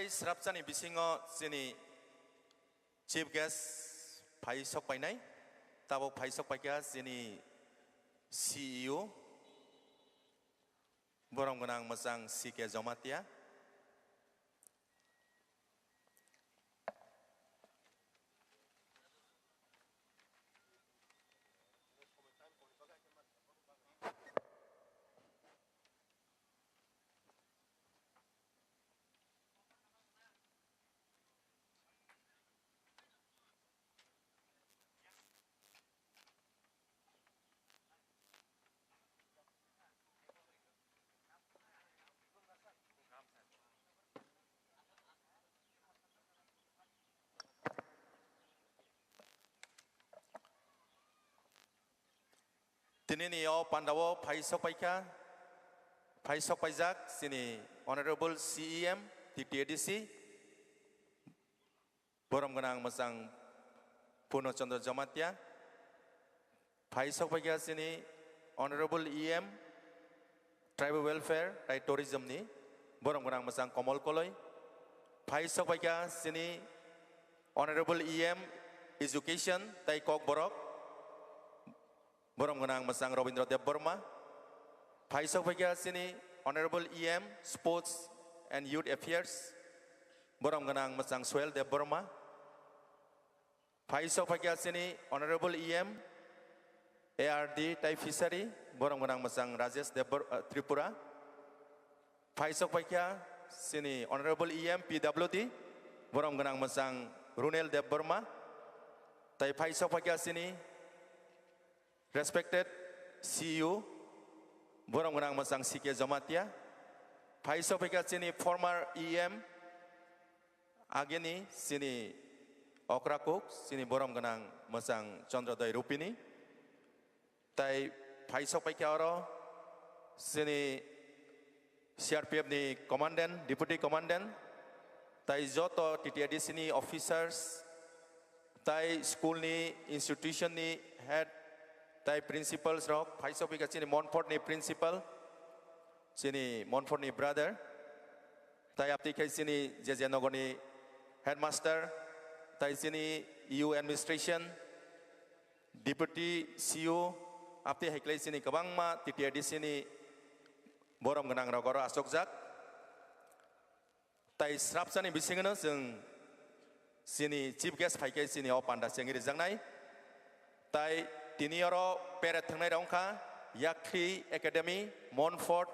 tai srapchani bisingo sini chief guest phai sok painai tabo phai sok paikya sini CEO borong gonang masang sike jomatia Tinini yo pandawo phai sok paijak sini honorable CEM TTADC borong gonang masang Puno Chandra Jomatia phai sok paikya sini honorable EM tribal welfare tai tourism ni borong gonang masang Komol Koloi phai sok paikya sini honorable EM education tai Kok Borok borong gonang masang Robindra Dev Burma phai sok paikya sini honorable EM sports and youth affairs borong gonang masang Swell Dev Burma phai sok paikya sini honorable EM ARD tai fishery borong gonang masang Rajesh Dev Tripura phai sok paikya sini honorable EM PWD borong gonang masang Runel Dev Burma tai phai sok paikya sini respected CEO borong gonang masang Sike Jomatia phai sok paikya sini former EM ageni sini Okrakuk sini borong gonang masang Chandrodaya Rupini tai phai sok paikya oro sini CRPF ni commandant deputy commandant tai joto TTADC ni officers tai school ni institution ni head tai principals rok phai sok paikya sini Montfort ni principal sini Montfort ni brother tai apti kai sini Jejenogo ni headmaster tai sini EU administration deputy CEO apti haiklai sini kabangma TTADC ni borong gonang rogoro asokjak tai srapchani bisingono जों sini chief guest phaikai sini o panda sengiri jangnai tai tini oro peret thangnai rongkha Yakri Academy Montfort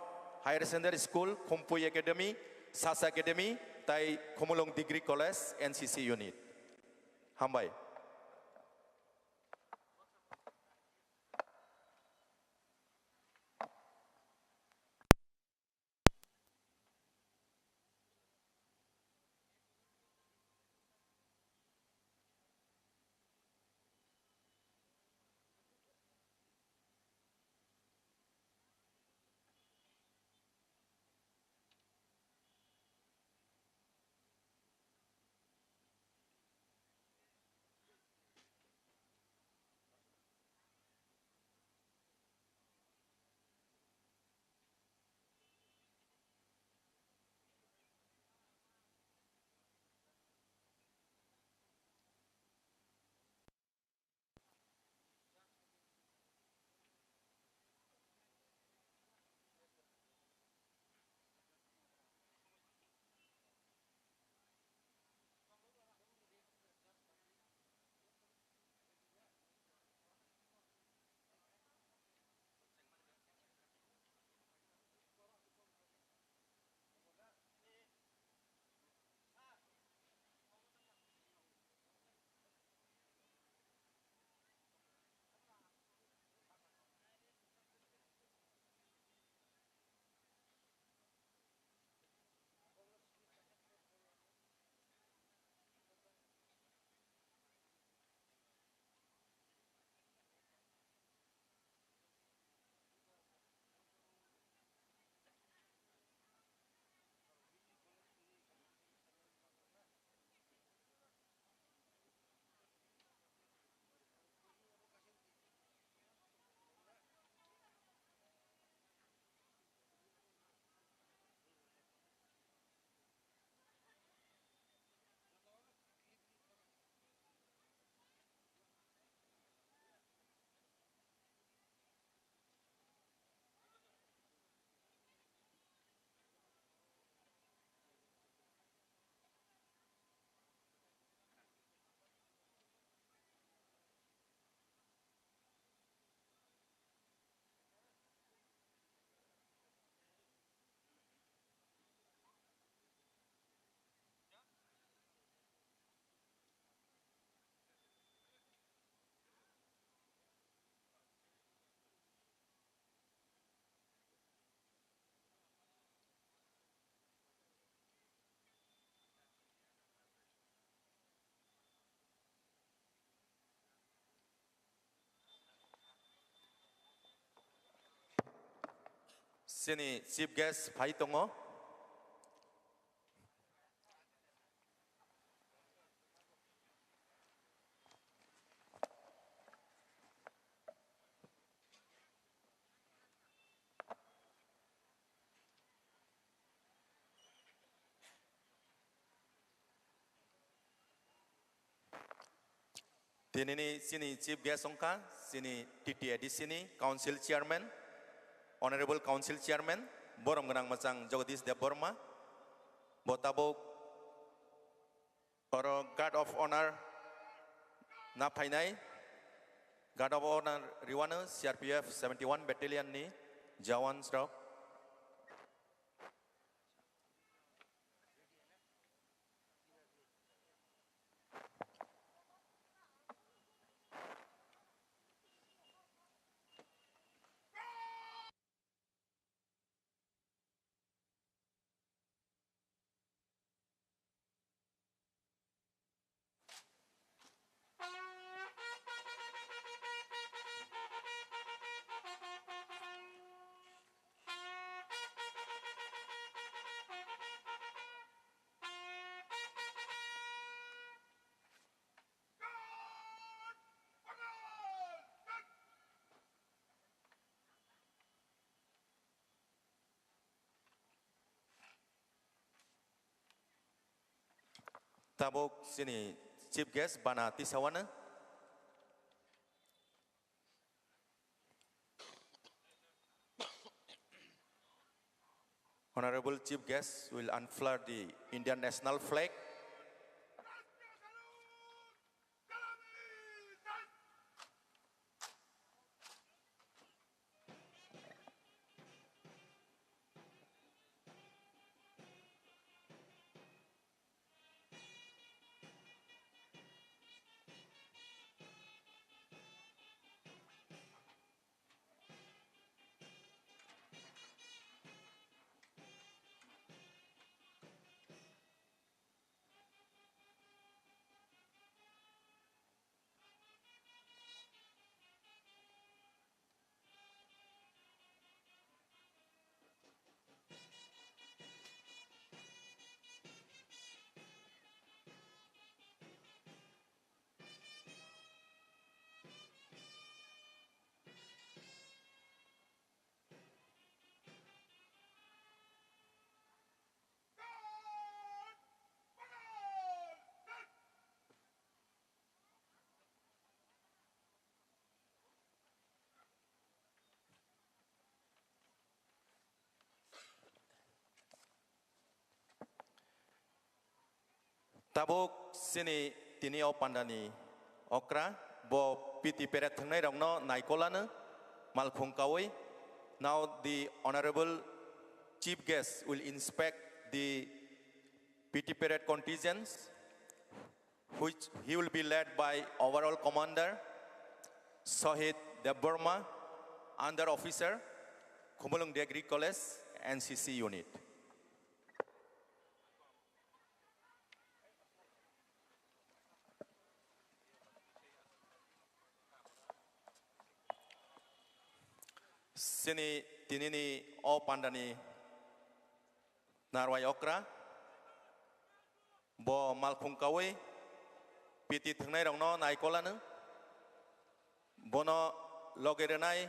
Higher Secondary School Khompui Academy Sasa Academy tai Khomolong Degree College NCC unit hambai sini chief guest Pai Tongo. Tinini sini chief guest ongka, sini TTA di sini council chairman, honorable council chairman, borom genang macang Jagadish Debborma, botabok oro guard of honor na painai, guard of honor Riwana CRPF 71 battalion ni Jawan Srok. Tabok sini chief guest Bana Tisawana. Honorable chief guest will unfurl the Indian national flag. Tabuk sini tini o pandani okra bo piti peret thangnai rongno naikolana malphungkawi. Now the honorable chief guest will inspect the PT parade contingents, which he will be led by overall commander Shahid Debborma, under officer Khumulung Degree College NCC unit. Sini tinini o pandani narwai okra bo malphungkawi piti thangnai rongno naikolana bono logerenai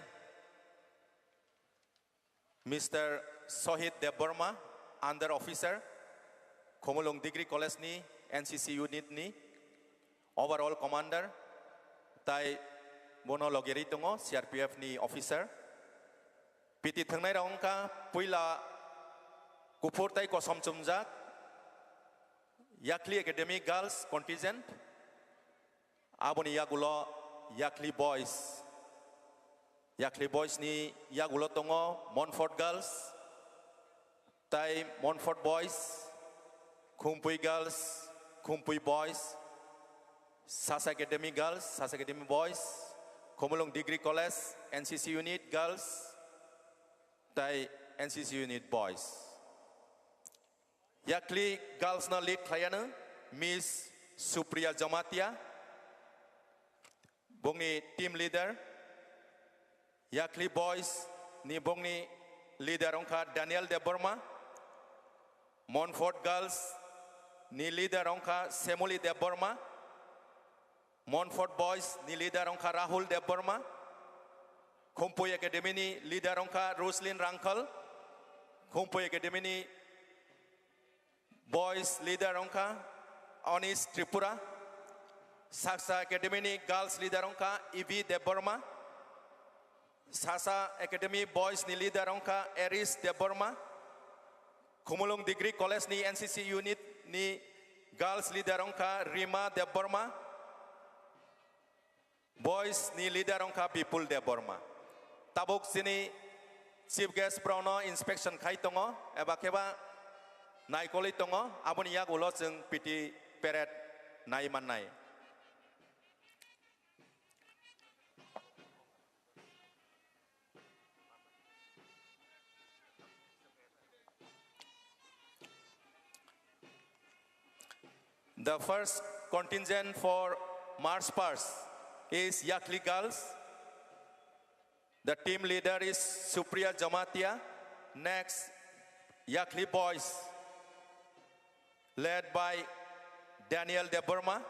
Mr. Shahid Debborma, under officer Khumulung Degree College ni NCC unit ni overall commander tai bono logeri tongo CRPF ni officer. Piti thangnai rongka puila kupur tai kosom chumjak Yakli Academy Girls contingent aboni yagulo Yakli boys ni yagulo tongo Montfort girls tai Montfort boys Khumpui girls Khumpui boys Sas Academy girls Sas Academy boys Khumulung Degree College NCC unit girls tai NCC unit boys. Yakli girls na lead klayana Miss Supriya Jamatia, bongni team leader. Yakli boys ni bongni leader ongkha Daniel Deborma. Montfort Girls ni leader ongkha Semuli Deborma. Montfort Boys ni leader ongkha Rahul Deborma. Khumpuy Academy ni leader ongkha Roslyn Rankal. Khumpuy Academy ni Boys leader ongkha Onis Tripura. Saksa Academy ni Girls leader ongkha Ivi Deborma. Sasa Academy Boys ni leader ongkha Eris Deborma. Khumulung Degree College ni NCC unit ni Girls leader ongkha Rima Deborma. Boys ni leader ongkha Bipul Deborma. Tabuk sini chief guest prono inspection khai tongo eba keba naikoli tongo aboni yak ulo jeng piti peret nai manai. The first contingent for March Past is Yakli Girls. The team leader is Supriya Jamatia. Next, Yakli Boys, led by Daniel Deborma,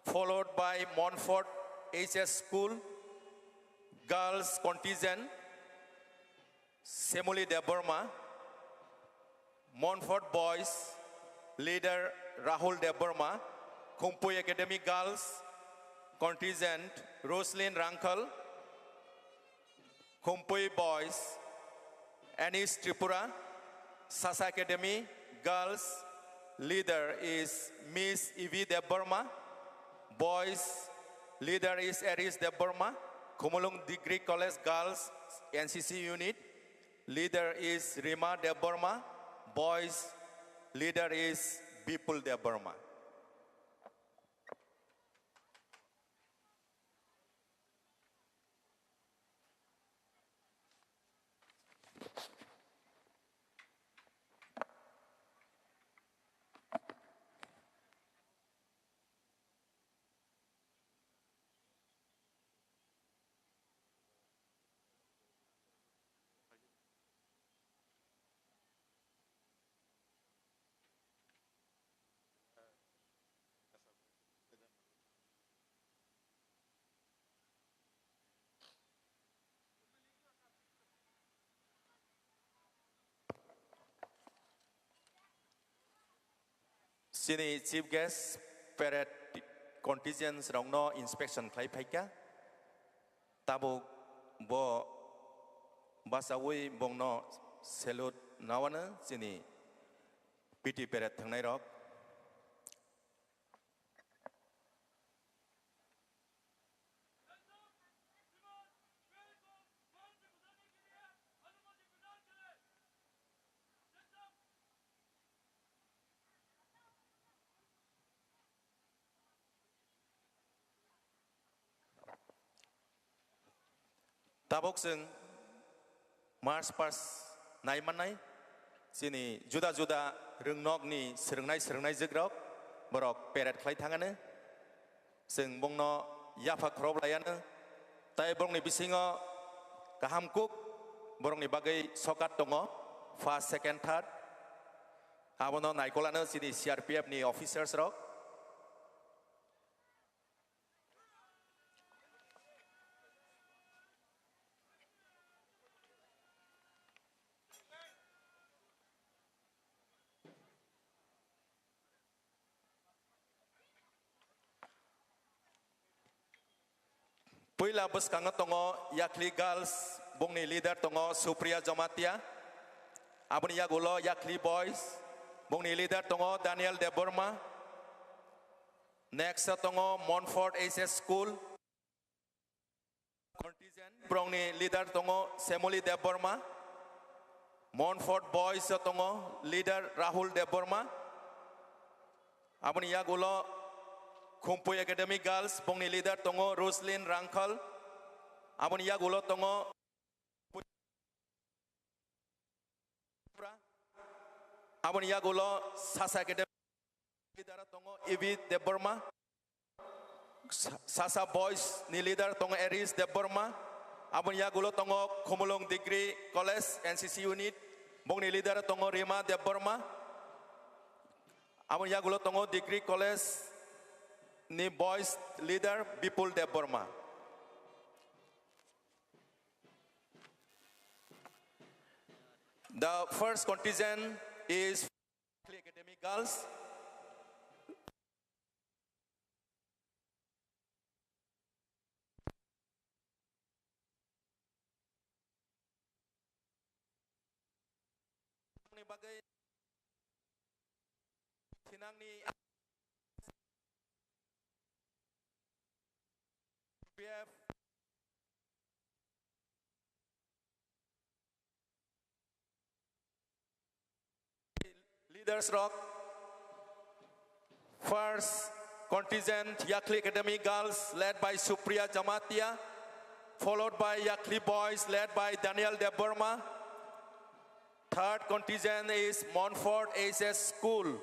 followed by Montfort HS School. Girls contingent, Semuli Deborma. Montfort Boys, leader Rahul Deborma. Khumpuy Academy Girls contingent, Roslyn Rankal. Khumpuy Boys, Anis Tripura. Sasa Academy Girls, leader is Miss Ivi Deborma. Boys, leader is Eris Deborma. Khumulung Degree College Girls NCC unit, leader is Rima Deborma. Boys, leader is Bipul Deborma. Sini chief guest peret contingents rongno inspection khai phaika. Tabu bo basawi bongno salute nawana sini PT peret thangnai rok. Tabok seng March Past nai manai sini juda rengnok ni serengnai jegrok borok peret khlai thangane seng bongno yafa khrob layane tai borong ni bisingo kahamkuk borong ni bagai sokat tongo first second third abono naikolane sini CRPF ni officers rok. Puila bus kangat tongo Yakli Girls bongni leader tongo Supriya Jamatia. Aboni yagulo Yakli Boys bongni leader tongo Daniel Deborma. Next tongo Montfort HS School contingent bongni leader tongo Semuli Deborma. Montfort Boys tongo leader Rahul Deborma. Aboni yagulo Khumpuy Academy Girls bongni leader tongo Roslyn Rankal. Aboni yagulo tongo aboni yagulo Sasa Academy leader tongo Ivi Deborma. Sasa Boys ni leader tongo Eris Deborma. Abon ya gulo tongo Khomolong Degree College NCC unit bong ni leader tongo Rima Deborma. Abon ya gulo tongo Degree College ni boys leader Bipul Deborma. The first contingent is Academy Girls. Bagai sinang ni PF Leaders Rock. First contingent Yakli Academy Girls led by Supriya Jamatia, followed by Yakli Boys led by Daniel Deborma. Third contingent is Montfort SS School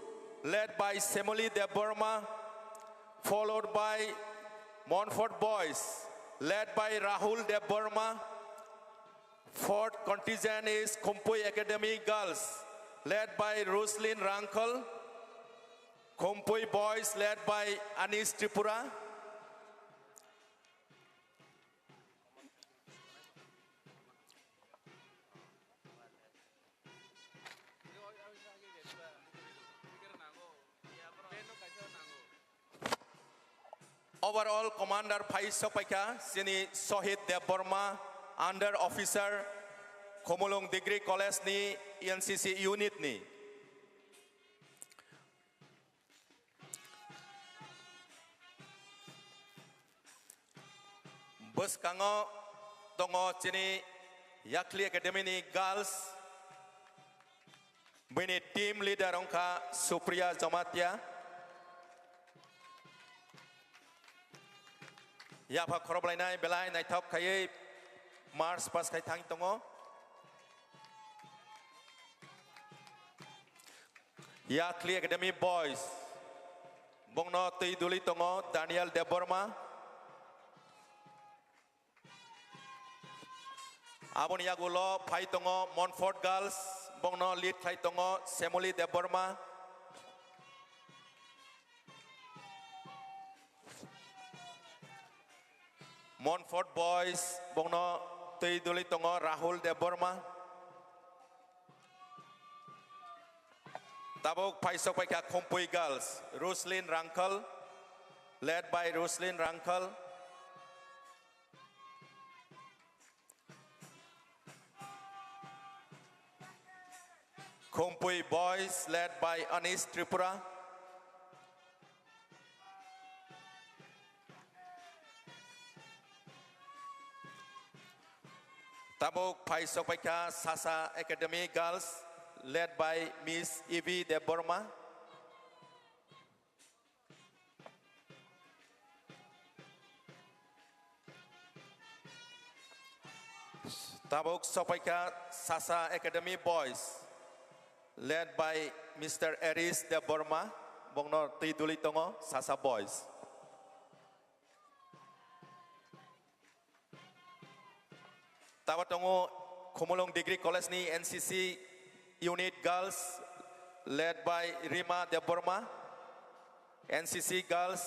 led by Semoli Deborma, followed by Montfort Boys led by Rahul Deborma. Fourth contingent is Khompui Academy Girls led by Roslyn Rankal. Khompui Boys led by Anis Tripura. Overall Commander Paisok Paika sini Sohit Deborma, Under Officer Khomolong Degree College ni NCC unit ni. Bus kango tongo sini Yakli Academy ni girls. Bini team leader ongka Supriya Jamatia. Ya pak khorob lainai belai nai thok khai Mars pas khai thang tongo. Yakli Academy Boys bongno tei duli tongo Daniel Deborma. Abon yagulo phai tongo Montfort Girls bongno lead khai tongo Semoli Deborma. Montfort Boys bongno tei duli tongo Rahul Deborma. Tabok Paisok Paika Khompui Girls Roslyn Rankal led by Roslyn Rankal. Khompui Boys led by Anis Tripura. Tabok Paisok Paika Sasa Academy Girls led by Miss Evie Deborma. Tabok Sopaika Sasa Academy Boys led by Mr. Eris Deborma. Bongno Tiduli Tongo Sasa Boys. Tawatongo Khomolong Degree College ni NCC unit girls led by Rima Deborma. NCC girls,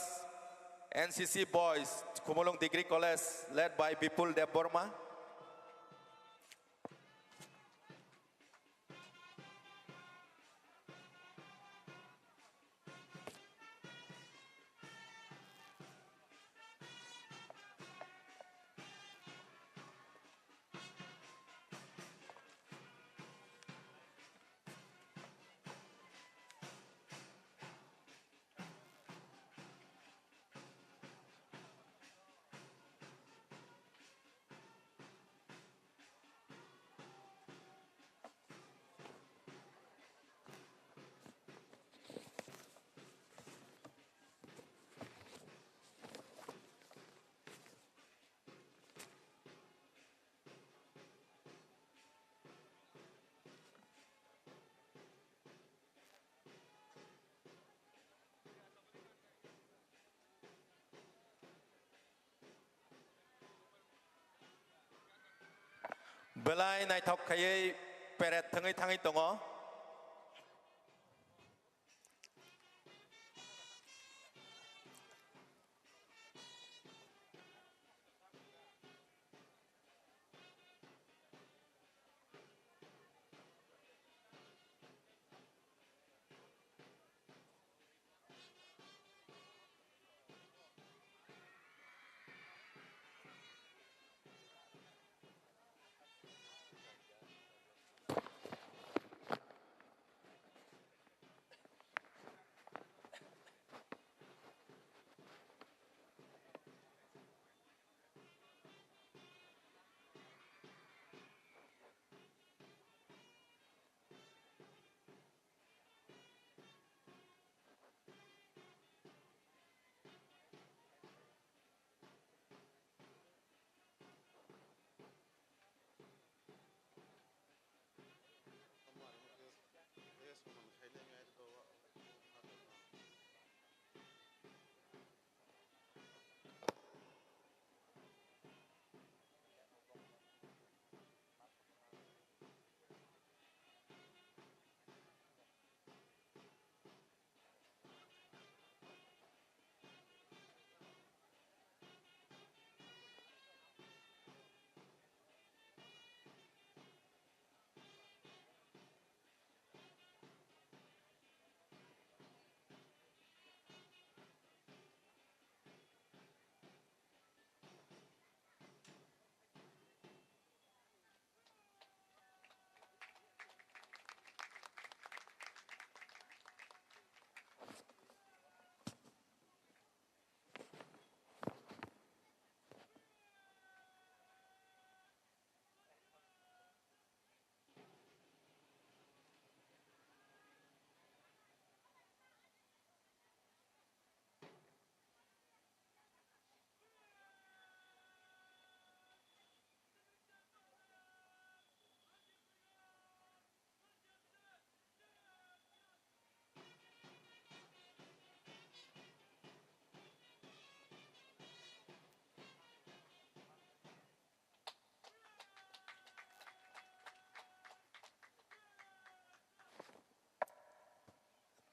NCC boys Khomolong Degree College led by Bipul Deborma. Belai naithok khayai peret thangai thangai tongo.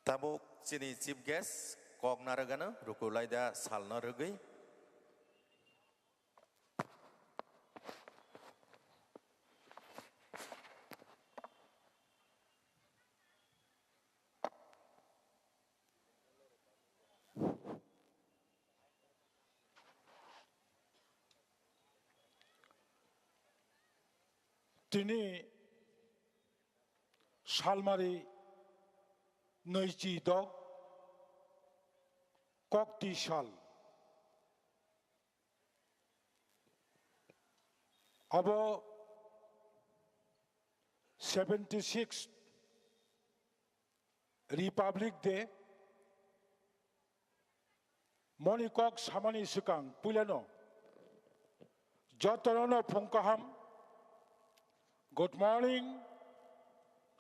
Tabuk sini chief guest kok naragana rukulai da sal naragay. তিনি সালমারি নৈজিদক ককটি সাল আব 76 Republic day মনিকক সামানি সিকাং পুইলানো যতন ফংকাহাম good morning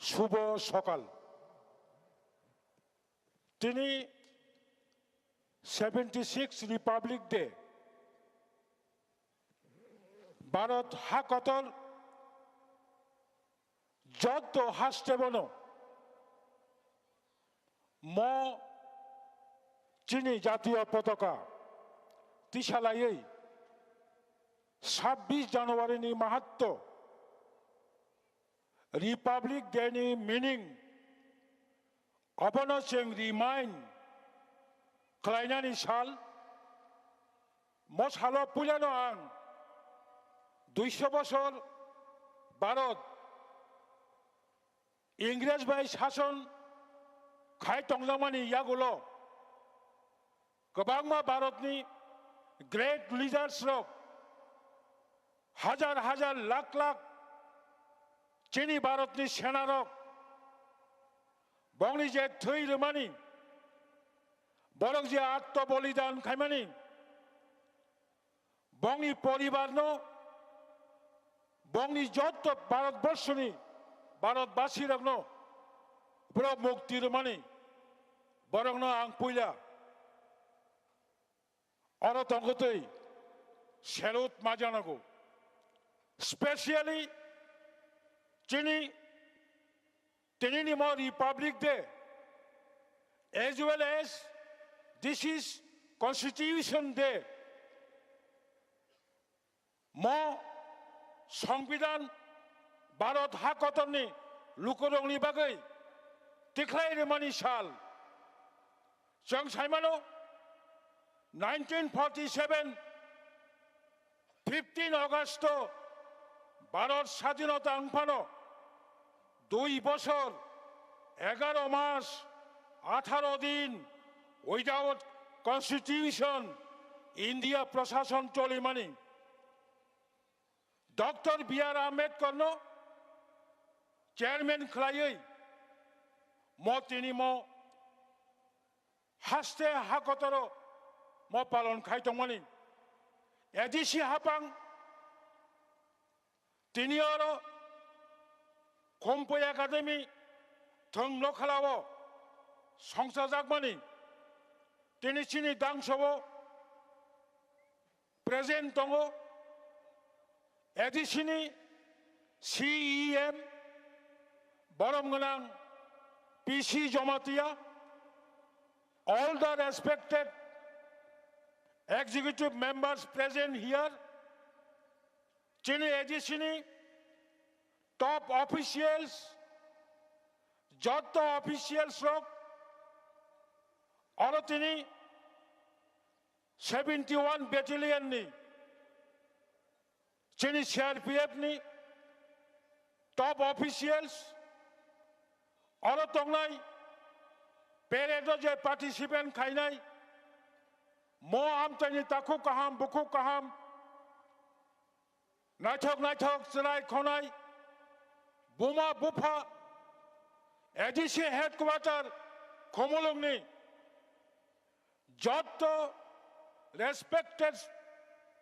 শুভ সকাল তিনি 76 Republic day Bharat হাকতর যত হাস্টেবনো ম চিনি জাতীয় পতাকা তিসালাই 26 জানুয়ারিनि মাহাত্ম रिपब्लिक डेनि मिनिं अबनो जों रिमाइन्ड खालायनायनि साल मसालो पुलानो आं 200 बছর भारत इंग्रेज बाय शासन खाय तंगलामानि यागुलो गोबांमा भारतनि ग्रेट लिडार्स रक हाजार हाजार लाख लाख चीनी भारतनि सेनारक बंगनि जे थै रोमानि बरक जे आत्म बलिदान खायमानि बंगनि परिवारनो बंगनि जत भारतवर्षनि भारतवासी रकनो ब्र मुक्ति रोमानि बरकनो आं पुइला अरतंगतै सेलुट माजानांगौ specially Tinini mo Republic Day, as well as this is Constitution Day. Mo Songbidan Barot Hakotoni Lukurongni Bagai declare money shall. Jang Saimano 1947 15 August Bharat স্বাধীনতা আনফানো 2 বছর 11 মাস 18 দিন উইদাউট কনস্টিটিউশন ইন্ডিয়া প্রশাসন চলে মানে ডক্টর বি.আর. আম্বেদকর নো চেয়ারম্যান খালাই তিনি হাসতে হাকতর পালন খাইতো মানে এদিসি হাপাং তিনি আরো কম্পই একাডেমি থংলো খালাবো সংসার জাগমানি তিনি চিনি দাংসব প্রেজেন্ট দङ এদিসিনি সিইএম বরম গোনাं P C Jamatia all the respected executive members present here Chini Edisini top officials Jotto officials rock Orotini 71 battalion ni Chini CRPF ni top officials Orotongnai Peredo je participant khainai mo amtani taku kaham buku kaham Naithok Sarai Khonai Buma Bupa Edisi headquarter Khomolongni Jotto respected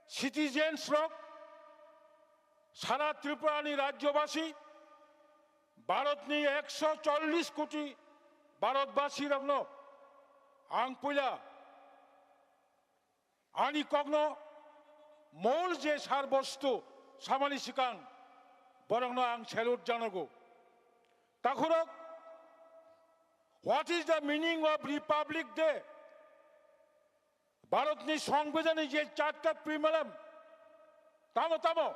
citizens rock Sara Tripurani Rajyobasi Bharatni 140 কোটি ভারতবাসী রগ্ন আংপুলা আনি কগ্ন মূল যে সার বস্তু সামানি সিকাং বরং আং salute জানাগো তাখুরক what is the meaning of republic day ভারতনি সংবিধানে যে 4টা প্রিমিয়াম তামো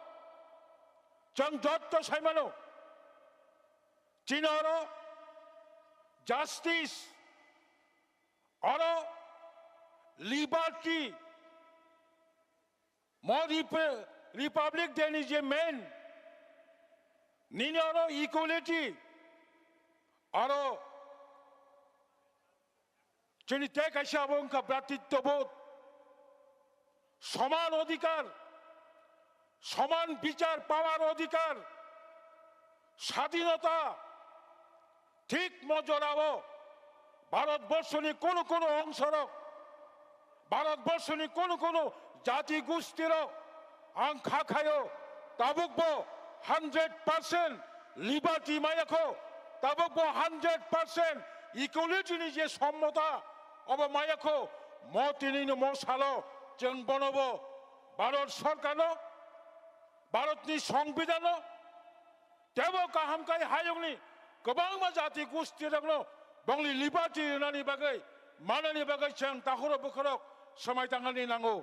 জং যত সাইমানো চীনর justice or liberty more republic than is a man ninoro equality or chini tek ashabon ka bratitwobod সমান অধিকার সমান বিচার পাওয়ার অধিকার স্বাধীনতা ঠিক মজরাবো ভারতবর্ষনি কোন অংশর ভারতবর্ষনি কোন জাতি গোষ্ঠীর আং খাখায়ো তাবুকবো 100% লিবার্টি মায়াখো তাবুকবো 100% ইকুয়ালিটিনি যে সম্মতা অব মায়াখো মতিনিনো মসালো जों বনবো ভারত সরকার ভারতনি সংবিধান তেবো কাহামকাই হায়ংনি गोबां जाति गोष्ठी दङ बंगली लिबार्टी होनानै बागै मानानि बागै जों ताखुरो बुखुरो समायतांगानि नांगौ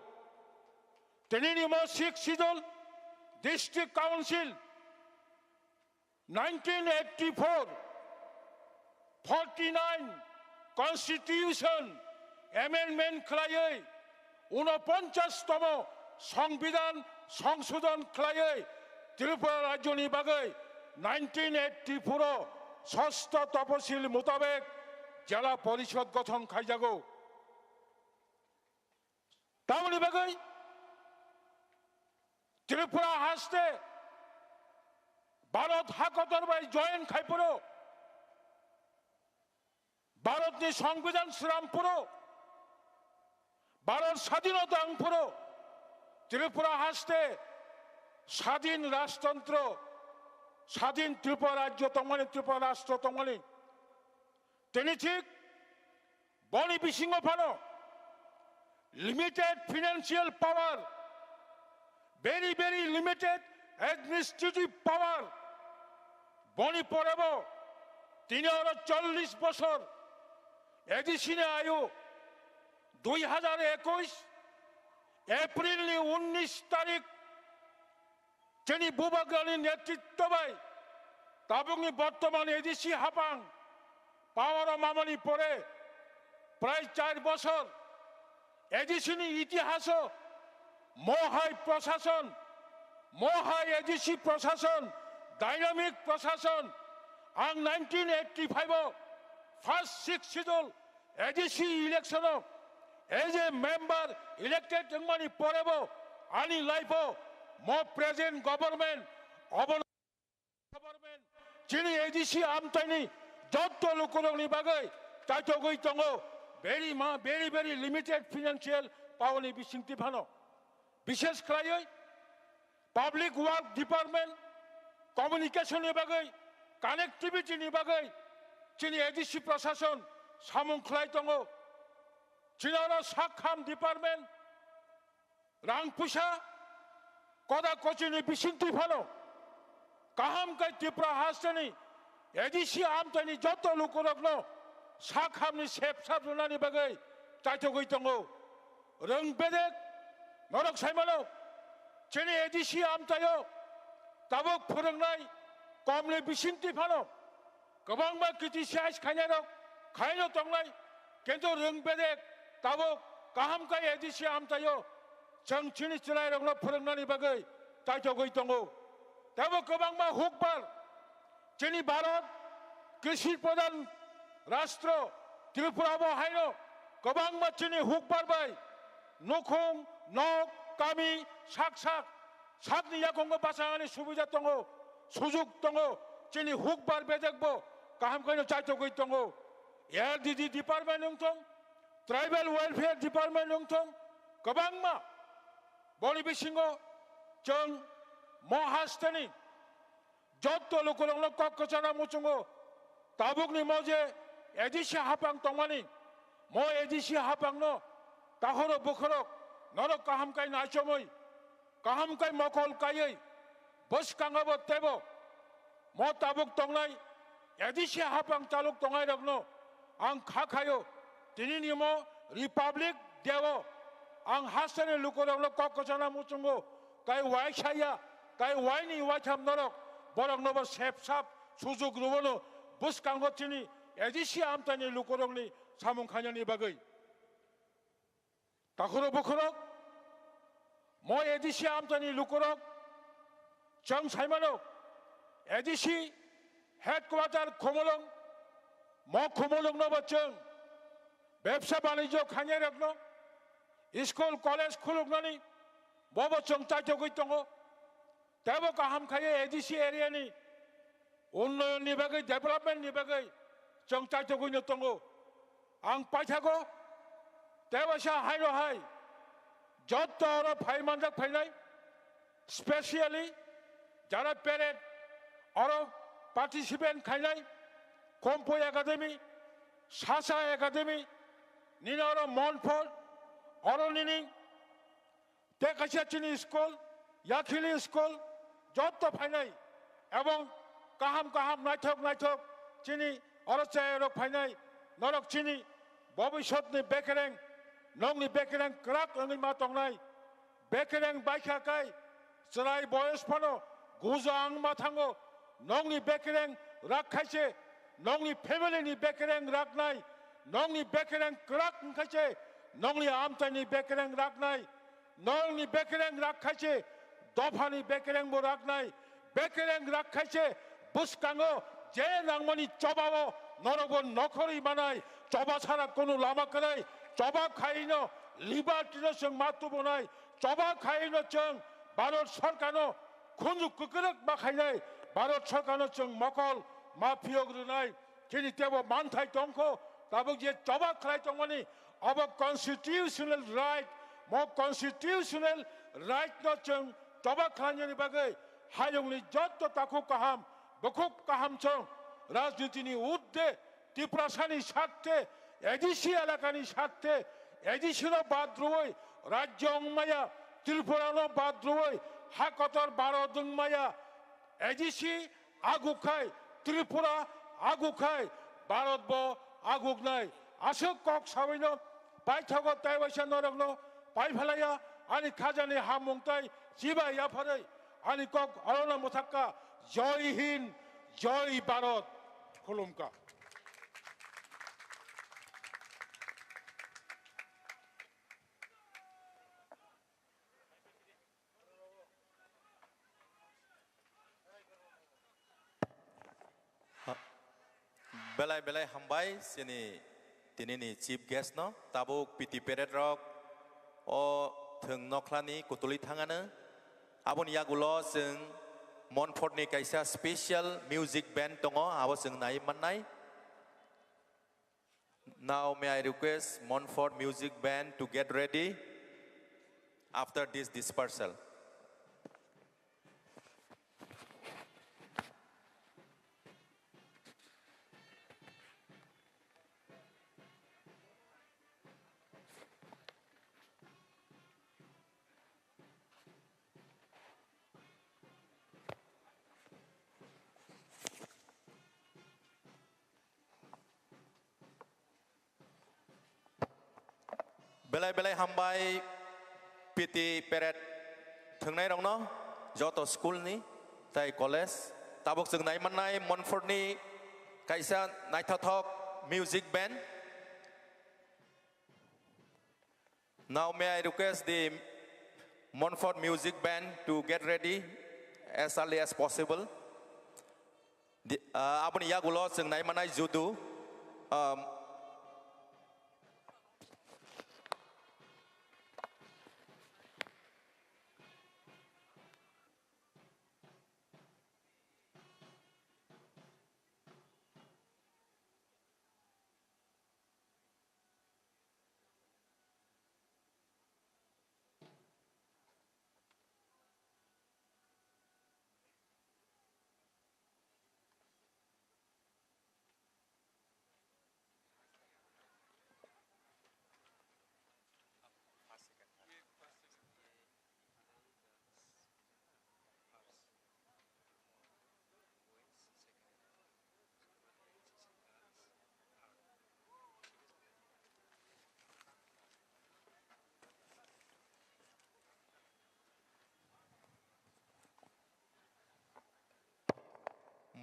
दिनैनि मो 6 schedule district council 1984 49 constitution amendment खालायै 49तम संविधान संशोधन खालायै त्रिपुरा राज्यनि बागै 1984 ষষ্ঠ তপশিল মোতাবেক জেলা পরিষদ গঠন খাইজাগো তামনি বাগৈ ত্রিপুরা হাসতে ভারত হাকতর বাই জয়েন খাইপুরো ভারতনি সংবিধান শ্রীরামপুরো ভারত স্বাধীনতা আংপুরো ত্রিপুরা হাসতে স্বাধীন রাজতন্ত্র স্বাধীন ত্রিপুরা রাজ্য তমানি ত্রিপুরা রাষ্ট্র তমানি তিনি ঠিক বনি বিসিংহ ফানো লিমিটেড ফিনান্সিয়াল পাওয়ার very limited administrative power মণিপুরেব 340 বছর এডিসিনে আয়ু 2021 এপ্রিলની 19 તારીખ જેની બુબાગાની નેતૃત્વમાં તાબુકની বর্তমান এডিসি হাপাং পাওয়ার মামনি পরে প্রায় 4 বছর এডিসিনি ইতিহাস মহাই প্রশাসন মহাই এডিসি প্রশাসন ডাইনামিক প্রশাসন আং 1985 first 6 schedule ADC election as a member elected Tengmani Porebo, Ani Laipo, more present government, government, Chini ADC Amtani, Dotto Lukuroni Bagay, Tato Goitongo, very limited financial power in Bisintipano. Bishes Krayoy, Public Work Department, Communication Bagay, Connectivity Bagay, Chini ADC Procession, Samun Klaitongo, Chinara Sakham Department, Rangpusha, Koda Kochini Bisintifano, Kaham Kai Tipra Hastani, Edisi Amtani Joto Lukuragno, Sakhamni Sep Sabunani Bagay, Taito Goitongo, Rung Bedek, Norok Simano, Chini Edisi Amtayo, Tabok Purangai, Komle Bisintifano, Kabangba Kitishas Kanyarok, Kaino Tongai, Kento Rung Bedek, তাবক কাহামকাই ADC আমতায়ো 정치니 지라이랑로 푸릉나니 바의 তাইতগৈ দङ তাবো गोबांबा हुकबार जोंनि भारत कृषि प्रधान राष्ट्र त्रिपुराबो हायनो गोबां मानसिनि हुकबारबाय नखं नक गामि साकनि याखंबो बासांनि सुबिदा दङ सुजुग दङ जोंनि हुकबार बेजोंबो गाहामखौनो ताइतगै दङ एआरडीडी डिपार्टमेन्ट दं ट्राइबल वेलफेयर डिपार्टमेंट दं गोबां मा बनि बिसिङाव जों महाराष्ट्रनि जत्त लोकरंनो कक्कचाना मुचुङो ताबुकनि मजे एडिसि हापां दंमानि म एडिसि हापांनो ताहरो बुखरक नरक काहामकाय नाचमै काहामकाय मकल कायै बसकाङाबो तेबो म ताबुक दंनाय एडिसि हापां तालुक दंगायरकनो आं खाखायो दिनैनि म रिपाब्लिक देवो आं हास्तानि लोकरंनो कक्कचाना मुचुङो काय वाइसाया काय वाइनि वाइथाम नरक बरंनोबो सेबसाब सुजुग रुबोनो बुसकांगथिनि एडिसि आमतानि लोकरंनि सामुंखान्यानि बागै ताखरो बुखरक म एडिसि आमतानि लोकरक जों साइमानो एडिसि हेडक्वार्टार खोमोलं म खोमोलंनोबो जों ব্যবসা বাণিজ্য খানিয়ে রাখনো স্কুল কলেজ খুলুকনানি ববো जों ताइतगै दङ तेबो गाहाम खायो एडिसि एरियानि उन्नयननि बागै डेभेलपमेन्टनि बागै जों ताइतगैनो दङ आं पाइथागो तेबोसा हायरहाय जत्त आरो फाइमानजाक फाइनाय स्पेशली যারা पेरेड आरो पार्टिसिपेन्ट खायनाय कम्पो एकाडेमी सासा एकाडेमी निनारो मनफोर अरनिनि टेकासियाचिनि स्कुल याखिलि स्कुल जत्त फाइनाय एवं गाहाम गाहाम नायथक चिनि अरचायरक फाइनाय नरक चिनि भबिष्यतनि बेकेरें नंनि बेकेरें क्राक अंगि मा तंनाय बेकेरें बायखाकाय सराय बयस फानो गुजां मा थांगो नंनि बेकेरें राखायसे नंनि फेमिलिनि बेकेरें राखनाय नंनि बेकेरें क्राक ओंखायसे नंनि आमतानि बेकेरें राखनाय नंनि बेकेरें राखायसे दफानि बेकेरें बो राखनाय बेकेरें राखायसे बुसकाङो जे नांमनि चबावो नरबो नखरि बानाय चबा सारा कोनो लामा कराय चबा खाइनो लिबार्टिनो जों मातु बनाय चबा खाइनो जों भारत सरकारनो खुनु कुकुरक बाखायनाय भारत सरकारनो जों मकल माफियग्रुनाय जोंनि तेबो मानथाय दंखो दाबो जे चबा खाय दंमनि अब कन्स्टिट्यूशनल राइट म कन्स्टिट्यूशनल राइट न जों चबा खायनि बागै हायुंनि जत्त ताखु काहाम बखुक काहाम जों राजनीतिनि उद्दे त्रिपुरासानि साथे एडिसि एलाकानि साथे एडिसिनो बाद्रुवै राज्य अंमाया त्रिपुरानो बाद्रुवै हाकतर बारो दंमाया एडिसि आगुखाय त्रिपुरा आगुखाय भारत बो आगुगनाय आसक कक सावैनो बायथागो ताइबासा नरगनो बायफालाया आनि खाजानि हामुंताय जिबा याफारै आनि कक अरना मुथाक्का जय हिंद जय Bharat खुलुमका belai belai hambai sini tinini chief guest no tabuk piti peret rok o thung noklani kutuli thangana abon yagulo sing Montfort ni kaisa special music band tongo abo sing nai manai. Now may I request Montfort music band to get ready after this dispersal. Belai belai hambai piti peret thungnai rong no joto school ni tai college tabok sung nai manai Montfort ni kaisa nai thok music band. Now may I request the Montfort music band to get ready as early as possible. Abon yagulo sung nai manai judu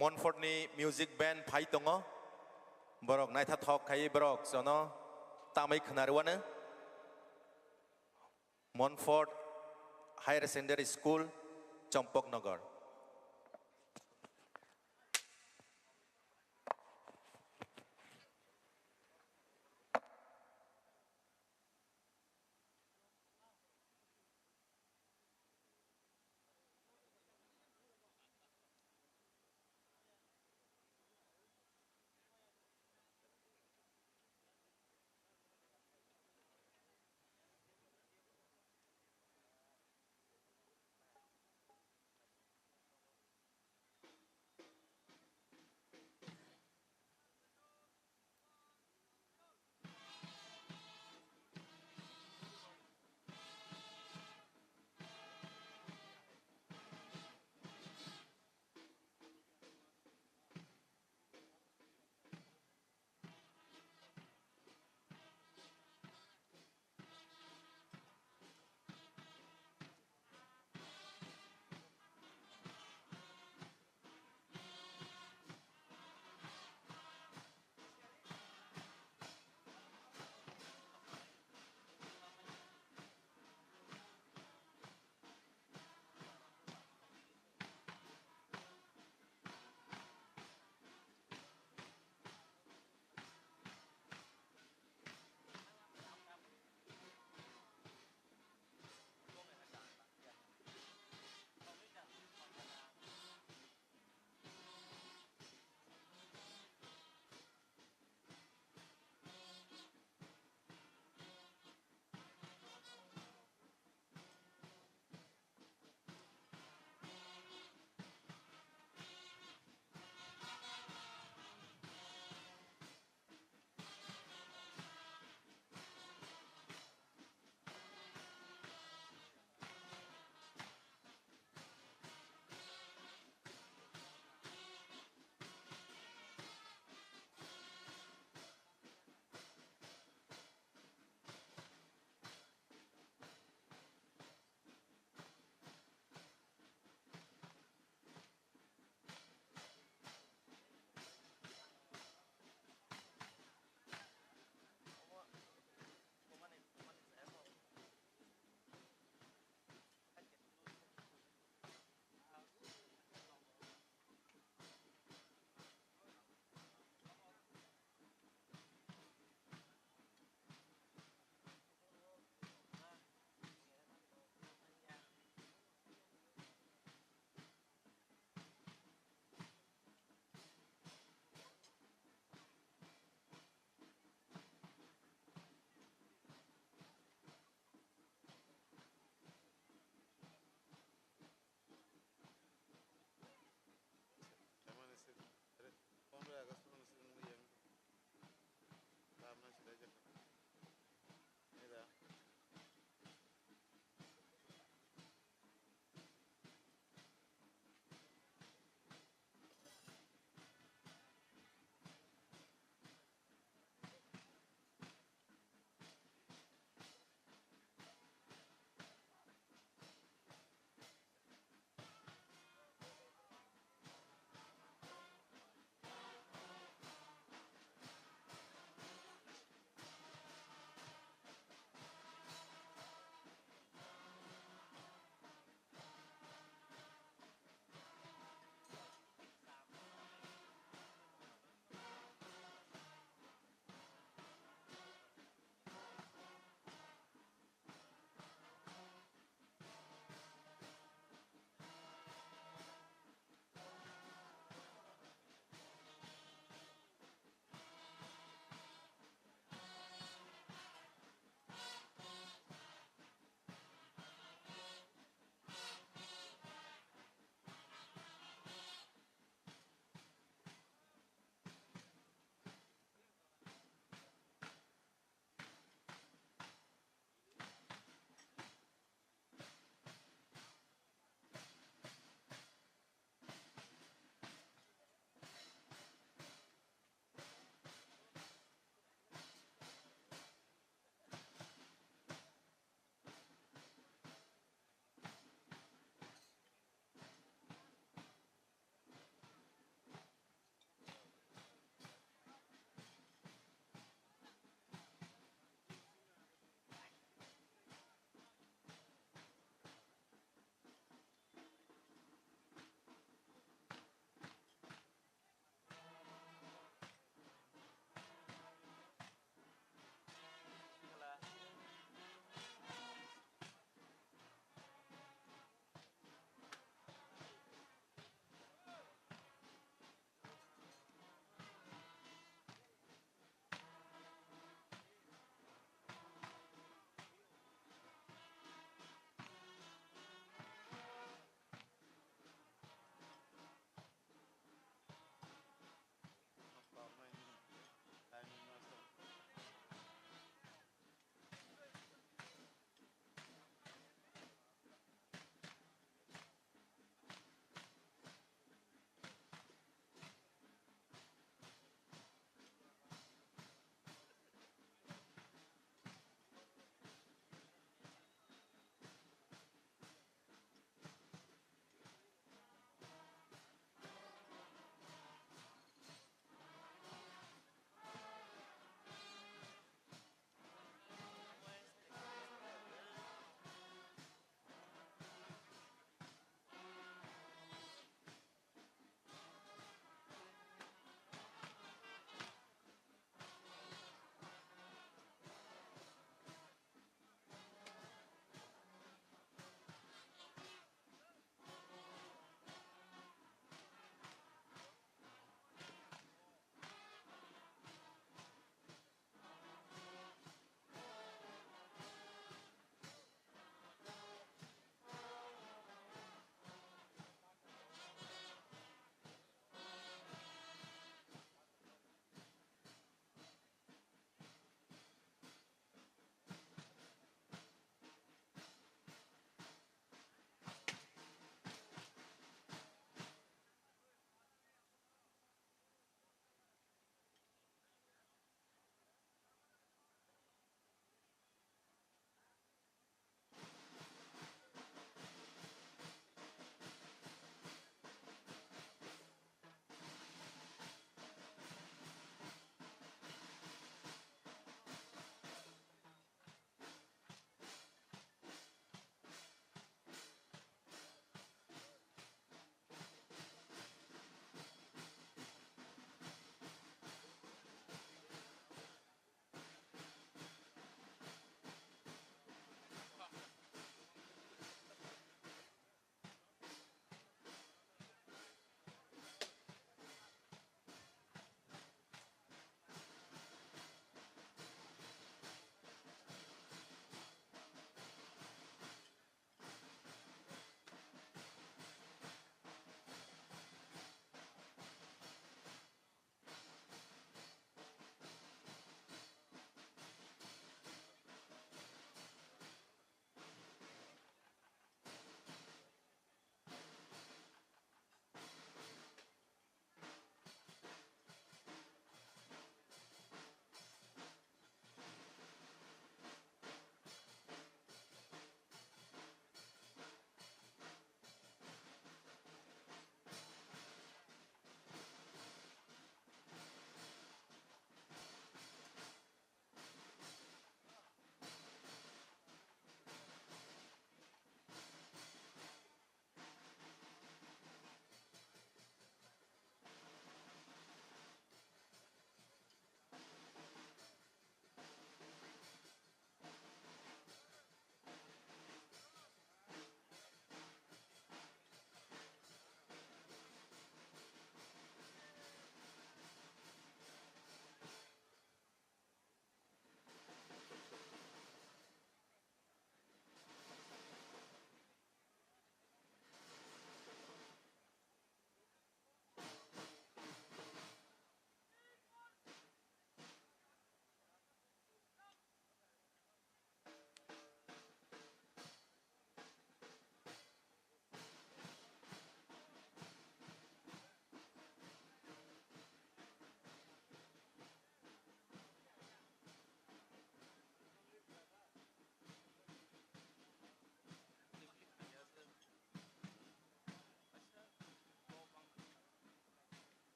Montfort ni music band phai tongo borok nai thok khai borok sono tamai khnarwana Montfort Higher Secondary School Champok Nagar.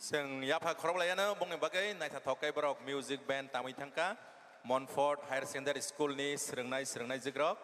ซึ่งยาพาครบเลยนะบงในบักเอ้ในถ้าทอกไกบรอกมิวสิกแบนด์ตามอีทั้งกะมอนฟอร์ดไฮร์เซนเดอร์สคูลนี้สรึงในจิกรอก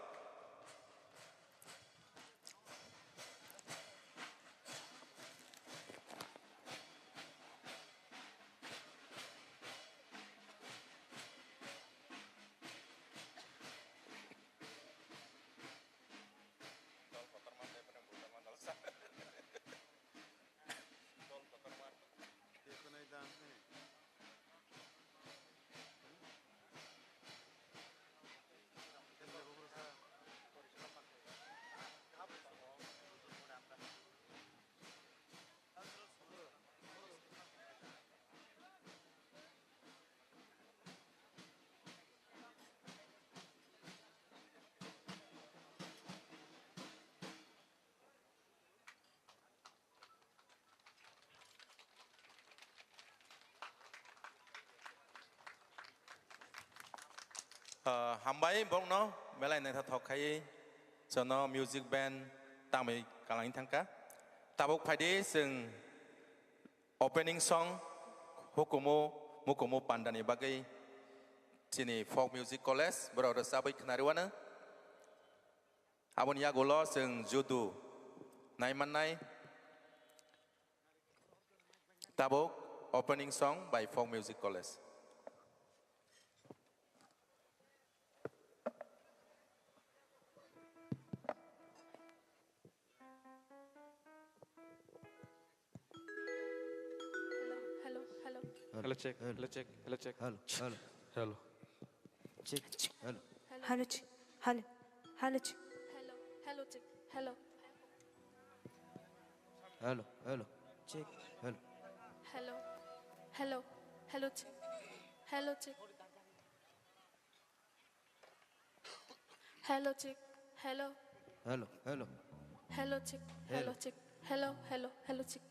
ฮัมไบบงเนาะเมื่อไรในถ้าทอกใครจะเนาะมิวสิกแบนด์ตามไปกำลังอีทั้งกะตาบกภายดีซึ่ง opening song มุกโมปันดานีบักเอ้ที่นี่ folk music college บรอดสาบิขนาดวันนะอาบุญยากุลซึ่งจูดูในมันในตาบก opening song by folk music college Hello check. Hello check. Hello check. Hello. Hello. Hello. Check. Hello. Hello, check. Hello, hello, check. Hello, check. Hello. Hello. Hello. Check. Hello. Hello. Hello. Hello, check. Hello, check. Hello, check. Hello. Hello. Hello. Hello, check. Hello, check. Hello, hello, check.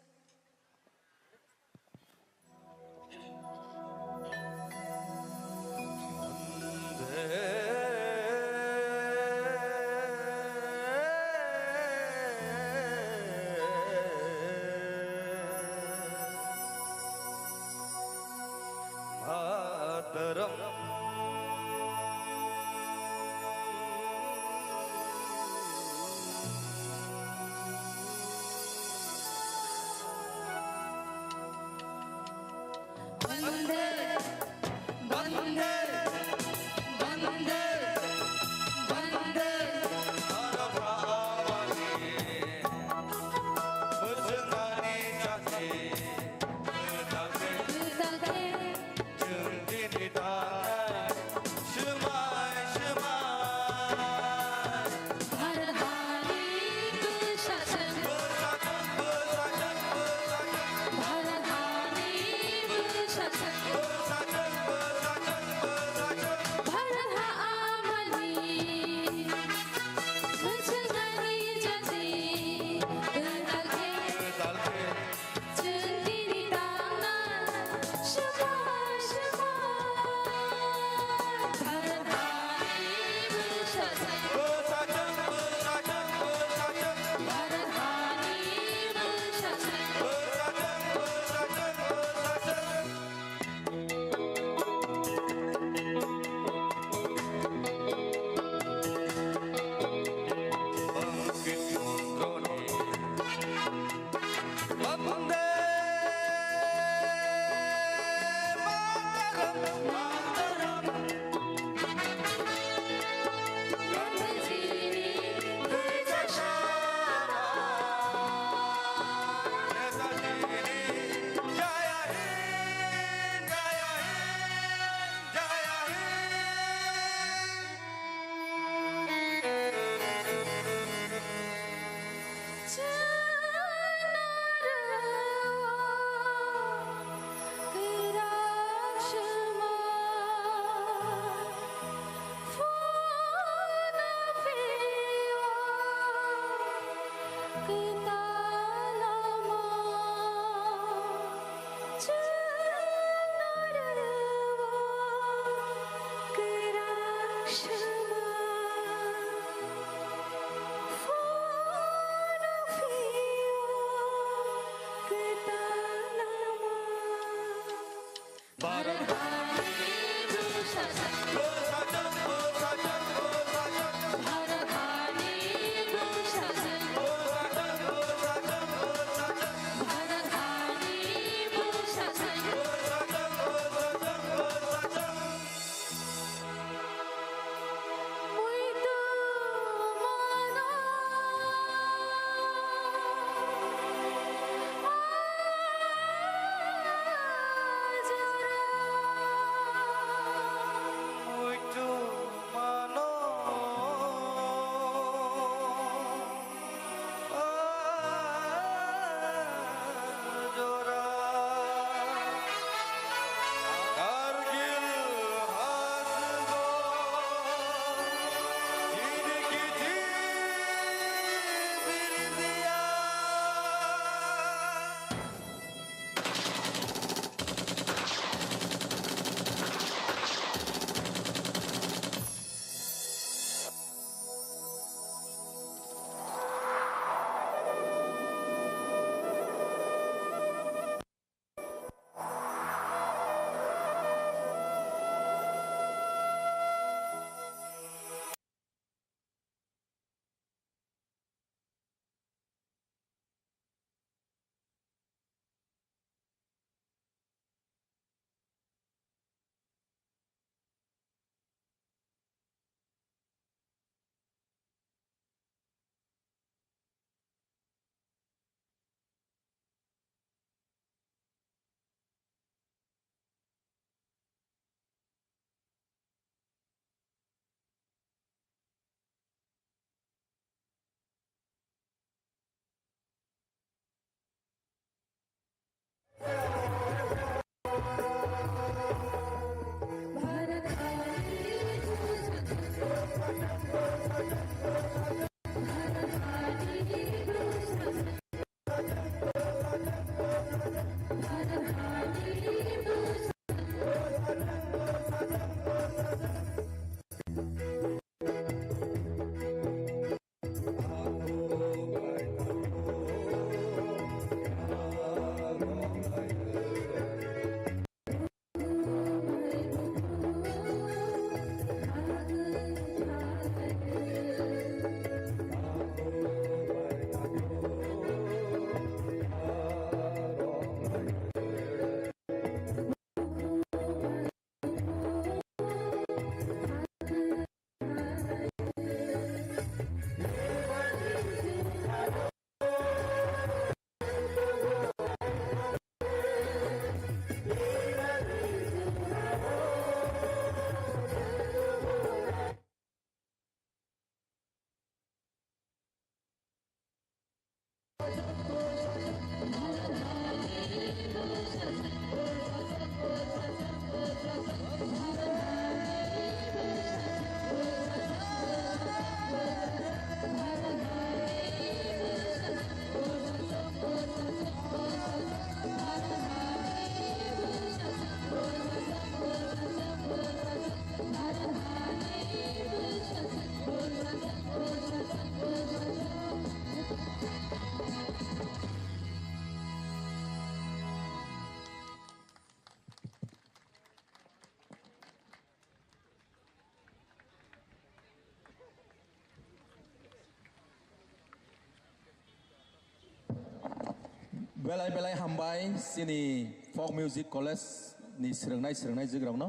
Belai belai hambai sini folk music college ni serangnai jegrang no.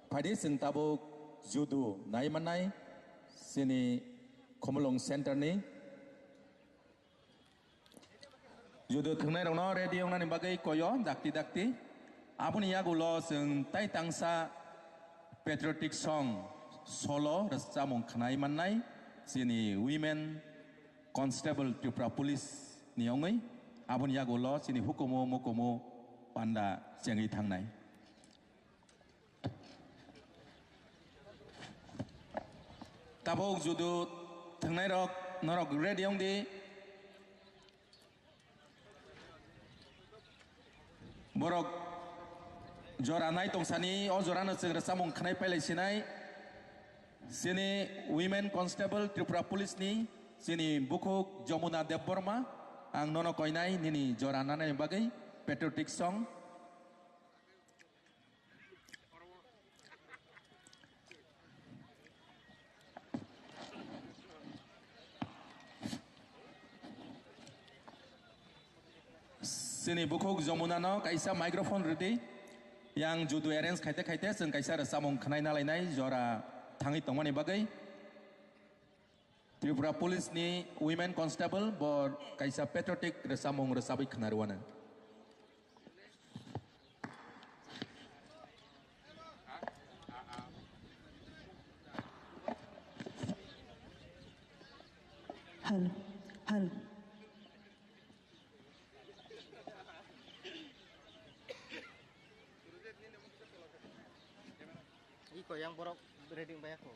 Padi sing tabuk judu nai manai sini Komolong center ni. Judu thengnai rong no ready ong nani bagai koyo dakti. Apun ya gulo sing tai tangsa patriotic song solo rasa mong khnai manai sini women constable Tripura police ni ongai. Abun ya gulo sini hukumu mukumu panda cengi thangnai. Tabuk judu thangnai rok norok ready ong di borok joranai tongsani o jorana sing samong khnai pailai sinai sini women constable Tripura police ni sini bukuk Jamuna Debborma ang nono koinai nini jorana yang bagai patriotic song. Sini bukuk Jamuna no kaisa microphone ready yang judu arrange kaite seng kaisa samong khnai nalainai jora thangi tongmani bagai Tripura Police ni women constable bor kaisa patriotic resamong resabi khnarwana. Halo. Iko yang borok reading bayako.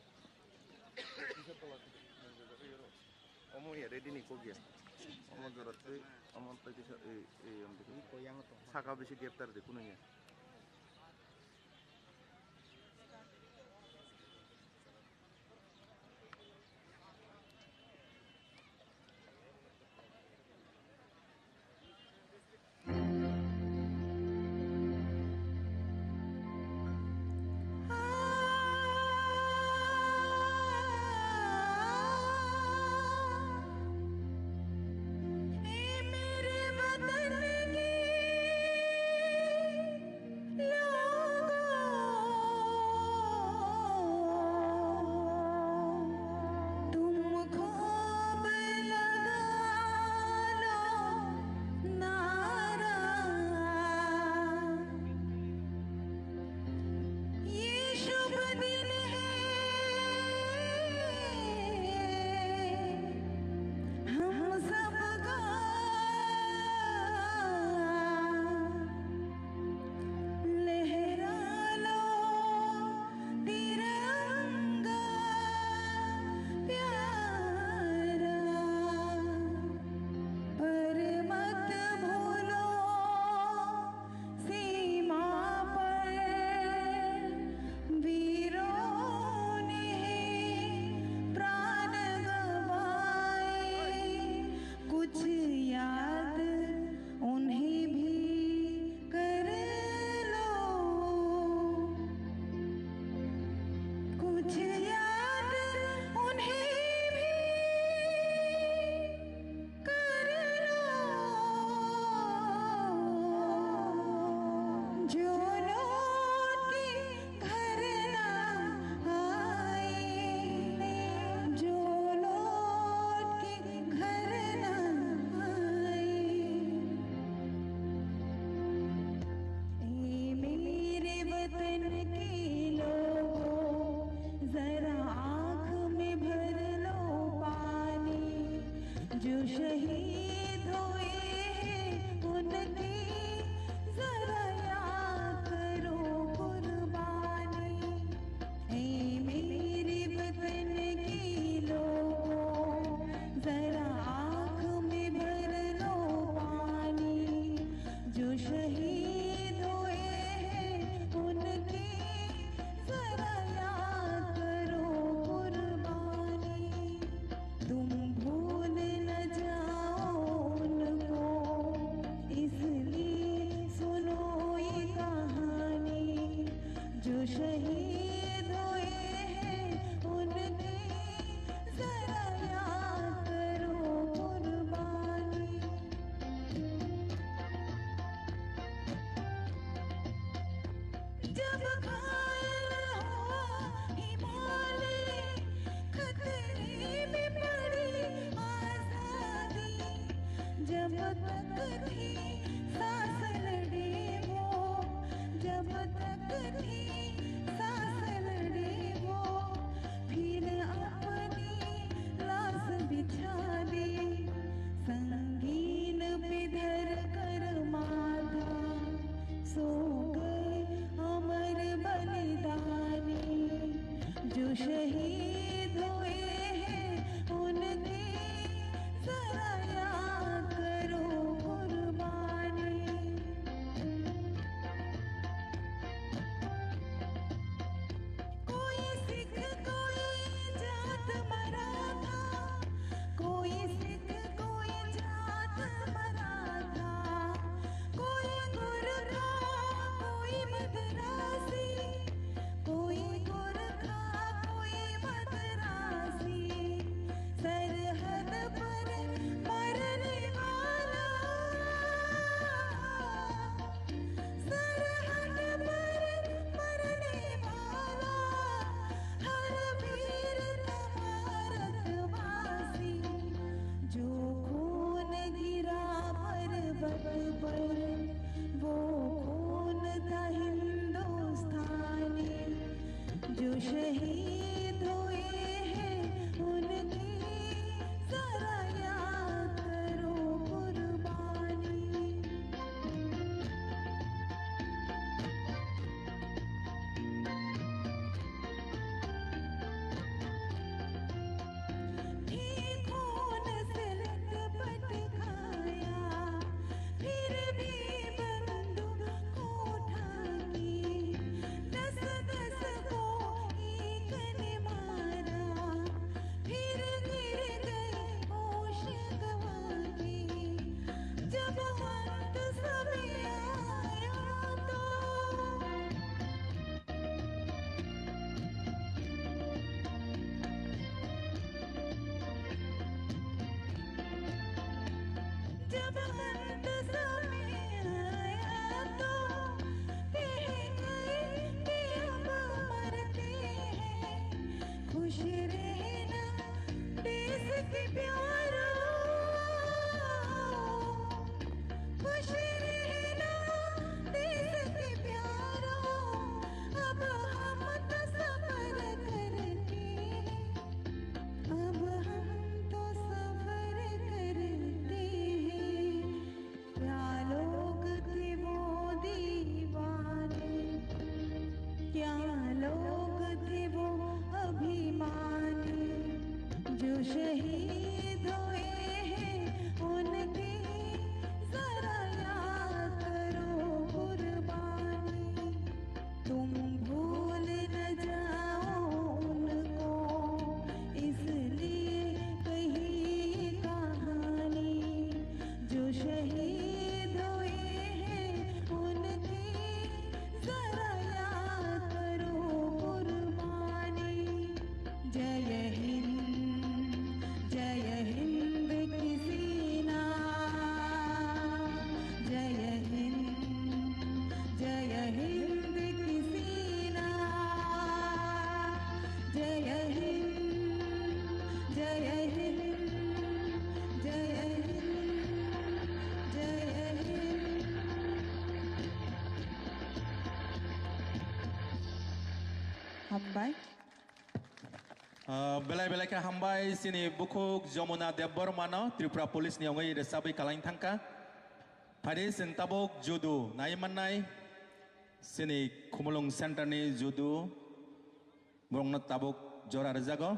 Omo ya ready nih kok ya. Omo jorat tuh, omo tadi Iko yang to. saka besi geftar deh kunanya. जो शहीद हुए हैं उनकी जरा याद करो कुर्बानी। ऐ मेरे वतन के लोगों जरा आँख में भर लो पानी। जो शहीद हुए हैं उनकी जरा याद करो कुर्बानी। तुम भूल न जाओ उनको इसलिए सुनो ये कहानी। जो शहीद हुए हैं उनकी जरा याद करो कुर्बानी। जब घायल हुआ हिमालय खतरे में पड़ी आजादी। जब तक थी सांस लड़े वो, जब तक थी सांस लड़े वो, फिर अपनी लाश बिछा दी संगीन पे धर कर माथा। सो गए अमर बलिदानी। जो शहीद हुए हैं उनकी जरा याद करो कुर्बानी। कोई सिख कोई जात मरा था, कोई सिख कोई जात मरा था। कोई गुरखा कोई मद्रासी, कोई गुरखा कोई मद्रासी। सरहद पर मरने वाला, सरहद पर मरने वाला हर वीर भारतवासी। जो खून गिरा पर्वत पर वो खून था हिंदुस्तानी। जो शहीद हुए हैं उनकी जरा याद करो कुर्बानी। ठीक खून से लटपट खाया, फिर भी बंदूक उठा की। 10-10 को एक ने मारा, फिर गिर गए होश गंवा के। जब अंत समय आया तो जब अंत समय आया तो कह गए कि अब मरते हैं। खुश रहना देश के प्यारों, खुश रहना देश के प्यारों। अब हम तो सफर करते हैं, अब हम तो सफर करते हैं। क्या लोग थे वो दीवाने, क्या लोग थे वो अभिमानी। जो शहीद हुए हैं उनकी जरा याद करो कुर्बानी। तुम भूल न जाओ उनको इसलिए कही ये कहानी। जो शहीद हुए हैं उनकी जरा याद करो कुर्बानी। जय हिंद, जय Belai belai ke hambai sini bukuk Jomuna Debormano Tripura Police ni ongai resabi kalain tangka. Pada sentabuk judu naimanai sini Kumulung Center ni judu borongna tabuk jora rezago.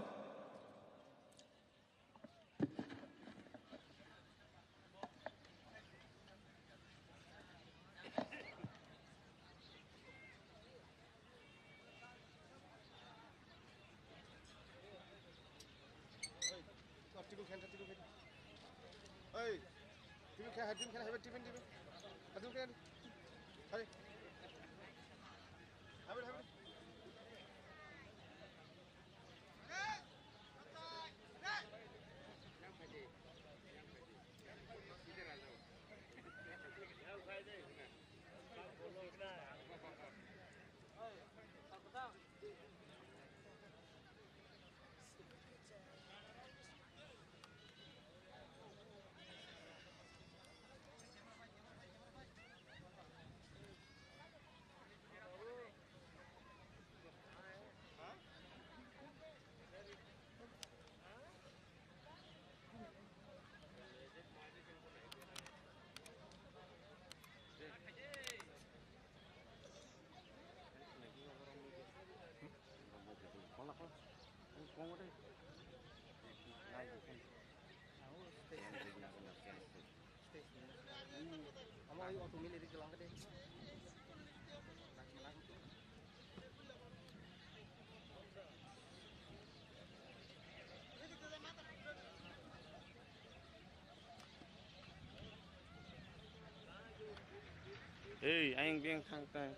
Artikel khen Hey, artikel khen have tipen. Artikel khen. Hey. Have it. Kamu ayo auto milih di gelang gede. Hey, anh viên khang tay.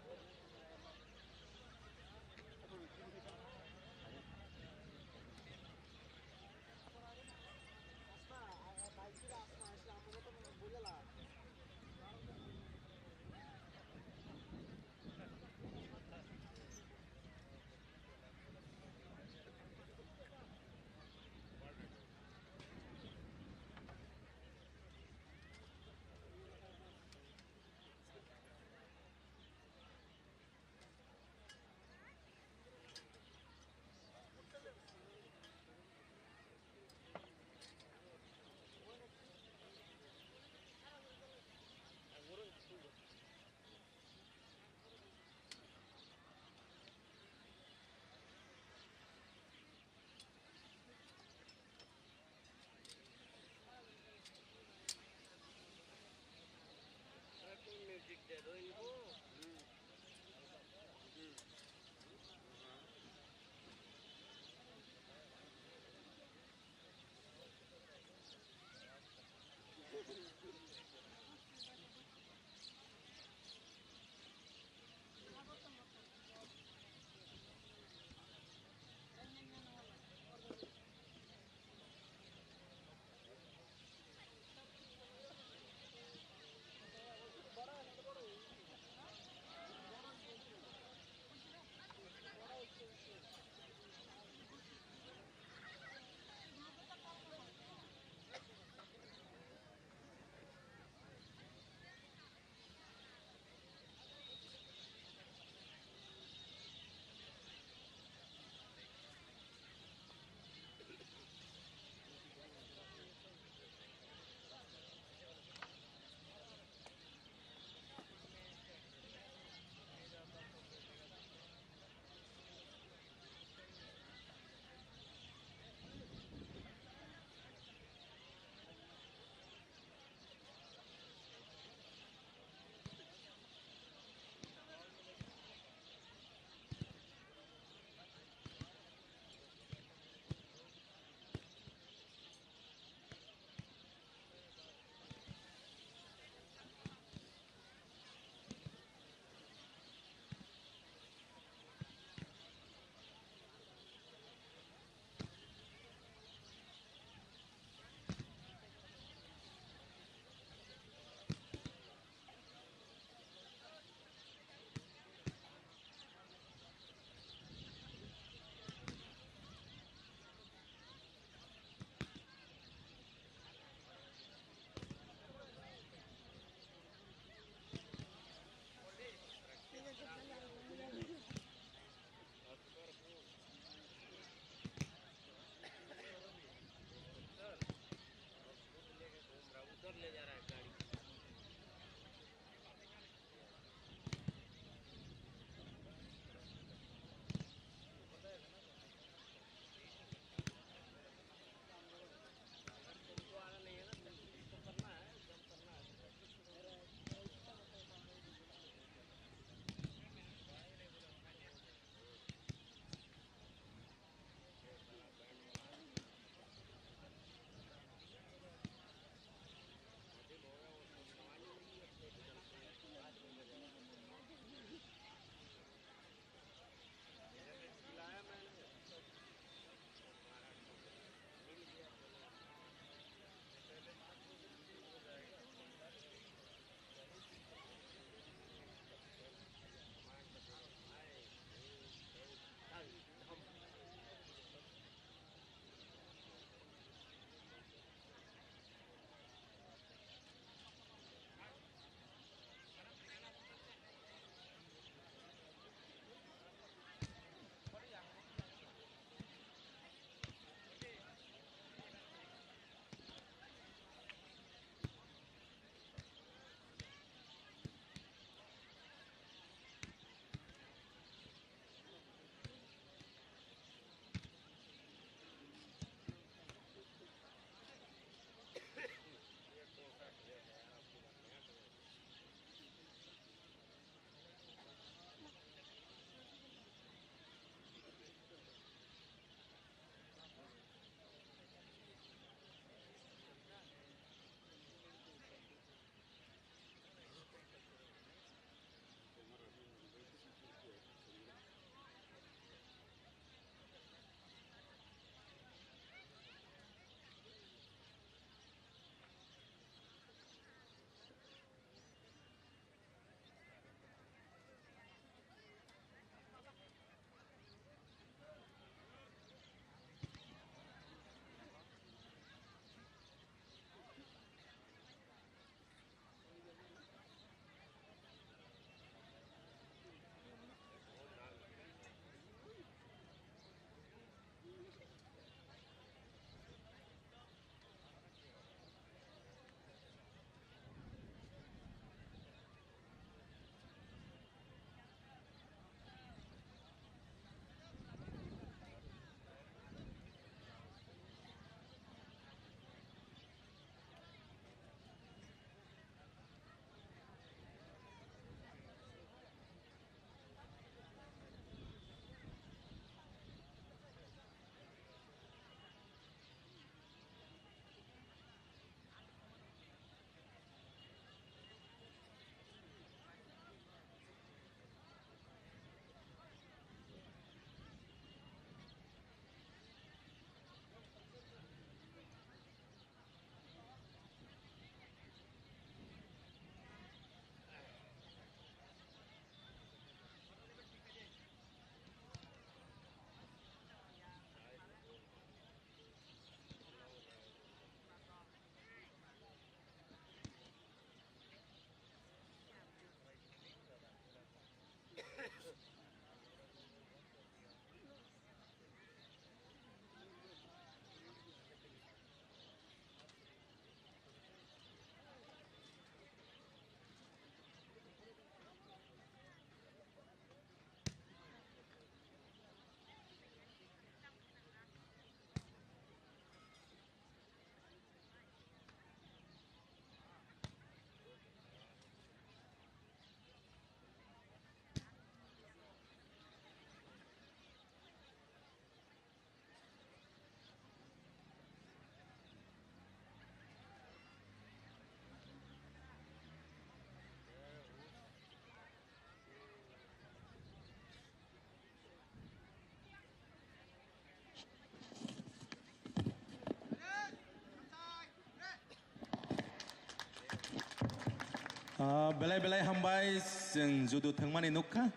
Belai belai hambai sing judu thengmani nukha.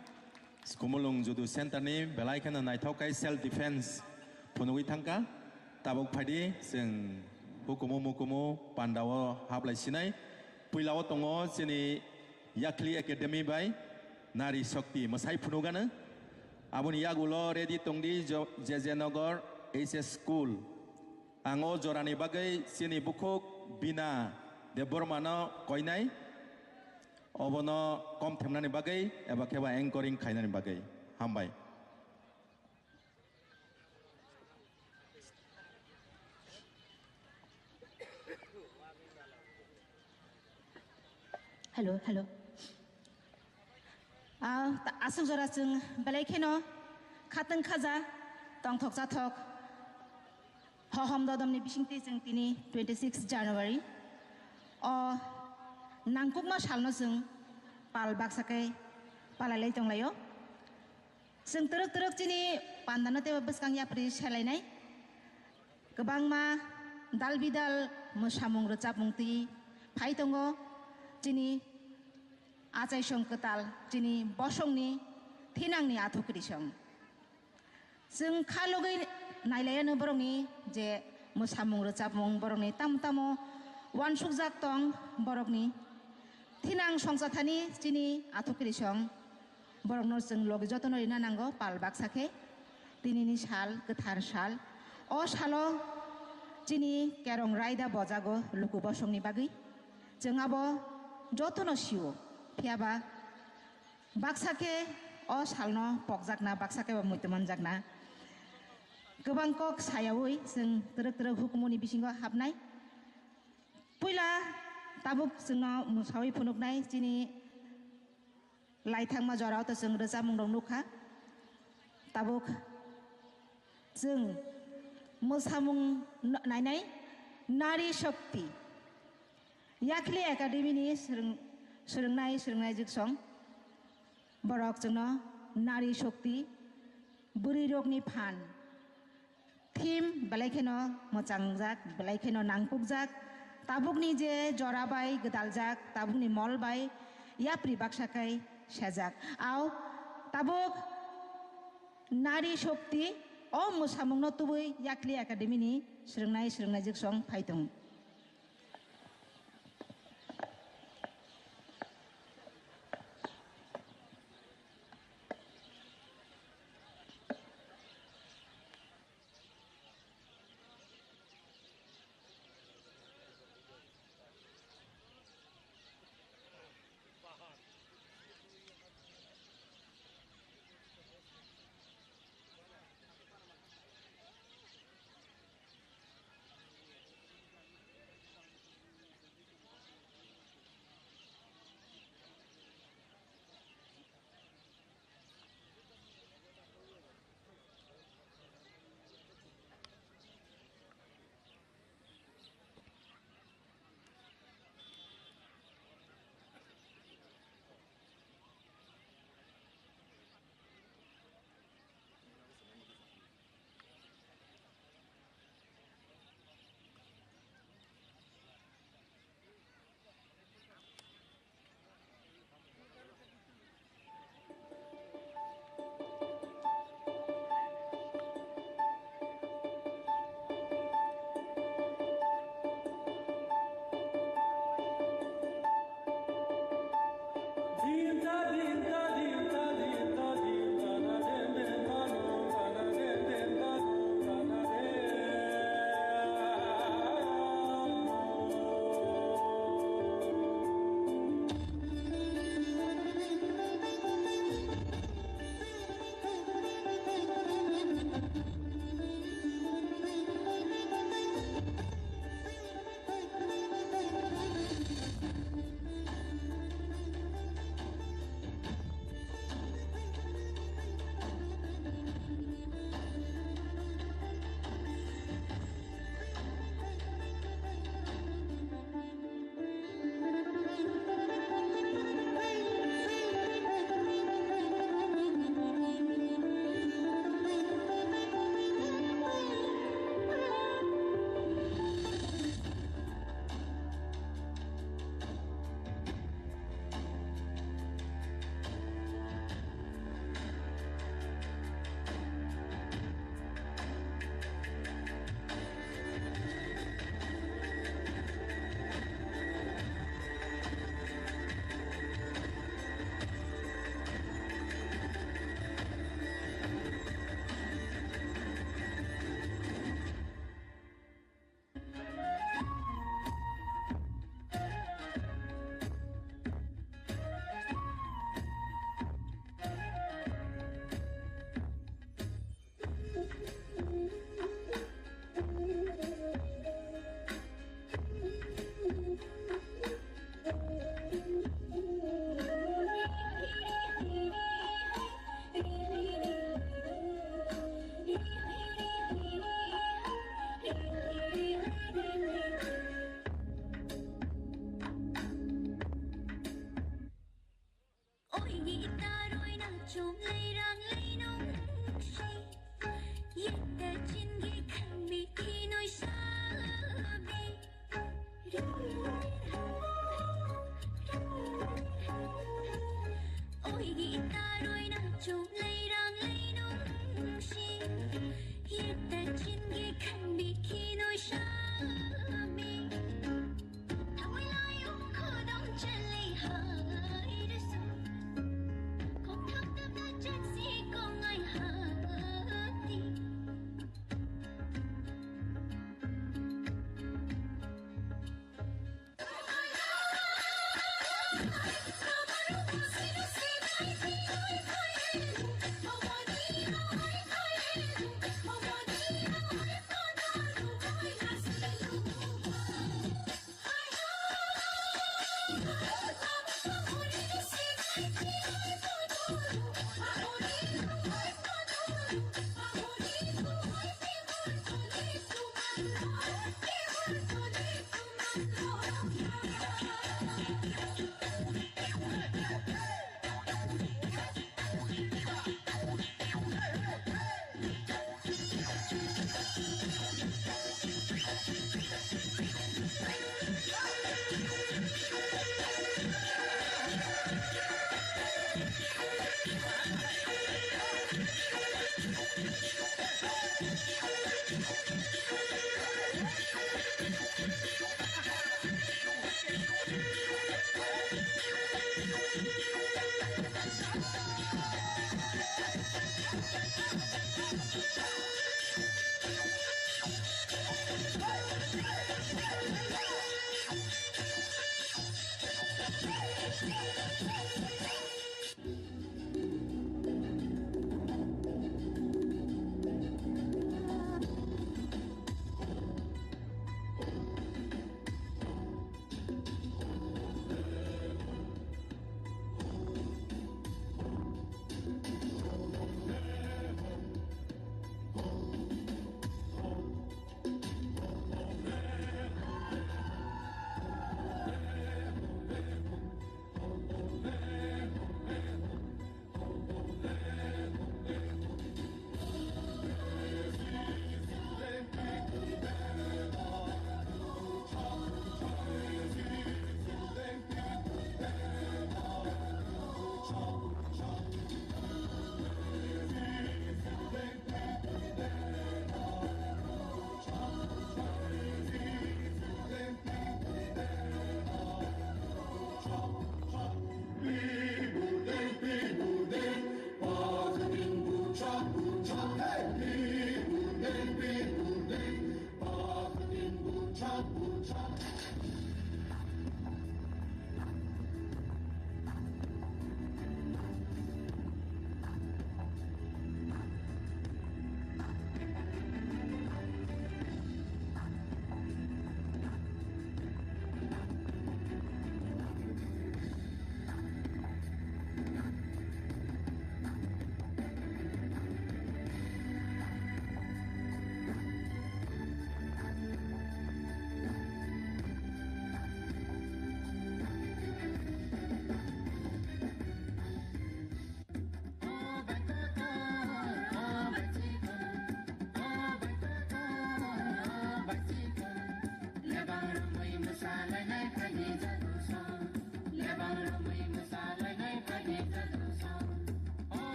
Skumulung judu center ni belai kana naithokai self defense punui thangka. Tabuk phadi sing hukumu mukumu pandawo hablai sinai. Puilawo tongo sini Yakli Academy bai Nari Shakti masai punugana. Abun yagulo ready tongdi Jejenogar SS School. Ango jorani bagai sini bukuk bina de bormano koinai. Obono kom themnani bagai eba keba anchoring khainani bagai hambai. Hello, hello. Asung jora jeng belai keno khateng khaja tong thok ja thok hohom dodom ni bisingti jeng tini 26 January nangkukma salno jeng pal baksakai palalai tonglayo jeng teruk jini pandano teba beskang yapri selainai kebangma dal bidal musamung recap mungti pai tongo jini Ajai song ketal jini bosongni thinangni athukri song jeng khalogai nailayano borongni je musamung recapmung borongni tamtamo wansukjak tong borokni thinang songsathani jini athukri song borokno jeng logi jotono rina nango pal baksake tinini sal gothar sal o salo jini kerong raida bojago luku bosongni bagui jeng abo jotono siwo Piaba baksake o salno pokjakna baksake ba muiteman jakna gobang kok sayawi jeng teruk hukumuni bisingo habnai puila tabuk jengno musawi phunuknai jini laithangma jorao to jeng rejamung rong nukha tabuk jeng musamung nainai Nari Shakti Yakli Academy ni Serungnai jiksong borok jengno Nari Shakti buri rokni phan thim belai kheno mocangjak belai kheno nangpukjak tabukni je jorabai gedaljak tabukni molbai yapri baksakai sajak au tabuk Nari Shakti o musamungno tubui Yakli Academy ni serungnai jiksong phaitong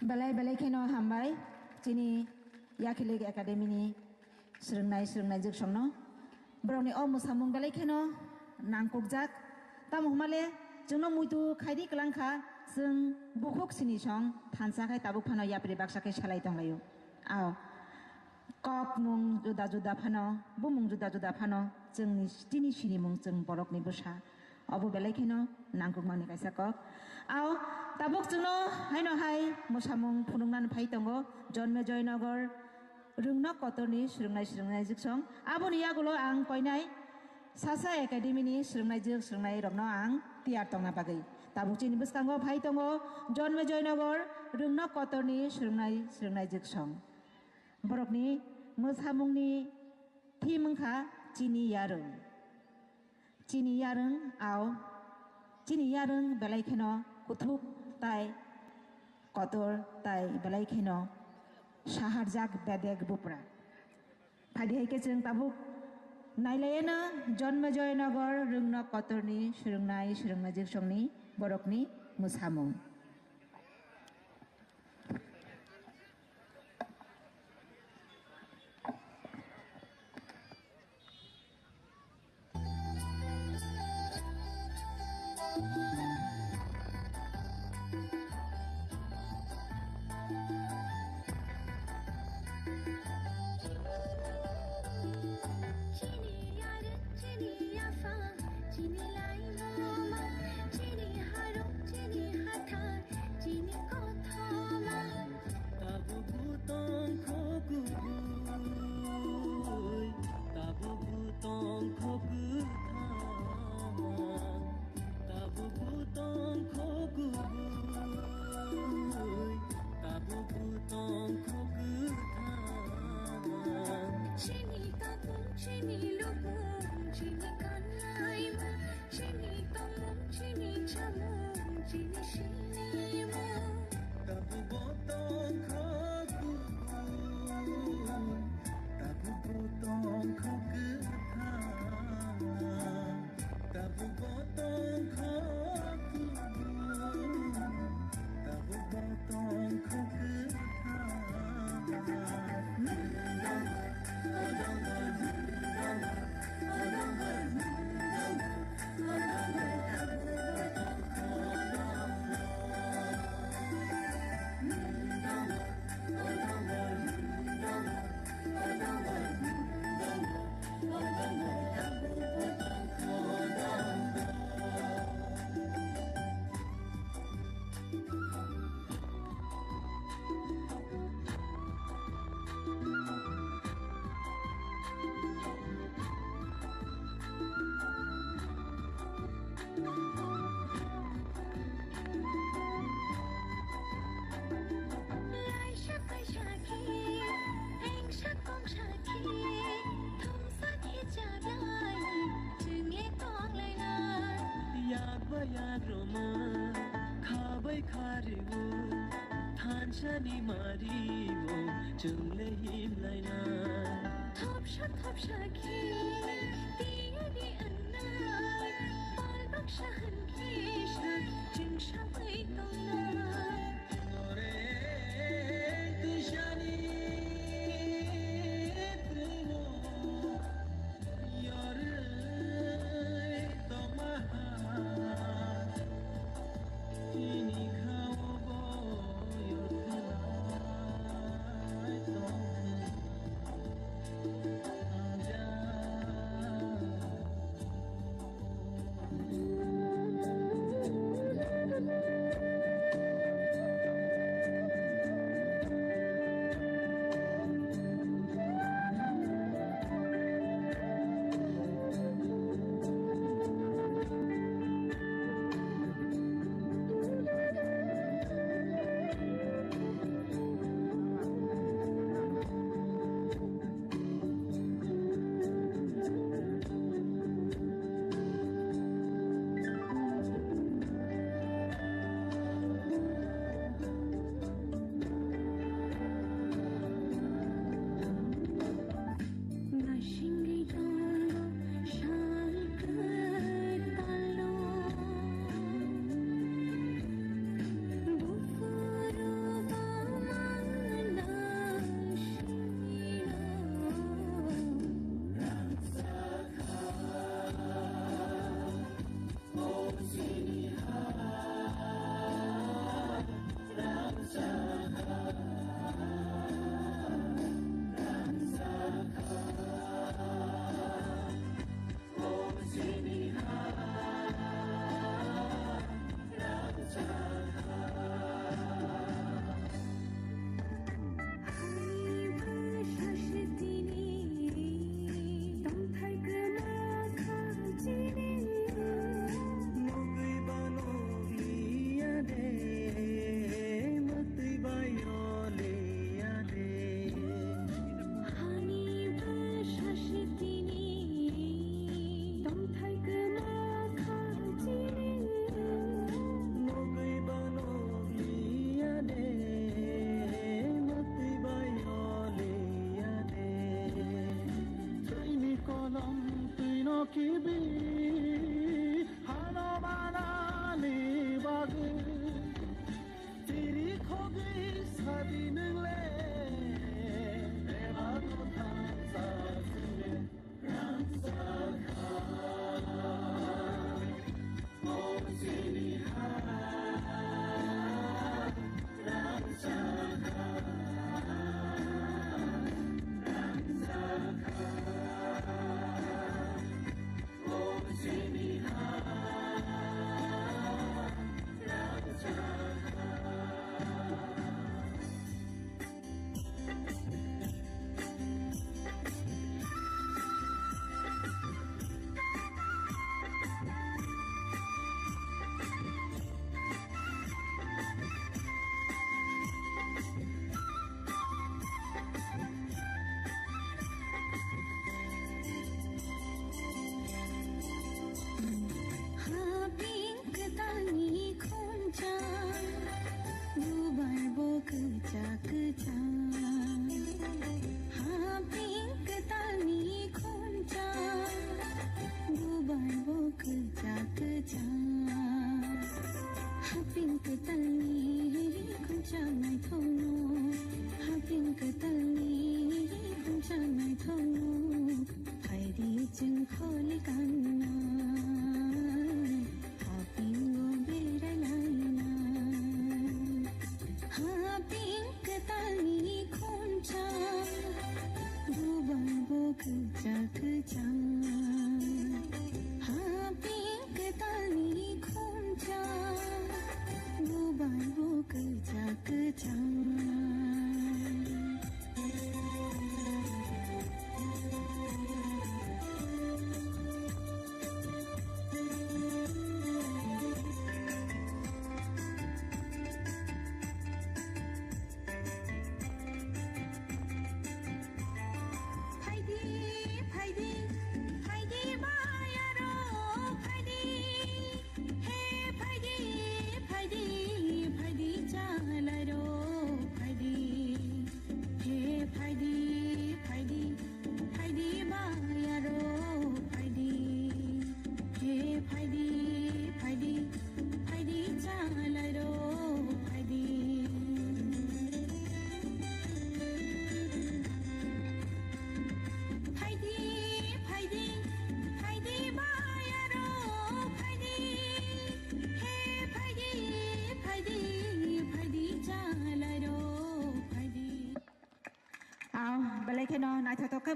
Balai balai keno hambai chini yakilig academy ni srungnai jiksongno broni o musamung balai keno nangkukjak tamuhmale jungno muitu khaidi klangkha jung bukhuk sini song thansakai tabuk phano yapri baksakai salai tonglayo ao kop mung juda juda phano bumung juda juda phano jungni tini sini mung jung borokni busa obo balai keno nangkuk mani kaisa kop ao tabuk jungno haino hai musamung phunungnan phai tongo John Joynagar rungna kotorni srungnai jiksong aboni yagulo ang koinai Sasa Academy ni srungnai rokno ang tiar tongna bagai tabuk chini buskango phai tongo John Joynagar rungna kotorni srungnai jiksong borokni musamungni thimungkha chini yarung ao chini yarung belai kheno kuthuk tai kotor tai belai kheno saharjak bedek bupra phadi haike jeng tabuk nailena John Joynagar rungna kotorni srungnai jiksongni borokni musamung Shani Maribo, Jungle Himlaina. Top Shaki, Diani Anna, Balbak Shahan Kisha, Jing Shabai Donna. Ore, Tushani, Primo, Yore, Tomaha, Ini Kaobo.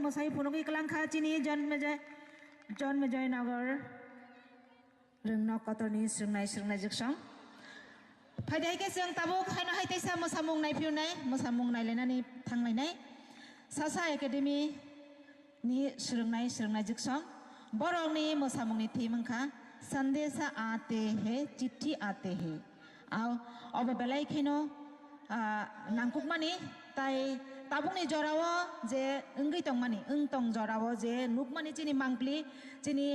मोसाई फुनुगि कलांखा चिनी जन्मजय नगर रोंनो कतरनि सोंनाय जोगसं फायदायके जों ताबो खायनो हायतायसा मोसामुं नायफिउनाय मोसामुं नायलायनानै थांलायनाय सासा academy नि सोलोंनाय जोगसं बर'नि मोसामुंनि थीमखा संदेशा आते हैं चिट्ठी आते हैं आव अब बेलाय खेनो नांकुकमानि ताई ताबुंनि जरावो जे ओंगै तंमानि ओंतं जरावो जे नुकमानि चिनि मांगप्लि चिनि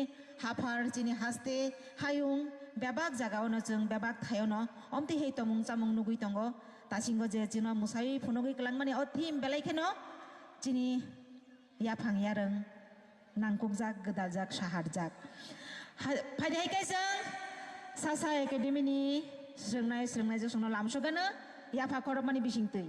हाफार चिनि हास्ते हायुं बेबाक जागावनो जों बेबाक थायोनो अमति हे तमुं चामुं नुगै तंगो तासिंगो जे जिनो मुसाई फुनुगै कलांमानि अ थीम बेलाय खेनो चिनि याफां यारों नांकुक जाक गोदाल जाक साहार जाक फायदायके जों सासा एकाडेमिनि सोलोंनाय जोगसंनो लामसोगानो याफा खरबमानि बिसिंतै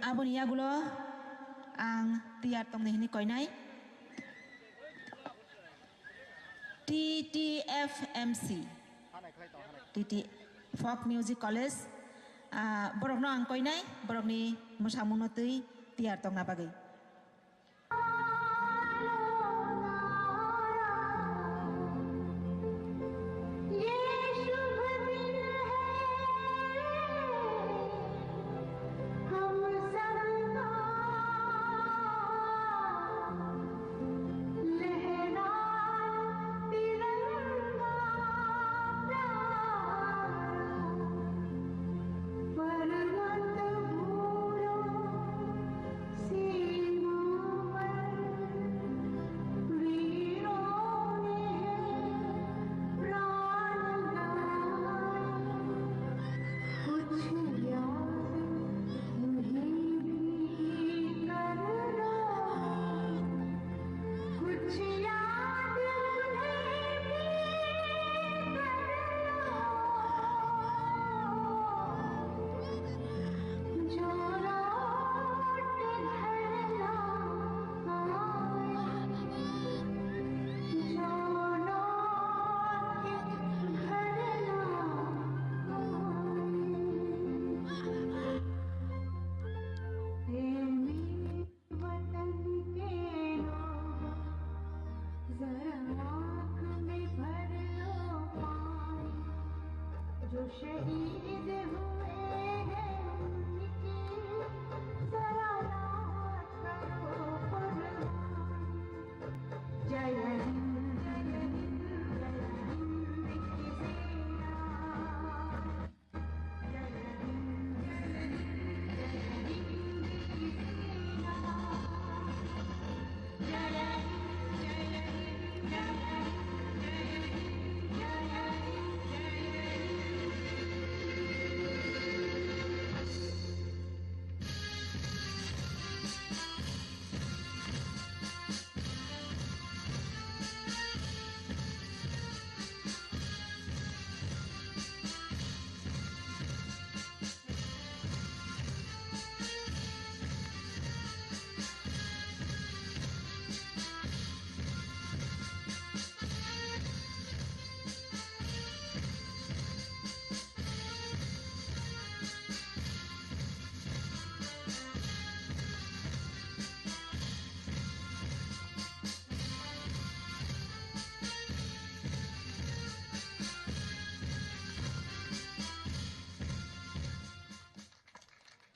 aboni yagulo ang tiar tong hini koinai TTFMC TT Folk Music College borokno ang koinai borokni mosamungno tui tiar tong na bagai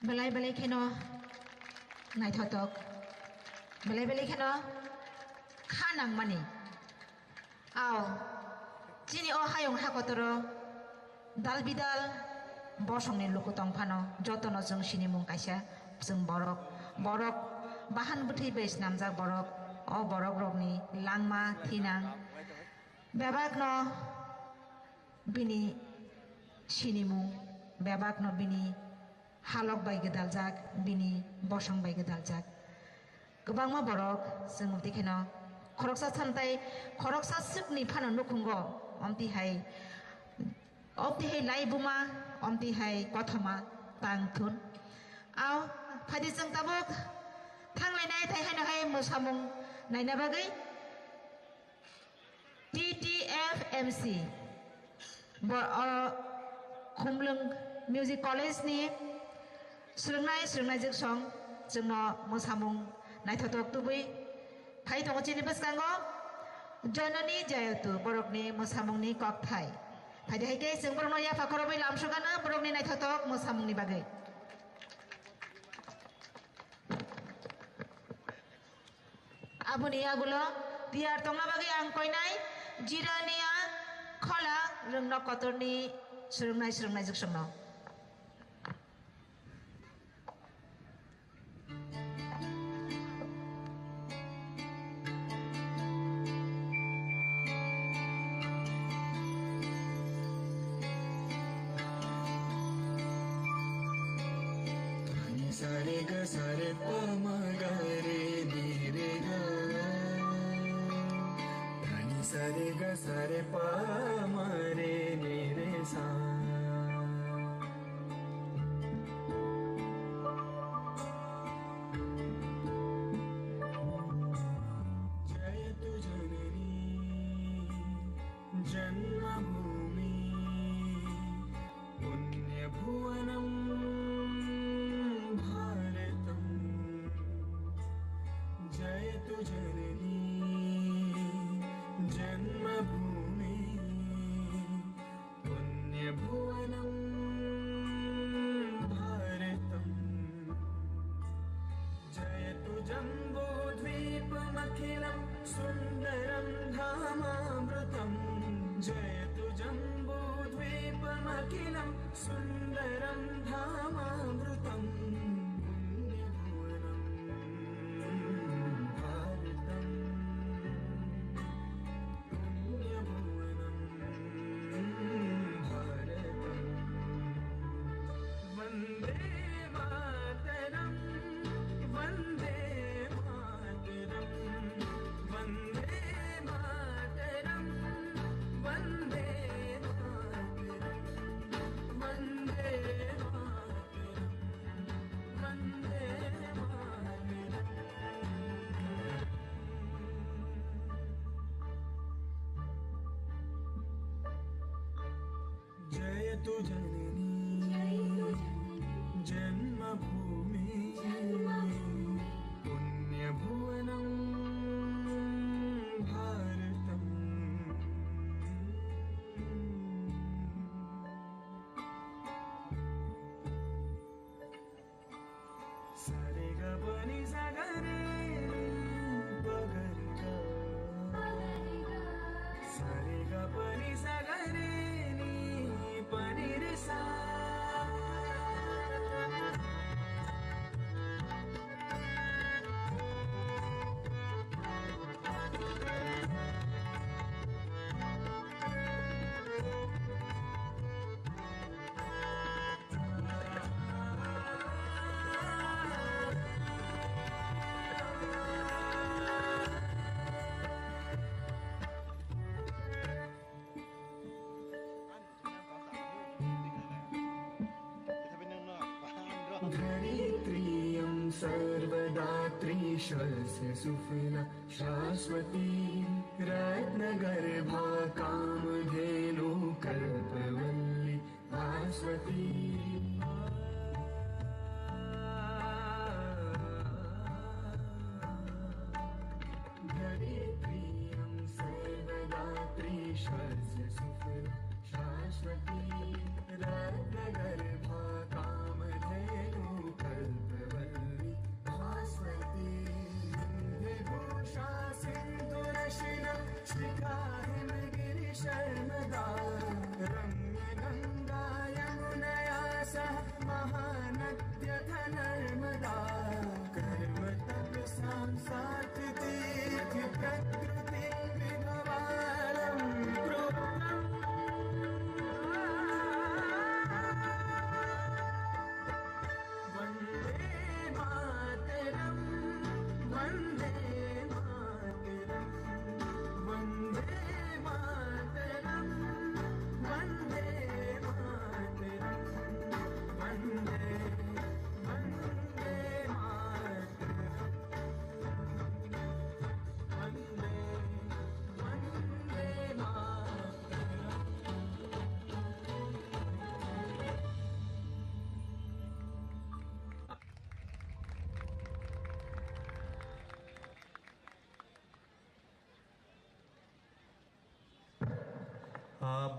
belai keno nai thotok belai keno khanang mani aw chini o hayong hakotoro dal bidal bosongni lukutong phano jotono jong sini mung kaisa jong borok bahan buthi beis namjak borok o borok rokni langma thinang bebakno bini sini mung bebakno bini halok bai gedaljak bini bosong bai gedaljak gobangma borok जों ubdikeno khoroksa santai khoroksa sukni phano nukhungo omti hai laibuma omti hai kothoma tangthun aw phadi जों tabuk thanglai thai haino hai mosamung naina bagai TTFMC khumlung music college ni surungnai jiksong जोंनो mosamung naithotok tubui phai tongo chini baskango janani jayatu borokni mosamungni kokthai phai de haike जों borokno ya fakhorobai lamsugana borokni naithotok mosamungni bagai abuni agulo biar tongla bagai ang koinai jirania khola rungno kotorni surungnai jiksongno sare pa ma ga re ni re ga dhani sare pa ma re ni re sa jayatu janani janmabhoomi punya bhuvanam जयतु जननी जन्मभूमि पुण्यभुवनं भारतम् जयतु जम्बूद्वीपमखिलं सुन्दरं धामामृतम् जयतु जम्बूद्वीपमखिलं सुन्दरं धामामृतम् जयतु जननी जन्मभूमि पुण्यभुवनं भारतम् सारे ग पनि सागरे बगरे सारे ग पनि सागरे धरित्रियं सर्वदात्रीशस्य सुफला शाश्वती रत्नगर्भा कामधेनु कल्पवल्ली भास्वती धरित्रियं सर्वदात्रीशस्य सुफला शाश्वती रत्नगर्भा कामधेनु कल्पवल्ली भास्वती विभूषा सिन्धुरशिला शिखा हिमगिरिशर्मदा रम्यगङ्गा यमुनया सह महानद्यथ नर्मदा कर्मतपसां सात्तीर्थ प्रकृति विभवालं प्रोक्तम्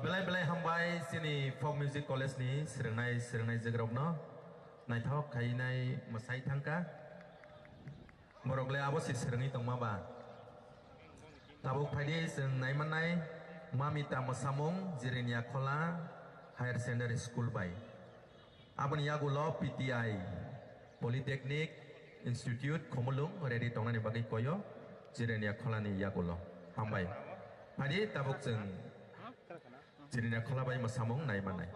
belai hambai sini folk music college ni serengnai jegrok no naithok khainai masai thangka morogle abo sit serengi tongma ba tabuk phaidi seng naimanai mamita mosamung jirinia khola higher secondary school bai aboni yagulo PTI Polytechnic Institute Khomolung ready tongnani bagi koyo jirinia khola ni yagulo hambai phaidi tabuk seng jirinia khola bai mosamung naimanai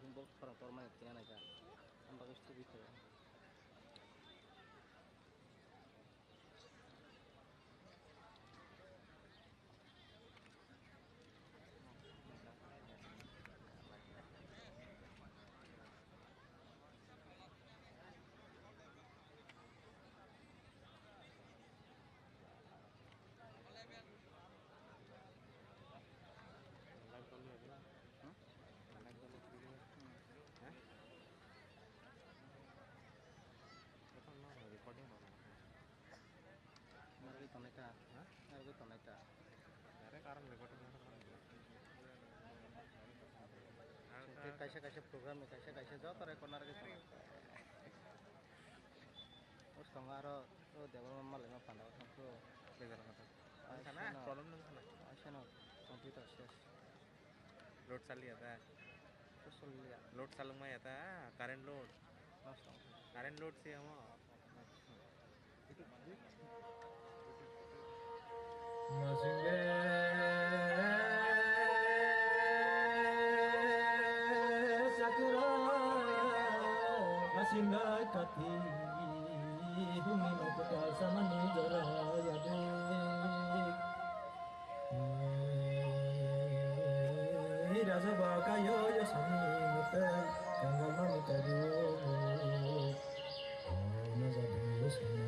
Himbol orang tua mana tiada naga, ambak itu gitu. कैसे program में कैसे जाओ तो recorder के समय उस तंगारो तो देवर मम्मा लेना पंडा तो बेगर मत ना प्रॉब्लम नहीं ना ऐसे ना कंप्यूटर से लोड चल जाता है तो चल लिया लोड चालू में आता है करंट लोड से हम Singai kati humi mata samani jara yade raja baka yo yo sami mata tanggal mami tadu na jadi sami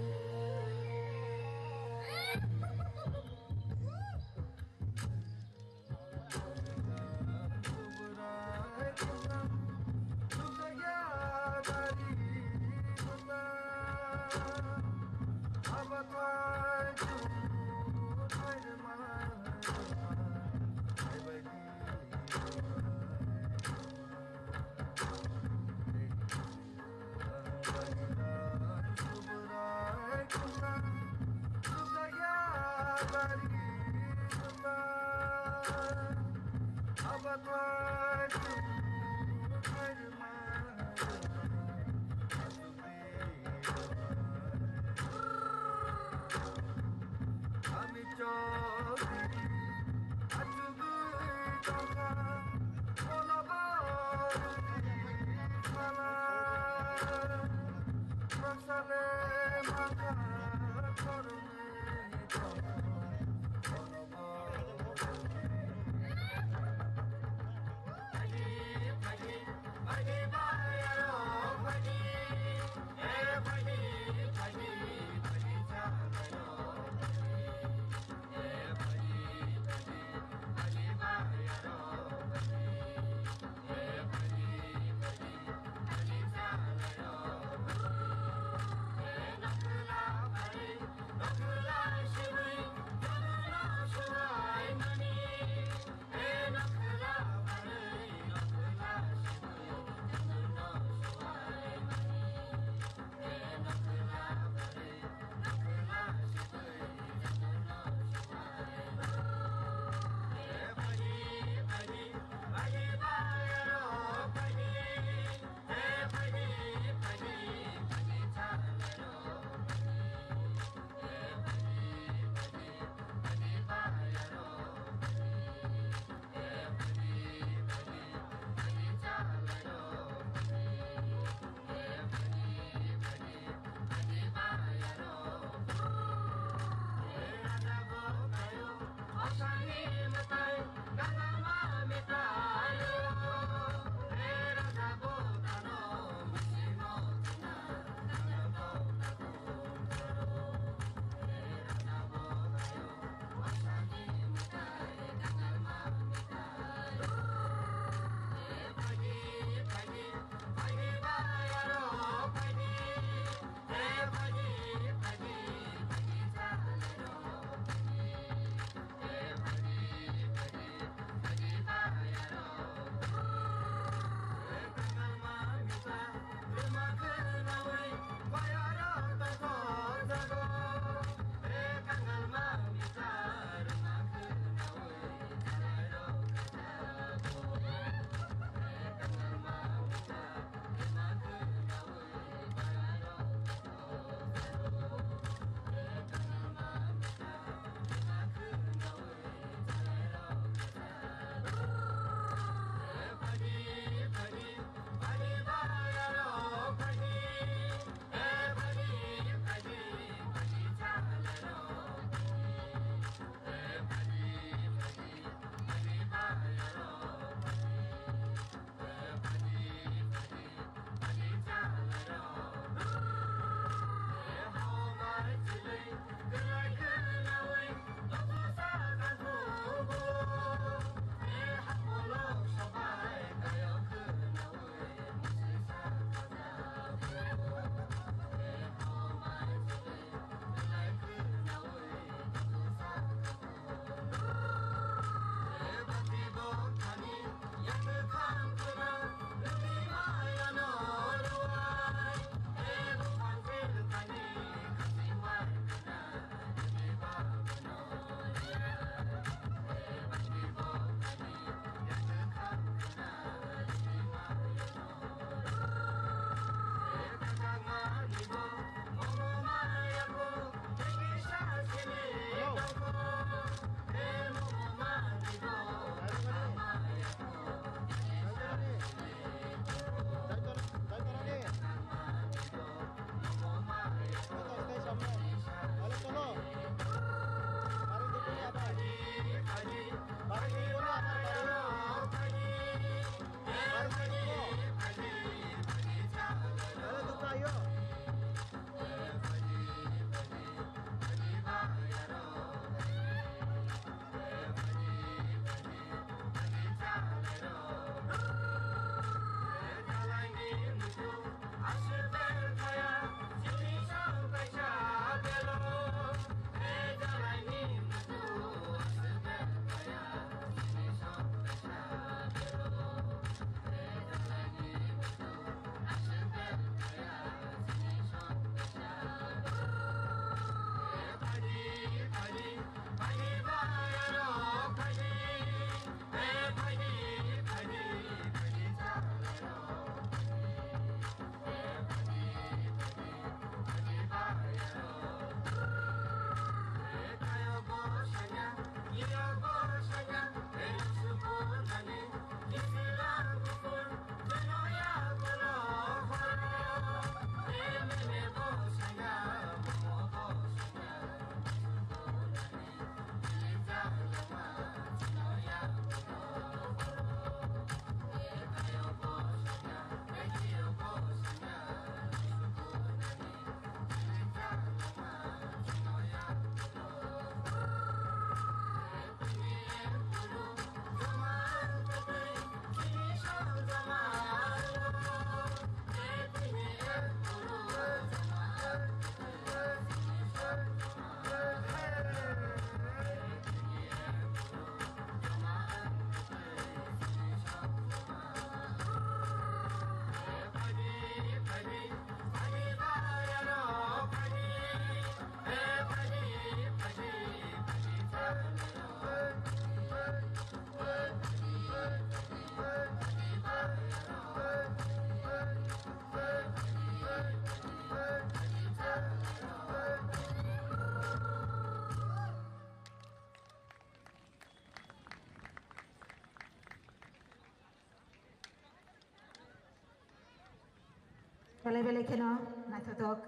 बेले बेले खेनो नाथुतक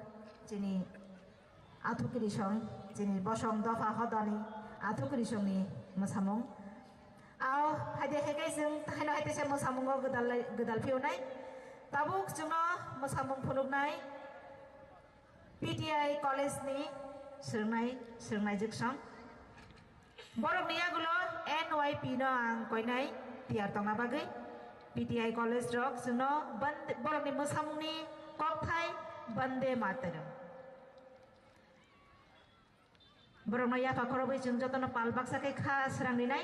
जिनी आथुकिरि सं जिनी बसं दफा हदानि आथुकिरि संनि मोसामुं आव हायदे हेगे जों थाखायनो हायदे से मोसामुंआव गोदाल फिउनाय ताबुक जोंनो मोसामुं फुलुगनाय PTI कलेजनि सोंनाय जोगसं बरकनि आगुलो NYP नो आं कयनाय तियार तंना बागै PTI कलेज रक जोंनो बरकनि मोसामुंनि ककथाय बन्दे मातरम बरकनो याफा खरबै जों जतनो पाल बाक्साकै खास रांनिनाय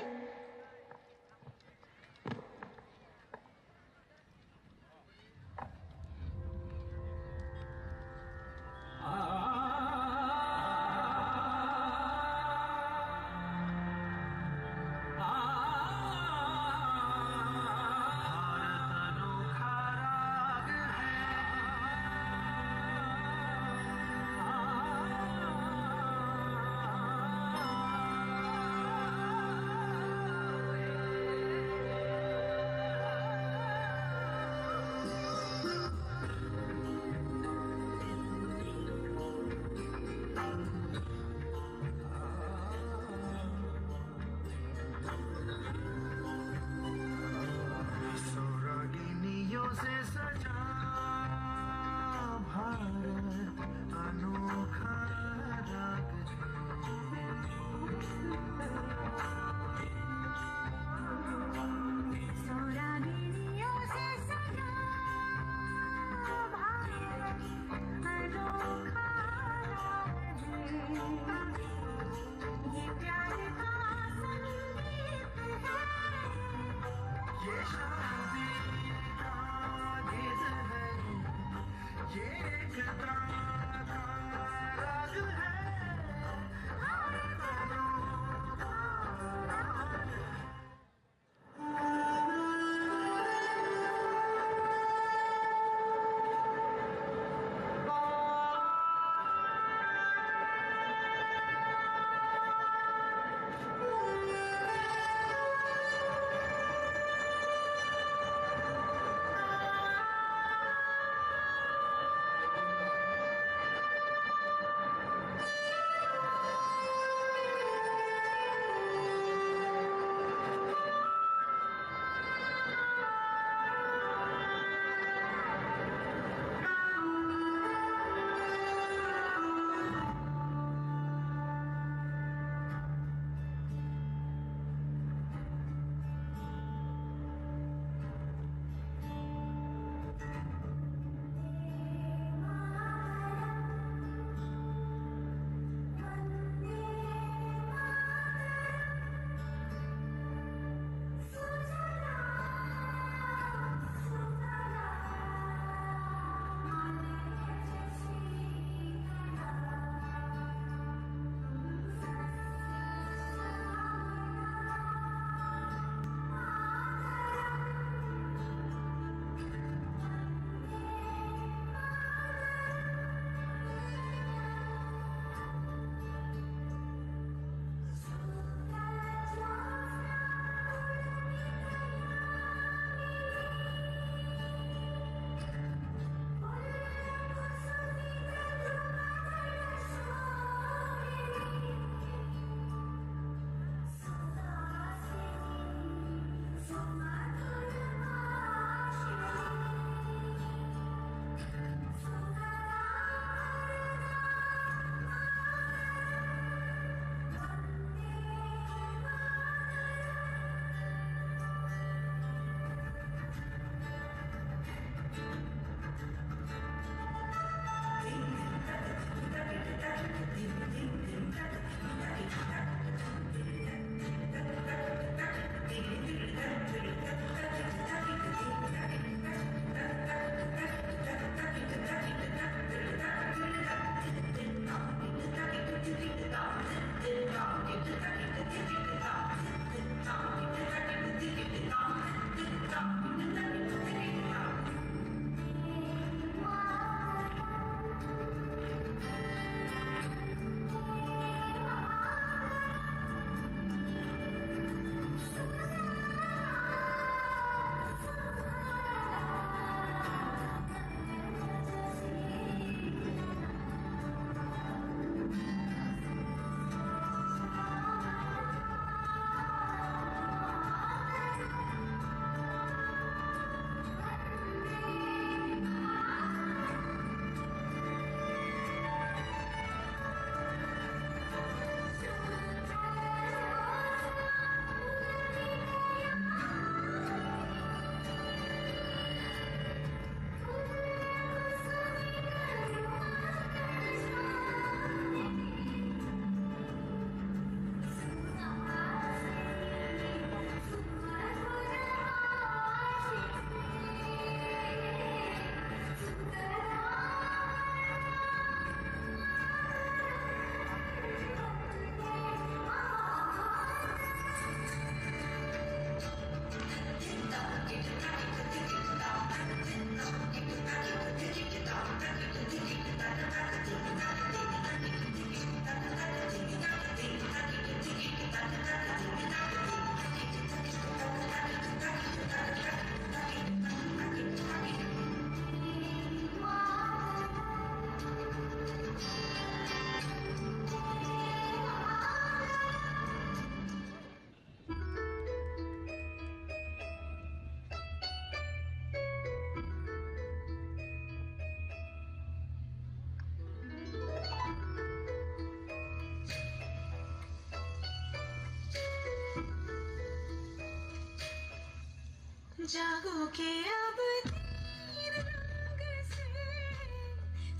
जागो के अब तीर रंग से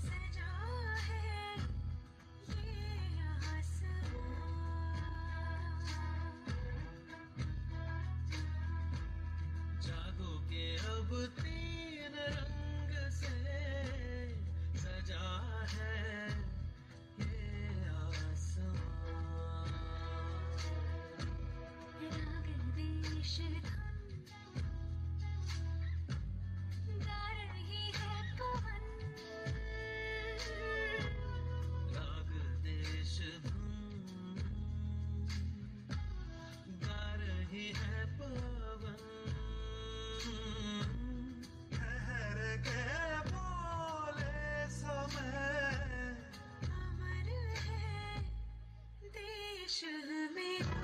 सजा है ये आसमां। जागो के अब तीन रंग से सजा है ये आसमां। राग देश गा रही है पवन। राग देश धुन गा रही है पवन। ठहर के बोले समय अमर है देश मेरा।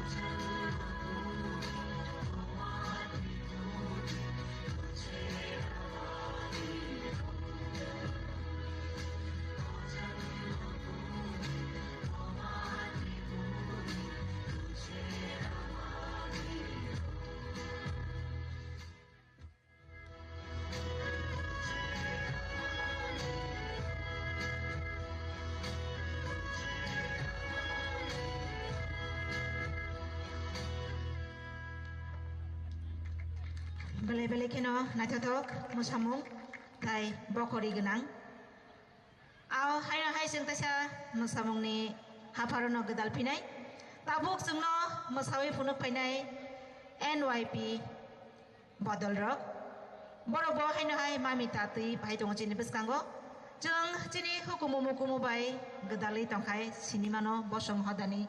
Bele-bele kino naitotok musamung tai bokori genang. Aw hai sing tasa musamung ni haparono gedal pinai. Tabuk sungno musawi punuk pinai NYP bodol rok. Borok bo hai mami tati pai tongo chini beskango. Jeng chini hukumu bai gedali tongkai sinimano bosong hodani.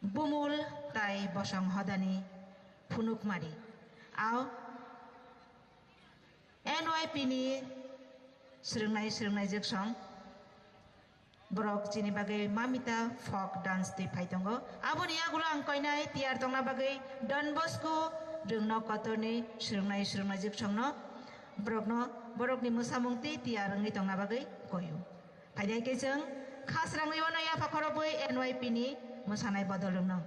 Bumul tai bosong hodani punuk mari. Aw NYP ni serungnai jeksong borok chini bagai mamita folk dance ti phaitongo aboni agula angkoinai tiar tongna bagai Don Bosco rungno kotorni serungnai jeksong no borok ni musamung ti tiar ngi tongna bagai koyu phaidai ke jeng khasrang ni wanaya pakharoboi NYP ni musanai bodolungno.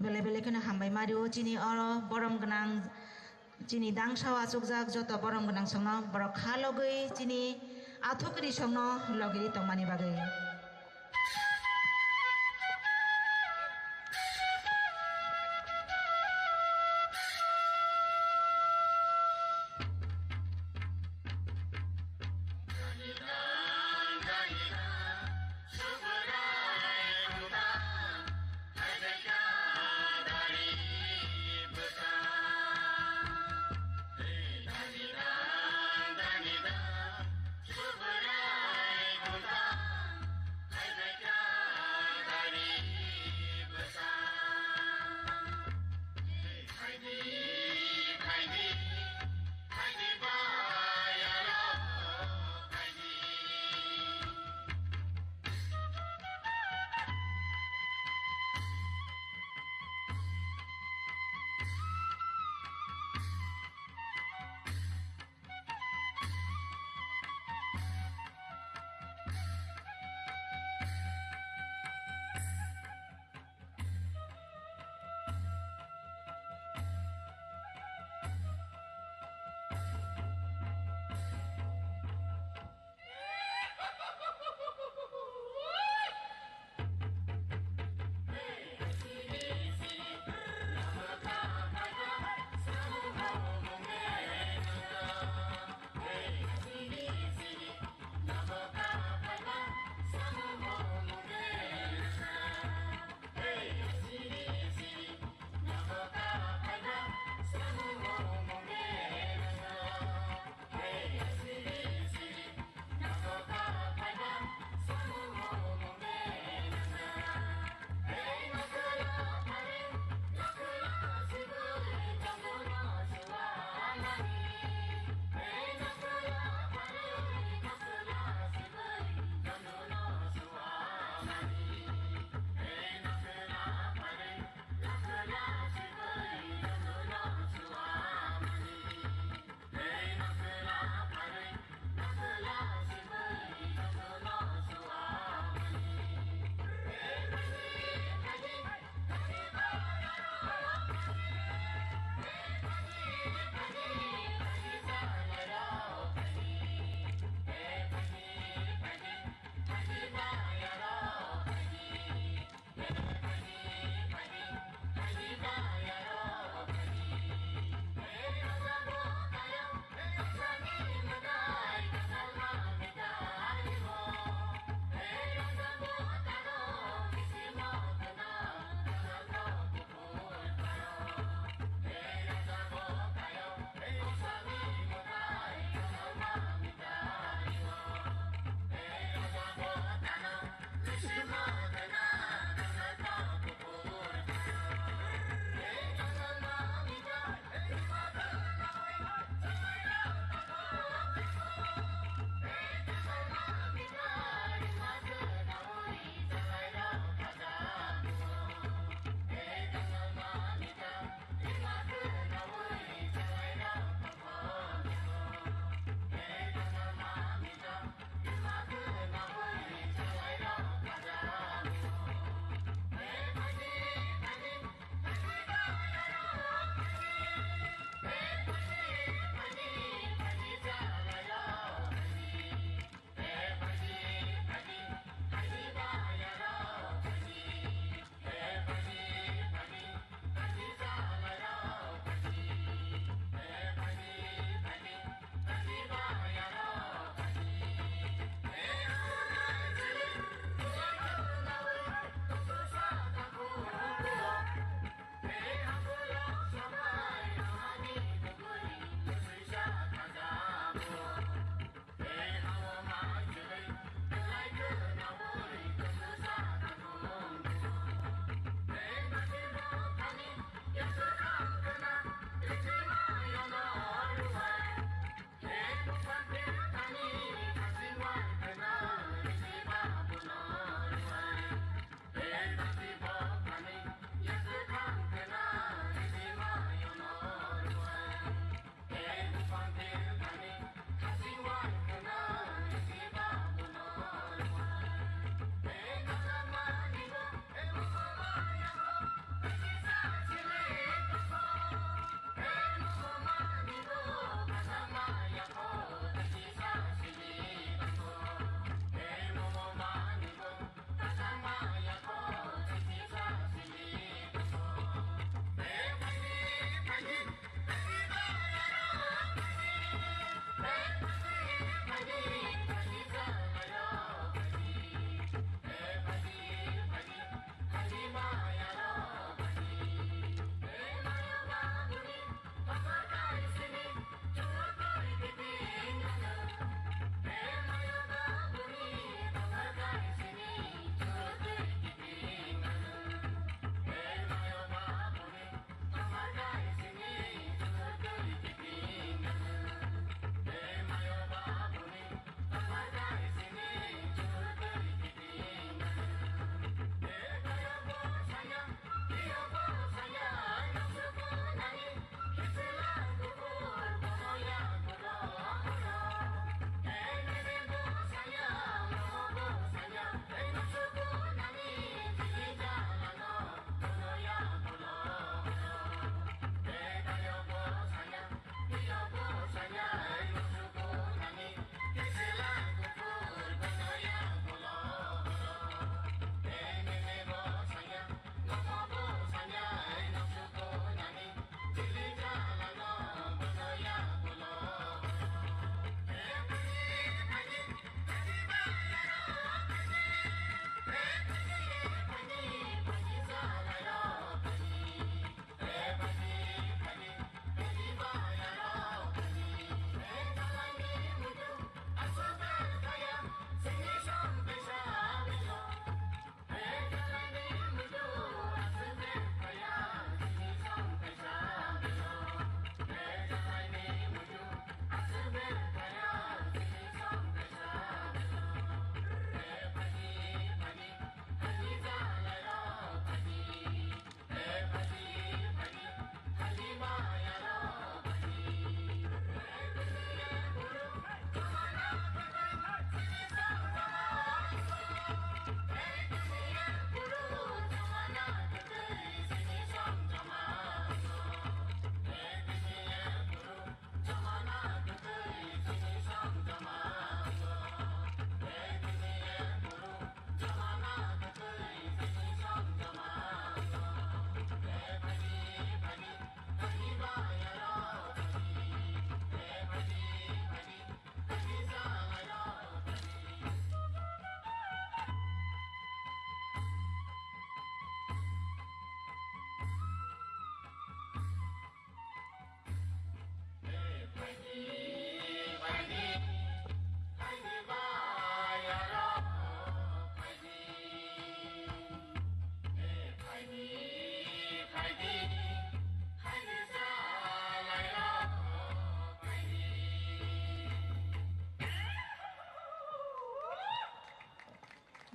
Bele-bele kena hambai mario chini oro borom genang chini dangsawa chukjak joto borom genang songno borok halogoi chini athukri songno logiri tongmani bagai.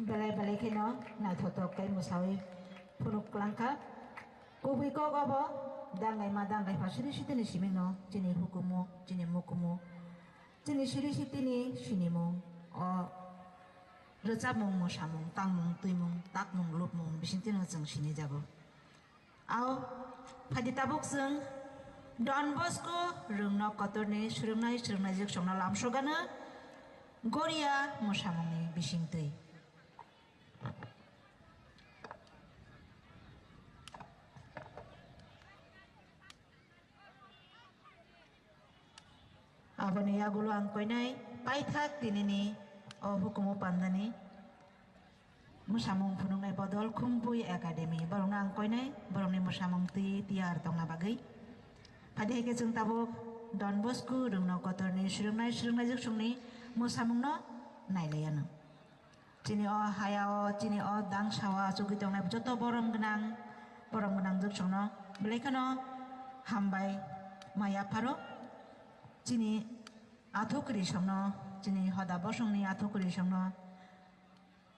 belai keno na thotok kai musawi punuk langka kubi ko gobo dangai madang kai pasiri sitini simino jini hukumu jini mukumu jini siri sitini sinimung o recapmung musamung tangmung tuimung takmung lupmung bisintino jeng sini jabo au phadi tabuk jeng Don Bosco rungno kotorni surungnai jek songna lamsogana Goria musamungni bisingtui aboni yagulo angkoinai paithak dinini o hukumu pandani musamung phunungnai bodol khumbuy academy borongna angkoinai borongni musamung tiar tongna bagai Padahal kita tabuk Don Bosco rungno kotorni surungnai jek songni musamungno nailayano Cini o hayao cini o dang sawa sugitongna joto borong genang jek songno belekano hambai maya paro Cini athokri songno cini hoda bosongni athokri songno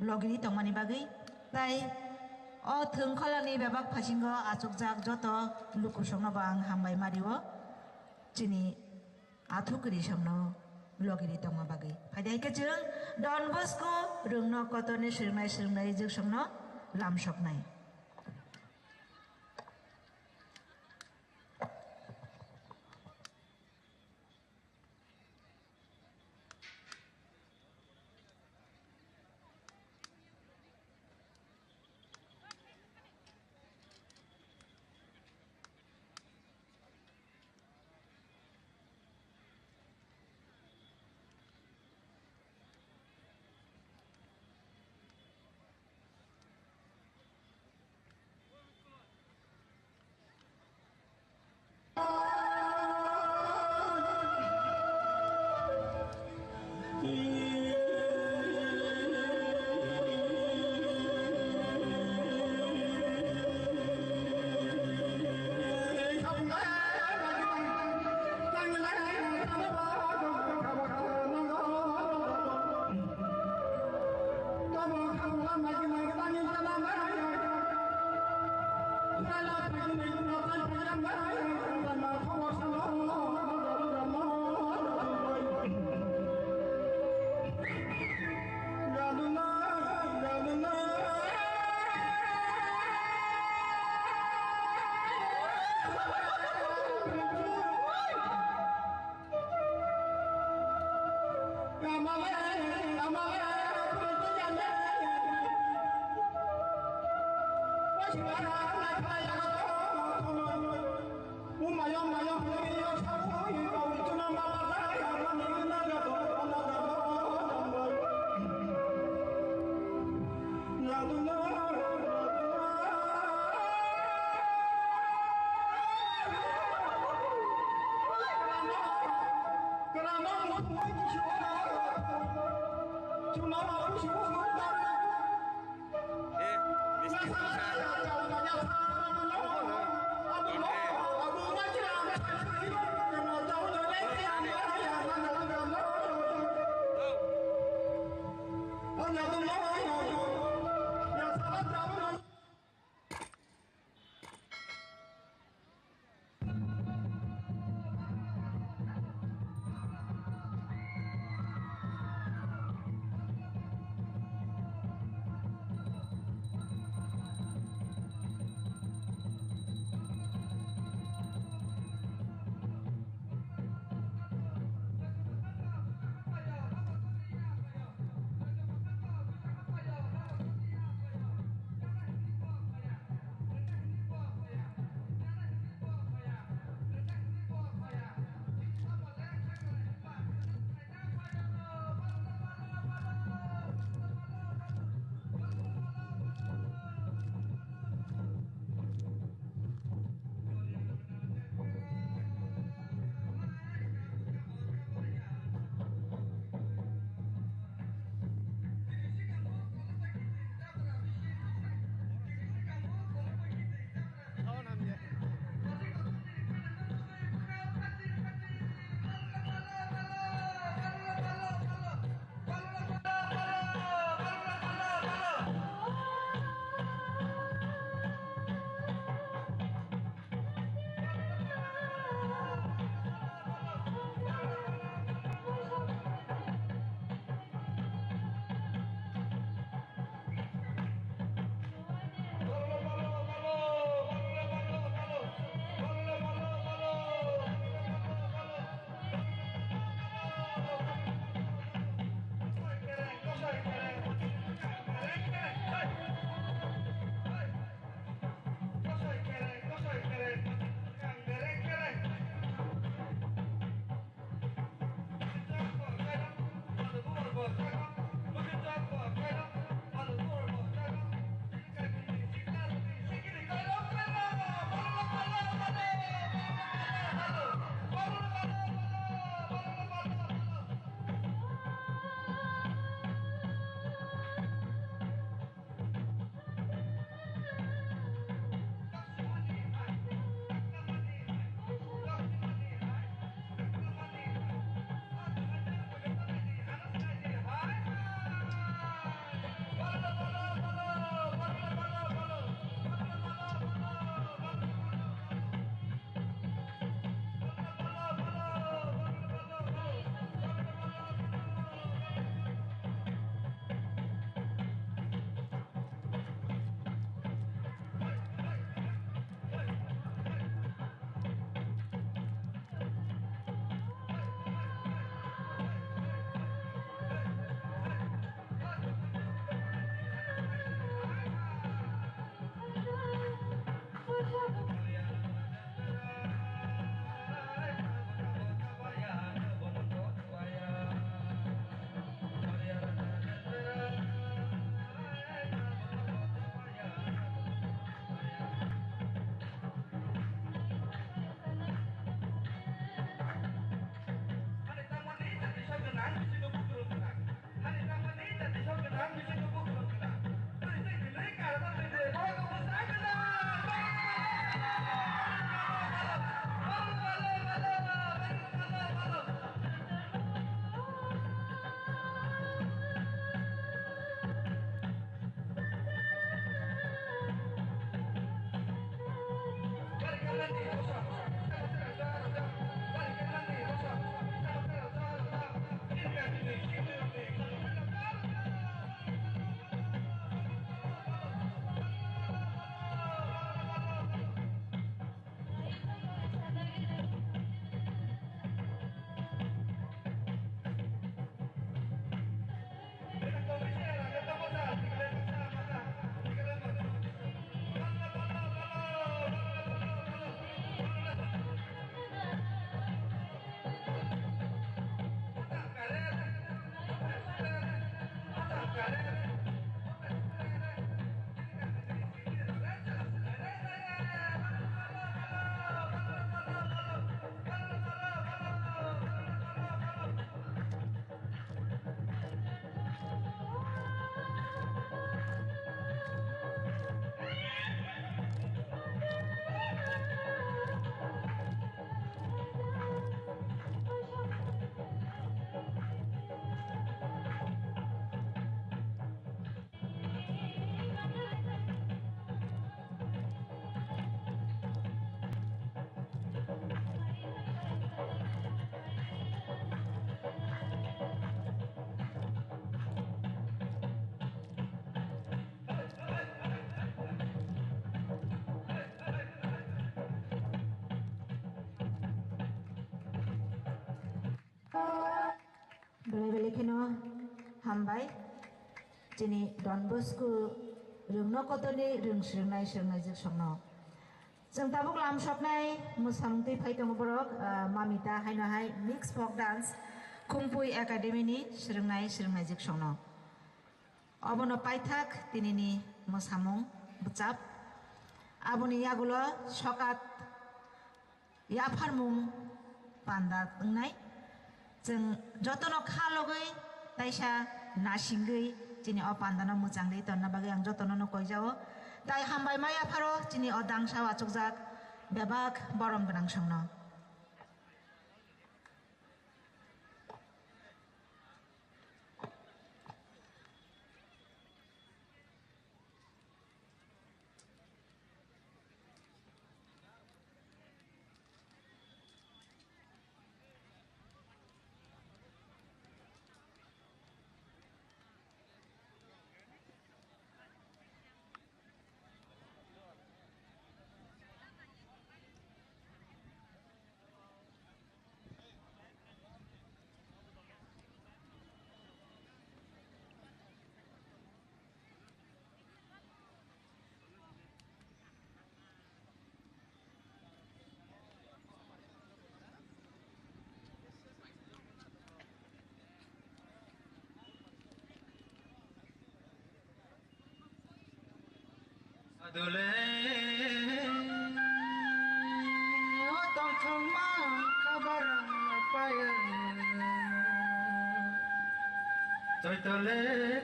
logini tongmani bagai tai o thungkhalani bebak phasinggo achukjak joto luku songno bang hambai mariwo cini athokri songno logini tongma bagai padai kejeng Don Bosco rungno kotorni surungnai jek songno lamsoknai बेलेखेनो हामबाय दिनै done Bosco रोंनो कतनि रोंस्रोंनाय सोंनायजों संनो जों दाबो लामसबनाय मोसामुंथै फाइदं बरक Mamita हायनोहाय mix folk dance खुंफुइ एकाडेमिनि सोलोंनायजों संनो अबनो पाइथाक दिनैनि मोसामुं बुचाब आबनि यागुलो सकात याफारमुं पान्दा ओंनाय जों जतनो खालगै ताइसा नासिंगै दिनै अ पान्दानो मोजाङै तन्ना बागै आं जतनो कइजाओ ताइ हामबाय माया फारो दिनै अ दांसा वाचकजाक बेबाक बरम गोनां संनो Adole otong thongma kabar paya toy tole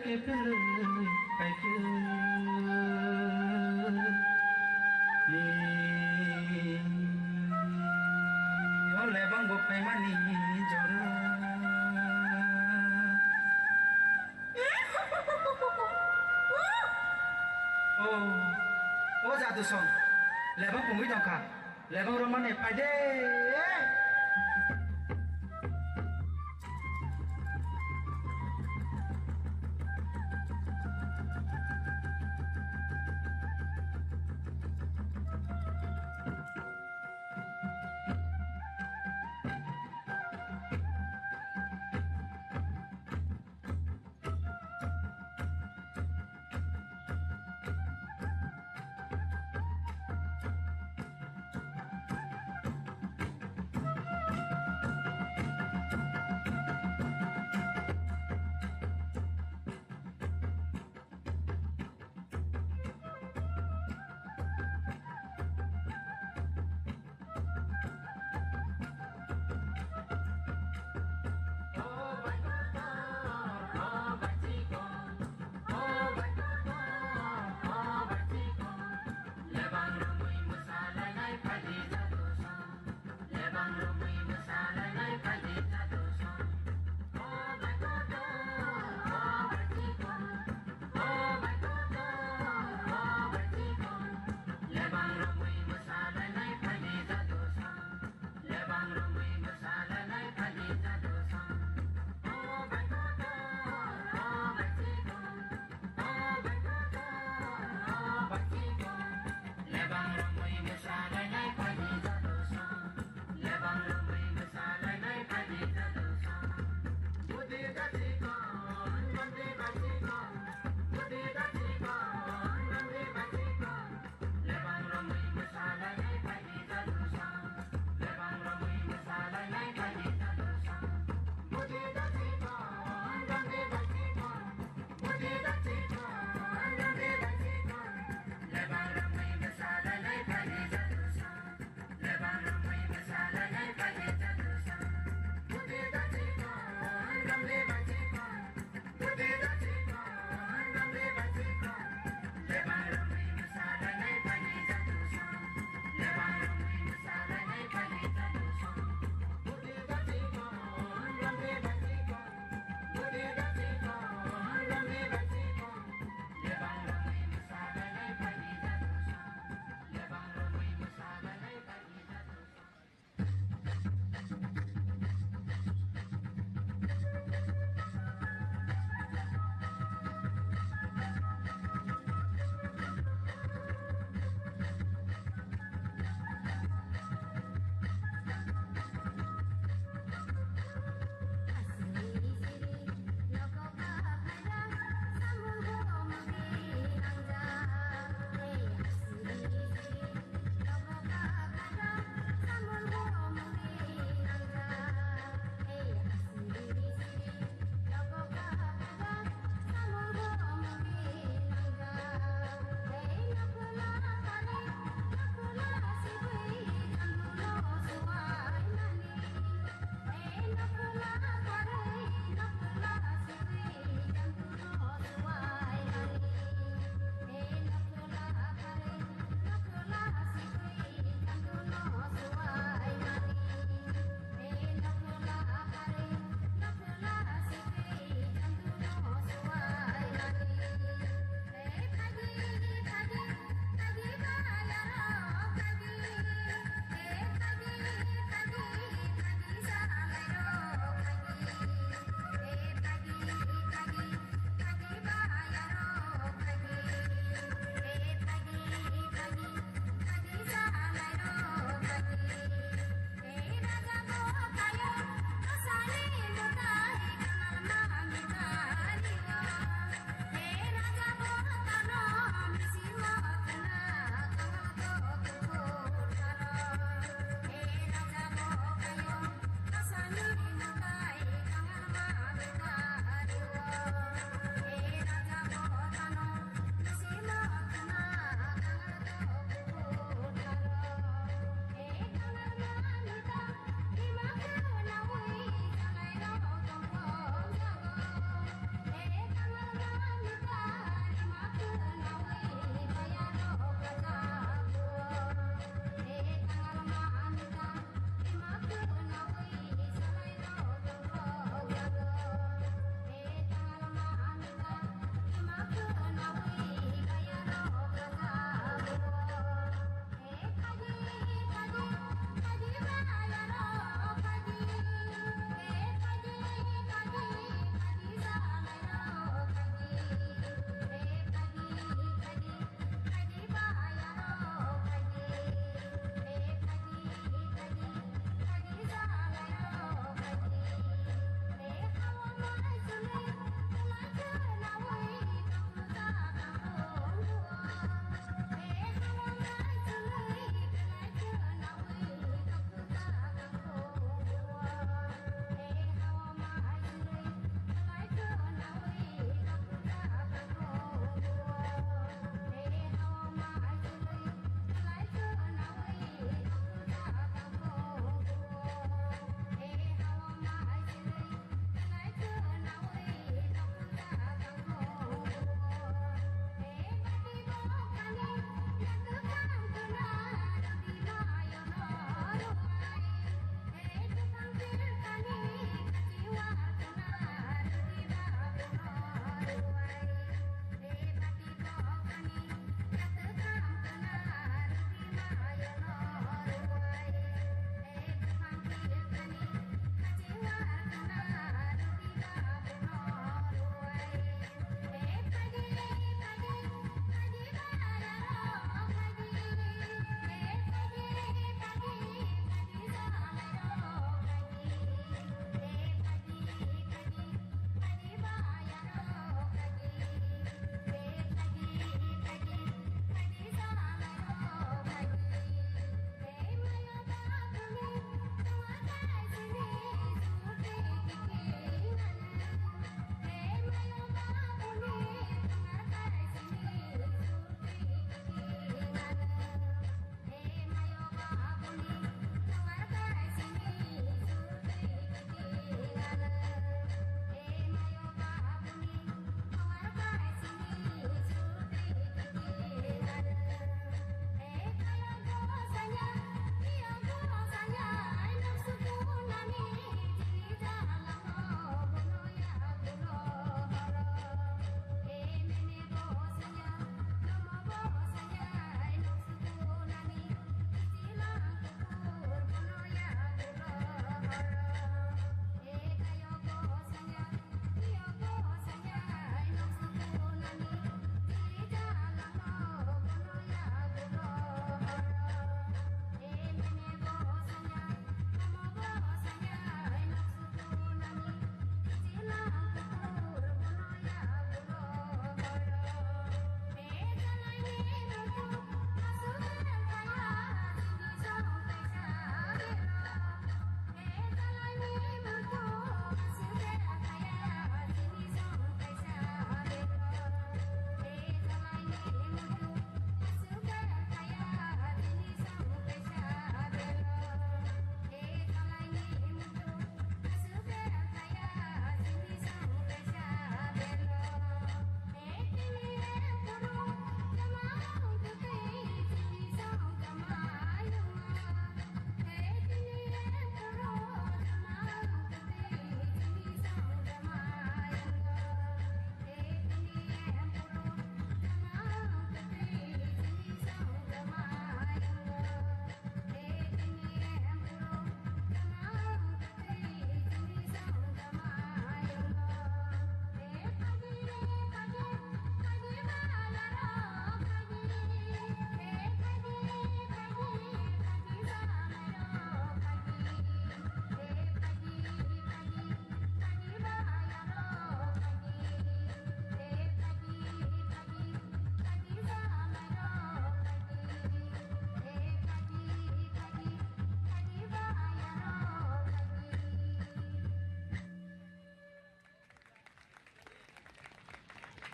ke pil kai ke ni ole bang bo pai mani jora oh jatuh song lebang pungui dongka lebang roman pade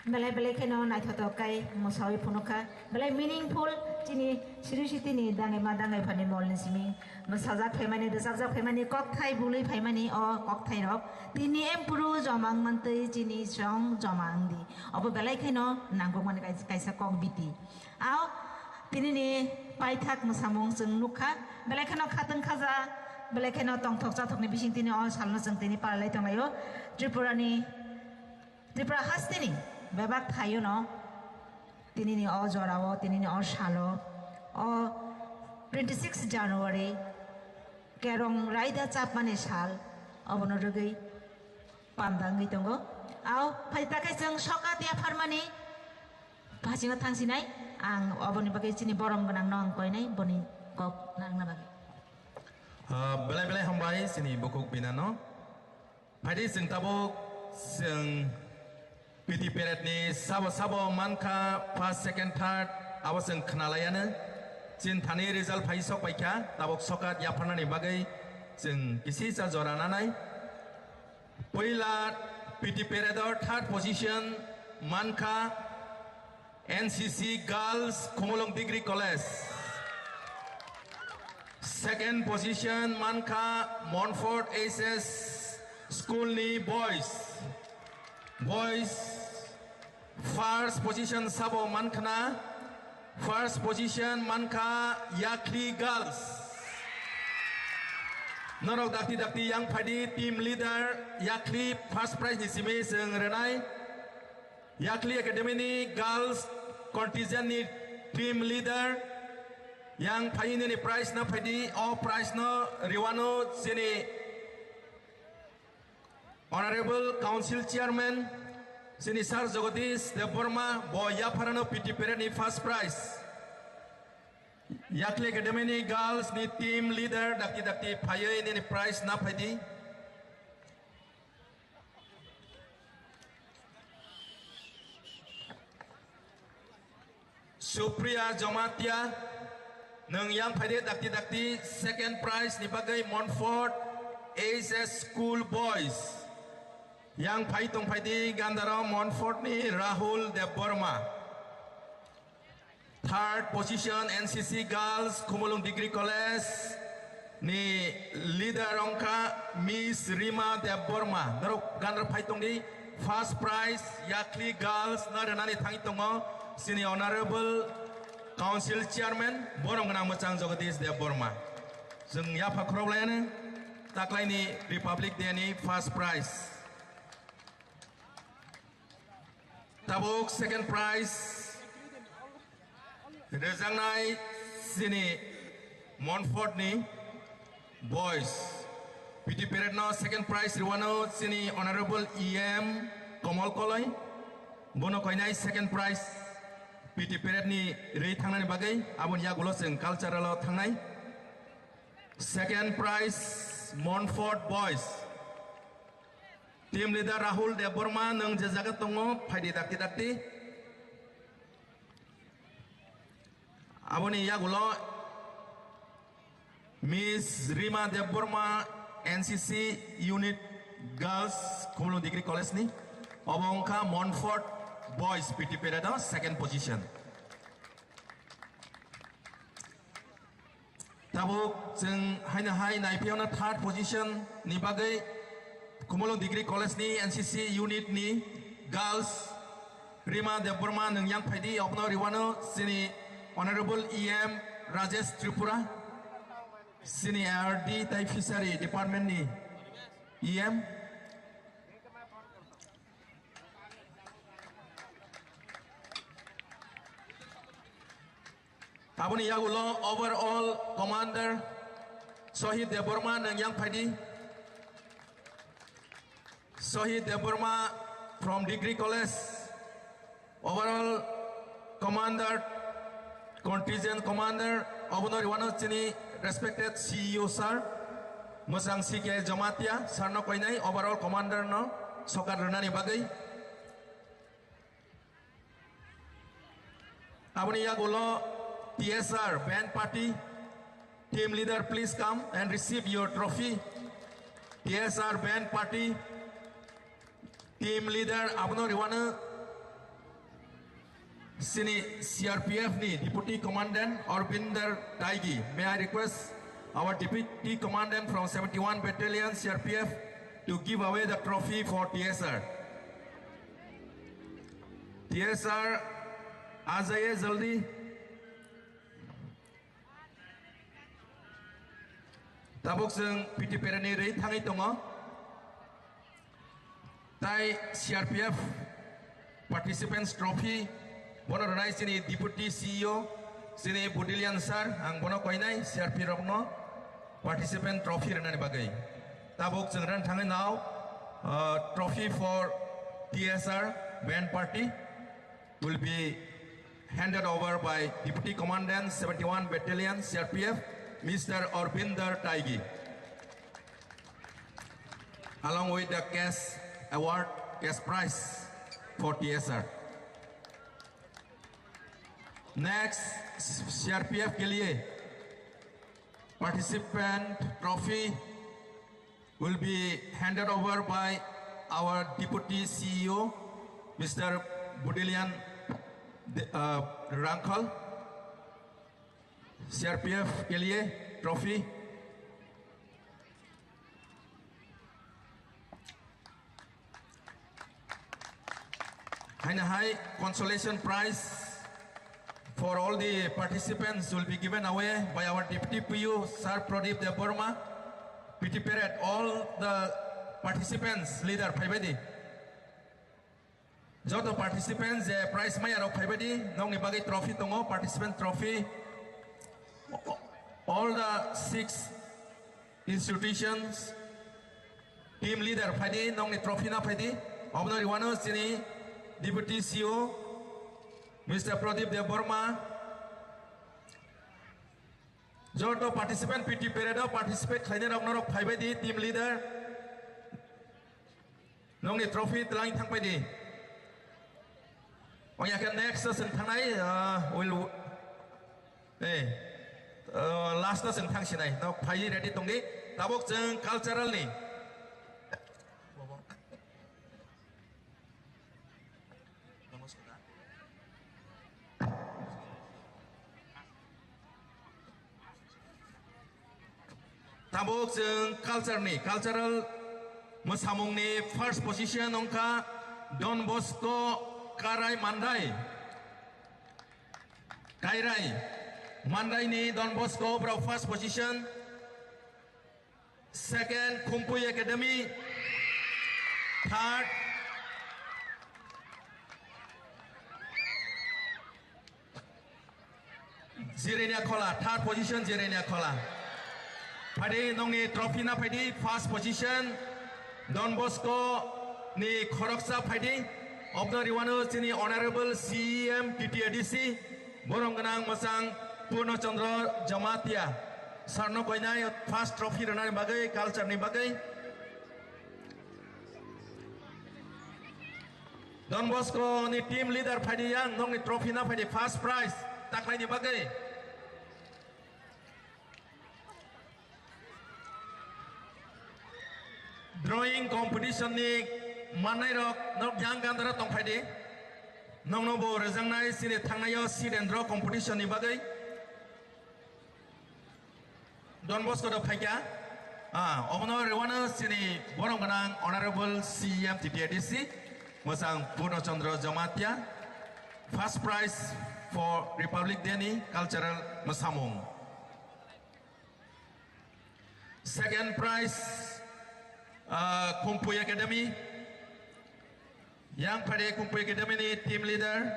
belai belai keno nai thoto kai mosawi phunuka belai meaningful chini siri siti ni dangai ma dangai phani mol ni simi masajak phaimani dajak phaimani kok thai bului phaimani o kok thai rok tini empuru jomang mantei chini song jomang di obo belai keno nanggo man kaisa kok biti ao tini ni paithak mosamong jeng nukha belai keno khateng khaja belai keno tongthok chathok ni bising tini o salno jeng tini palai tonglayo Tripura hastini bebak thayo no tini ni o jorao tini ni o salo o 26 January kerong raida chapmani sal obono rugi pandangi tongo ao phaitakai jeng soka dia farmani bajinga thangsinai ang oboni bagai chini borong gonang nong koinai boni kok nang na bagi belai hambai sini bukuk binano Padi sing tabuk sing PT Peret ni sabo manka first second third awas sing kenalayana jin thani result phai sok paikha tabuk sokat yapana ni bagai sing kisi sa jorana nai poila PT Peret third position manka NCC Girls Khomolong Degree College second position manka Montfort SS School ni boys first position sabo mankana first position manka Yakli girls norok dakti yang phadi team leader Yakli first prize ni sime seng renai Yakli Academy ni girls contingent ni team leader yang phai ni prize na phadi all prize no riwano sini Honorable Council Chairman Sinisar Jagadish Deborma Boya Parano PT Peret ni first prize Yakli Academy ni girls ni team leader dakti phaye ni prize na phadi Supriya Jamatia nang yang phadi dakti second prize ni bagai Montfort SS School Boys yang phai tong phai di Gandara Montfort ni Rahul Deborma third position NCC Girls Khomolong Degree College ni leader ongka Miss Rima Deborma narok Gandara phai tong di first prize Yakli Girls naranani thangi tongo sini Honorable Council Chairman borong nang machang Jagadish Deborma jeng ya phakrok layan taklai ni Republic Day ni first prize tabuk second prize rezangnai sini Montfort ni boys PT Peret no second prize riwano sini Honorable EM Komol Koloi bono koinai second prize PT Peret ni rei thangnani bagai abon ya gulo seng cultural thangnai second prize Montfort boys team leader Rahul Deborma nang jajagat tongo phaidi dakti aboni ya gulo Miss Rima Deborma NCC unit girls Khomolong Degree College ni obongka Montfort boys PT Peret second position tabuk jeng haina hai naipiona third position ni bagai Khomolong Degree College ni NCC unit ni girls Rima Deborma nang yang phaidi opno riwano sini Honorable EM Rajesh Tripura sini RD tai Fishery Department ni EM aboni yagulo overall commander Sohid Deborma nang yang phaidi Sohid Deborma from Degree College overall commander contingent commander obonori one chini respected CEO sir Mosang CK Jamatia sir no koinai overall commander no sokar renani bagai aboni yagulo TSR band party team leader please come and receive your trophy TSR band party team leader abno riwana Sini CRPF ni Deputy Commandant Orbinder Taigi. May I request our Deputy Commandant from 71 Battalion CRPF to give away the trophy for TSR. TSR, आ जाइए जल्दी. Tabuk जों PT Perani rei थाङै दङ. Tai CRPF Participants Trophy bono ronai sini Deputy CEO sini Budilian Sir ang bono koinai CRP rokno Participant Trophy renani bagai. Tabuk जों ran थाङै now trophy for TSR band party will be handed over by Deputy Commandant 71 Battalion CRPF Mr. Orbinder Taigi, along with the cash award, cash prize for TSR. Next, CRPF के लिए participant trophy will be handed over by our Deputy CEO Mr. Budilian Rankal. CRPF के लिए trophy. High consolation prize for all the participants will be given away by our Deputy PU Sir Pradeep Deborma. PT Parade, all the participants leader Paibadi. Joto participants prize maya rok Paibadi nong ibagi trophy tongo participant trophy. All the 6 institutions team leader Paidi nong ni trophy na Paidi. Obnori wano sini Deputy CEO Mr. Pradeep Deborma. Joto participant PT Parade participate khaine rok norok Paibadi team leader nong ni trophy telang thang Paidi. Oyakan next session thangai will last session thang sinai no phai ready tongi tabok jeng cultural ni tabok jeng cultural mosamung ni first position ongka Don Bosco Karai Mandai Kairai Mandai ni Don Bosco bro first position. Second Kumpuy Academy. Third Zirenia Kola. Third position Zirenia Kola. Padi nongi trophy na padi first position Don Bosco ni Khoroksa padi. Of the Riwano sini Honorable CM TTADC Borong Ganang Masang Purno Chandra Jamatia Sarno Koinai first trophy renai bagai culture ni bagai. Don Bosco ni team leader Padi yang nong ni trophy na Padi first prize taklai ni bagai. Drawing competition ni Manai rok nok yang gandara tong Padi nong nobo rejangnai sini thangnayo seed and draw competition ni bagai. Don Bosco do phaikya obno rewana sini borong ganang Honorable CM TTADC Mosang Purno Chandra Jamatia first prize for Republic Day ni cultural Mosamung. Second prize Kumpuy Academy yang pada Kumpuy Academy ni team leader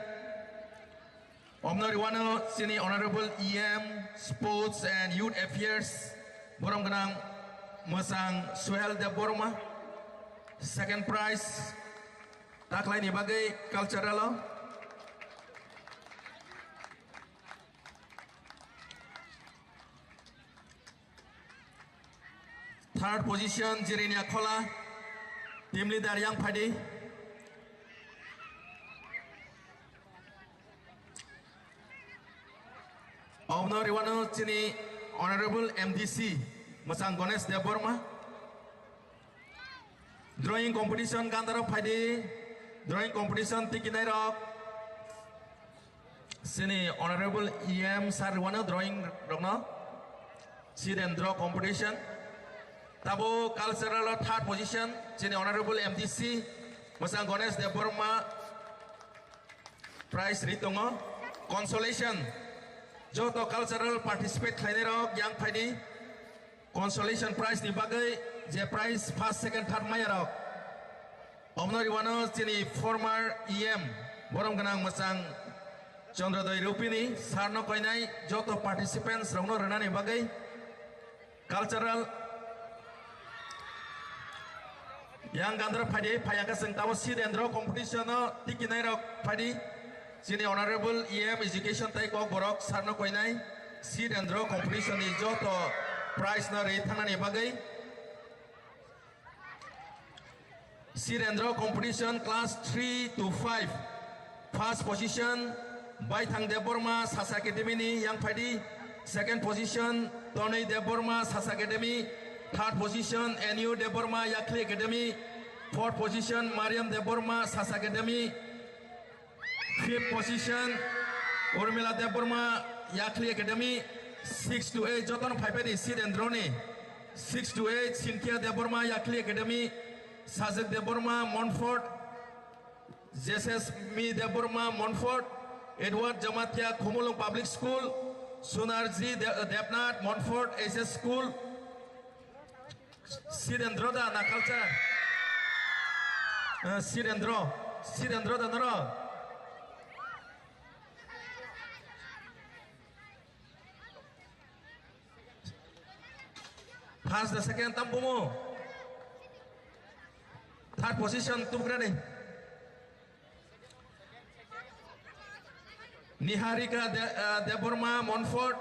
Omno Riwano sini Honorable EM Sports and Youth Affairs Borong Ganang Mosang Suhel Deborma. Second prize tak lain bagai cultural. Third position Zirenia Kola team leader yang Padi. Omno Riwano sini Honorable MDC Masang Ganesh Deborma. Drawing competition Gandara Padi. Drawing competition Tikinai Rock Sini Honorable EM Sarwana drawing rogno. Seed and draw competition. Tabo cultural third position. Sini Honorable MDC Masang Ganesh Deborma prize ritongo. Consolation. Joto cultural participate khainero yang phaidi. Consolation prize ni bagai je prize first second third mayarok. Omnori wano sini former EM Borong Ganang Masang Chandrodoi Rupini Sarno Koinai Joto participants Rongno Renani Bagai cultural yang Gandra Padi Payaka Sengtawa Seed and Draw competition Tikinai Rock Padi Sini Honorable EM Education Taiko Borok Sarno Koinai Seed and Draw competition is Joto prize na Rethanani Bagai Seed and Draw competition class 3 to 5 first position Baithang Deborma Sasa Academy ni yang Padi second position Tony Deborma Sasa Academy third position NU Deborma Yakli Academy fourth position Mariam Deborma Sasa Academy fifth position Urmila Deborma Yakli Academy 6 to 8 Joton Pipedi Seed and Draw ni 6 to 8 Cynthia Deborma Yakli Academy Sajak Deborma Montfort Jesus Mi Deborma Montfort Edward Jamatia Khomolong Public School Sunarji Debnat Montfort SS School Seed and Draw da na culture Seed and Draw da naro first the second tampumu third position tumgrani Niharika Deborma Montfort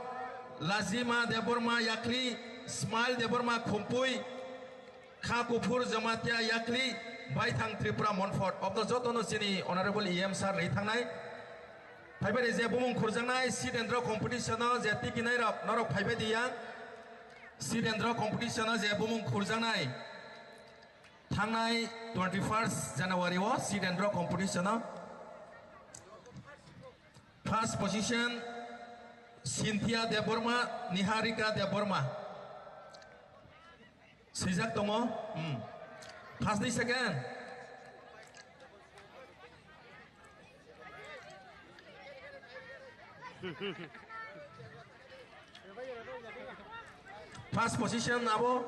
Lazima Deborma Yakli Smile Deborma Kumpui Khakupur Jamatia Yakli Baithang Tripura Montfort of the Jotono Sini Honorable EM Sar Ritangai Paibe is a boom Kurjanai Seed and Draw competition Zetikinai Norok Paibedia Seed and Draw competition as a boom Kurjanai Tangai 21st January was Seed and Draw competition. First position Cynthia Deborma Niharika Deborma Sejak Tomo First the second first position Abo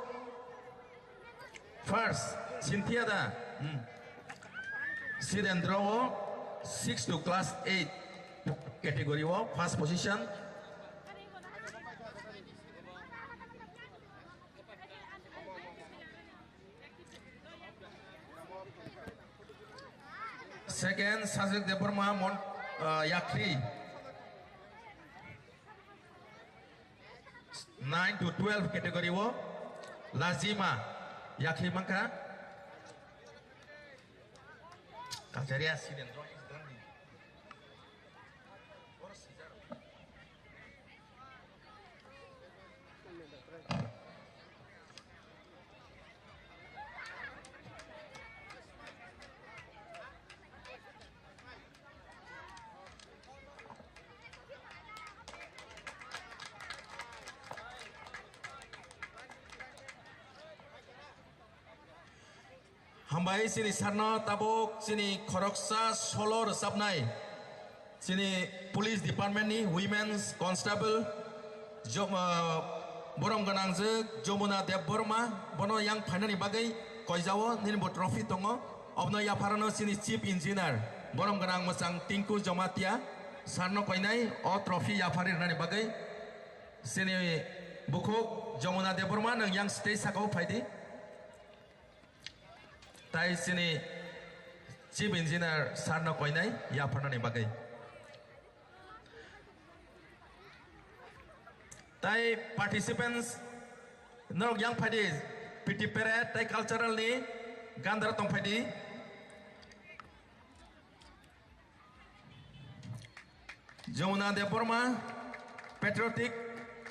first Cynthia da Seed and Draw 6 to class 8 category of first position second Sajak Deborma Yakli 9 to 12 category of Lazima Yakli Maka Kajaria Seed and Draw is done. Hambai sini sarna tabok sini koroksa solo resapnai sini police department ni women's constable Borong Ganangje Jomuna Deborma bono yang phainani bagai koijawo ninbo trophy tongo obno ya parano sini chief engineer Borong Ganang Masang Tinku Jamatia sarno koinai o trophy ya pharir nani bagai sini bukuk Jomuna Deborma nang yang stage sakau phaidi Tai sini chief engineer sarno koinai ya phanani bagai Tai participants norok yang phadi PT parade tai cultural ni gandar tong phadi Jomuna Deborma patriotic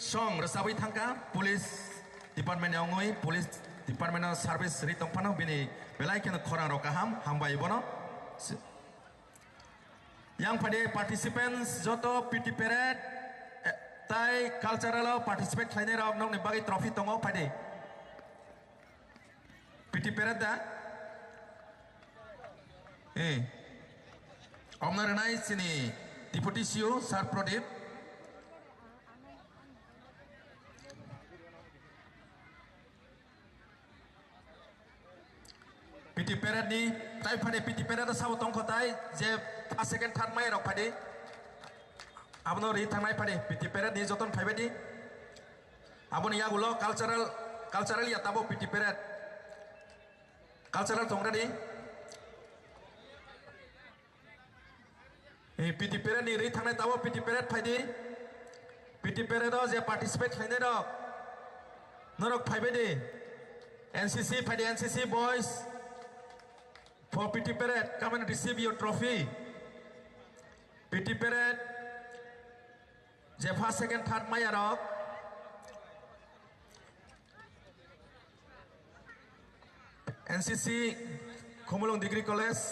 song resabai thangka police department yang police department service ritong pano bini belai kena korang rokaham hambai bono yang pada participants joto PT parade tai cultural participate khlainai rok nong ni bagi trophy tongo pada PT parade da omnar nai sini Deputy CEO Sir Pradip PT parade ni tai pada PT parade da sabo tong khotai je first second third mai rok pada abno ri thangnai pada PT parade ni joton phaibai di aboni yagulo cultural ya tabo PT parade cultural tongra di PT parade ni ri thangnai tabo PT parade phaidi PT parade je participate khlainai rok norok phaibai di NCC phaidi NCC boys for PT parade come and receive your trophy PT parade je first second third mai rok NCC Khomolong Degree College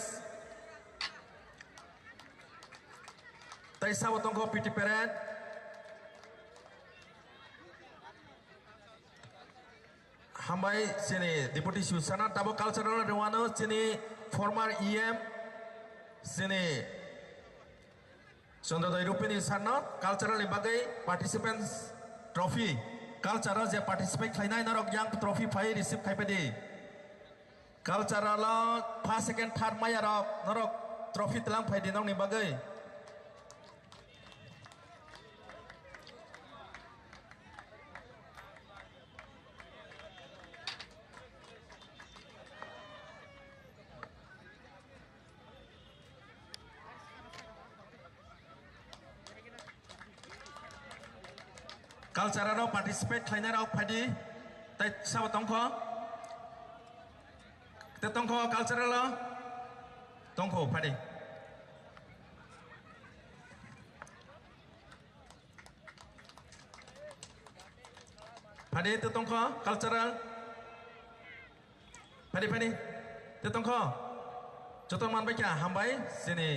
tai sabotong ko PT parade hambai sini Deputy Susana tabo cultural rewano sini former EM sini Sondodoi Rupini Sarno cultural ibagai participants trophy cultural je participate khlainai narok yang trophy phai receive khaipadi cultural first second third mai rok narok trophy telang phai dinong ni bagai cultural participate khlainai rok phadi tai sabo tongkho te tongkho cultural tongkho phadi phadi te tongkho cultural phadi te tongkho joton man bai kya hambai sini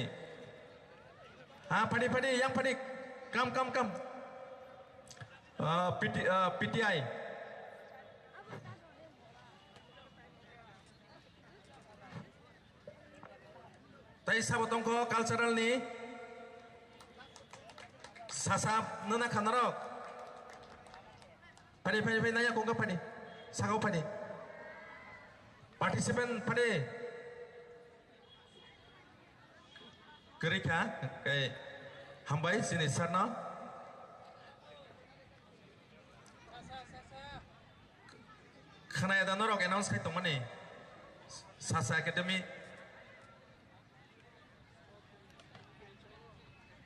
ha phadi yang phadi kam PTI tai sabotong ko cultural ni sasap nana khanarok pade naya ko ga pade sagau pade participant pade kerika kai hambai sini sarna Khana ada norok announce kai tongmani Sasa Academy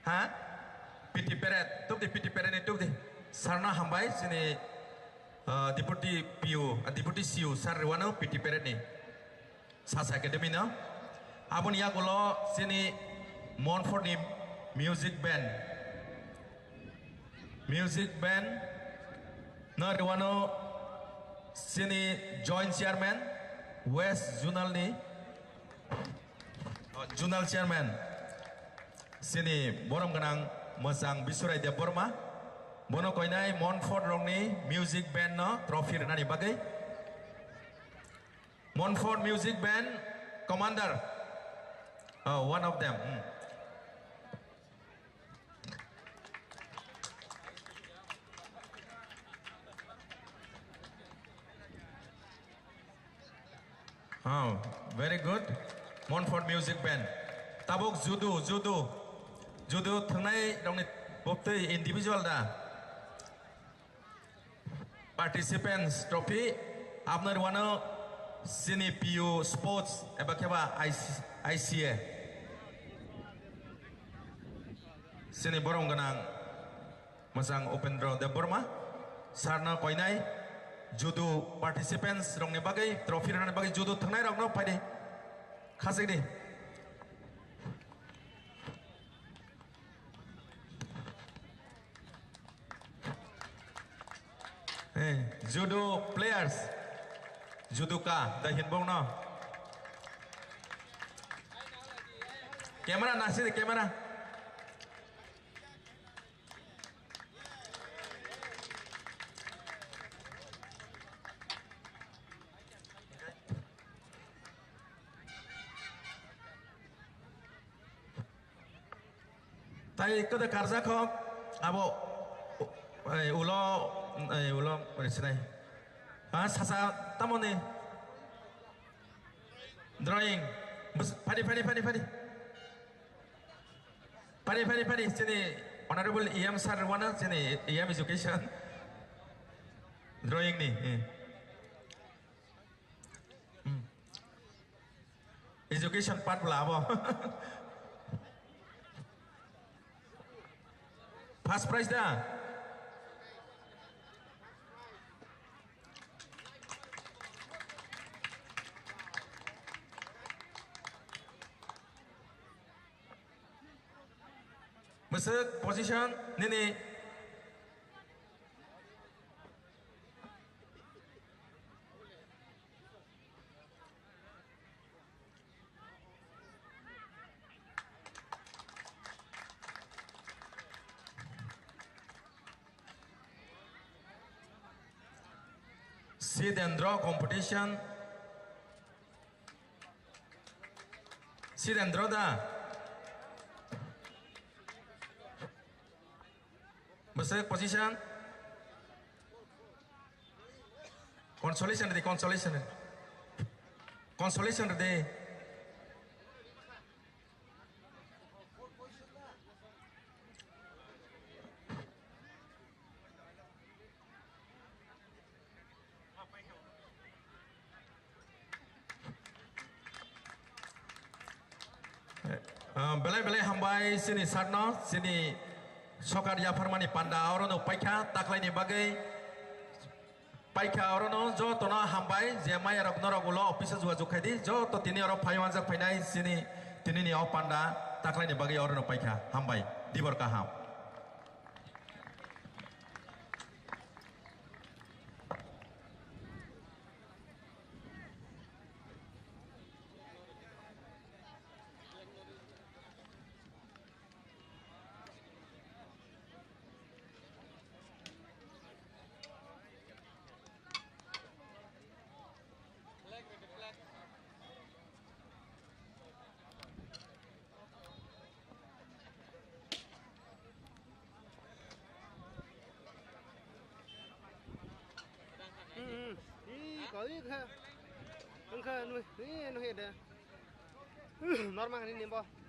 ha PT parade tup di PT parade ni tup di sarna hambai sini Deputy PO Deputy CEO Sar Rewano PT parade ni Sasa Academy na abon ya gulo sini Montfort ni music band na Rewano sini joint chairman West Zonal ni Zonal chairman sini borom ganang mosang Bisurai Dev Burma bono koinai Montfort rong ni music band no trophy nani bagai Montfort music band commander one of them very good Montfort music band tabok judo thangnai dongni boptei individual da participants trophy apnar wano sini PU sports eba keba ICA sini borong ganang masang open draw de Burma sarna koinai judo participants rong ni bagai trophy rong ni bagai judo thangnai rong no pade khasik di judo players judoka da hinbong no camera nasi di camera tay có thể cắt ra không à bộ ulo gì này à sa tâm này drawing Padi sini honorable EM Sarwana sini EM education drawing nih education part pula apa first prize dah masuk position ini sit and draw competition sit and draw dah masuk position consolation ready belai hambai sini sarno sini sokar ya farmani panda orono paikha taklai ni bagai paikha orono jo tona hambai je mai rok norok ulo office juwa jukhadi jo to tini oro phaiwan jak phainai sini tini ni o panda taklai ni bagai orono paikha hambai dibor kaham có gì khờ nuôi nuôi hết normal ini nih, Bo.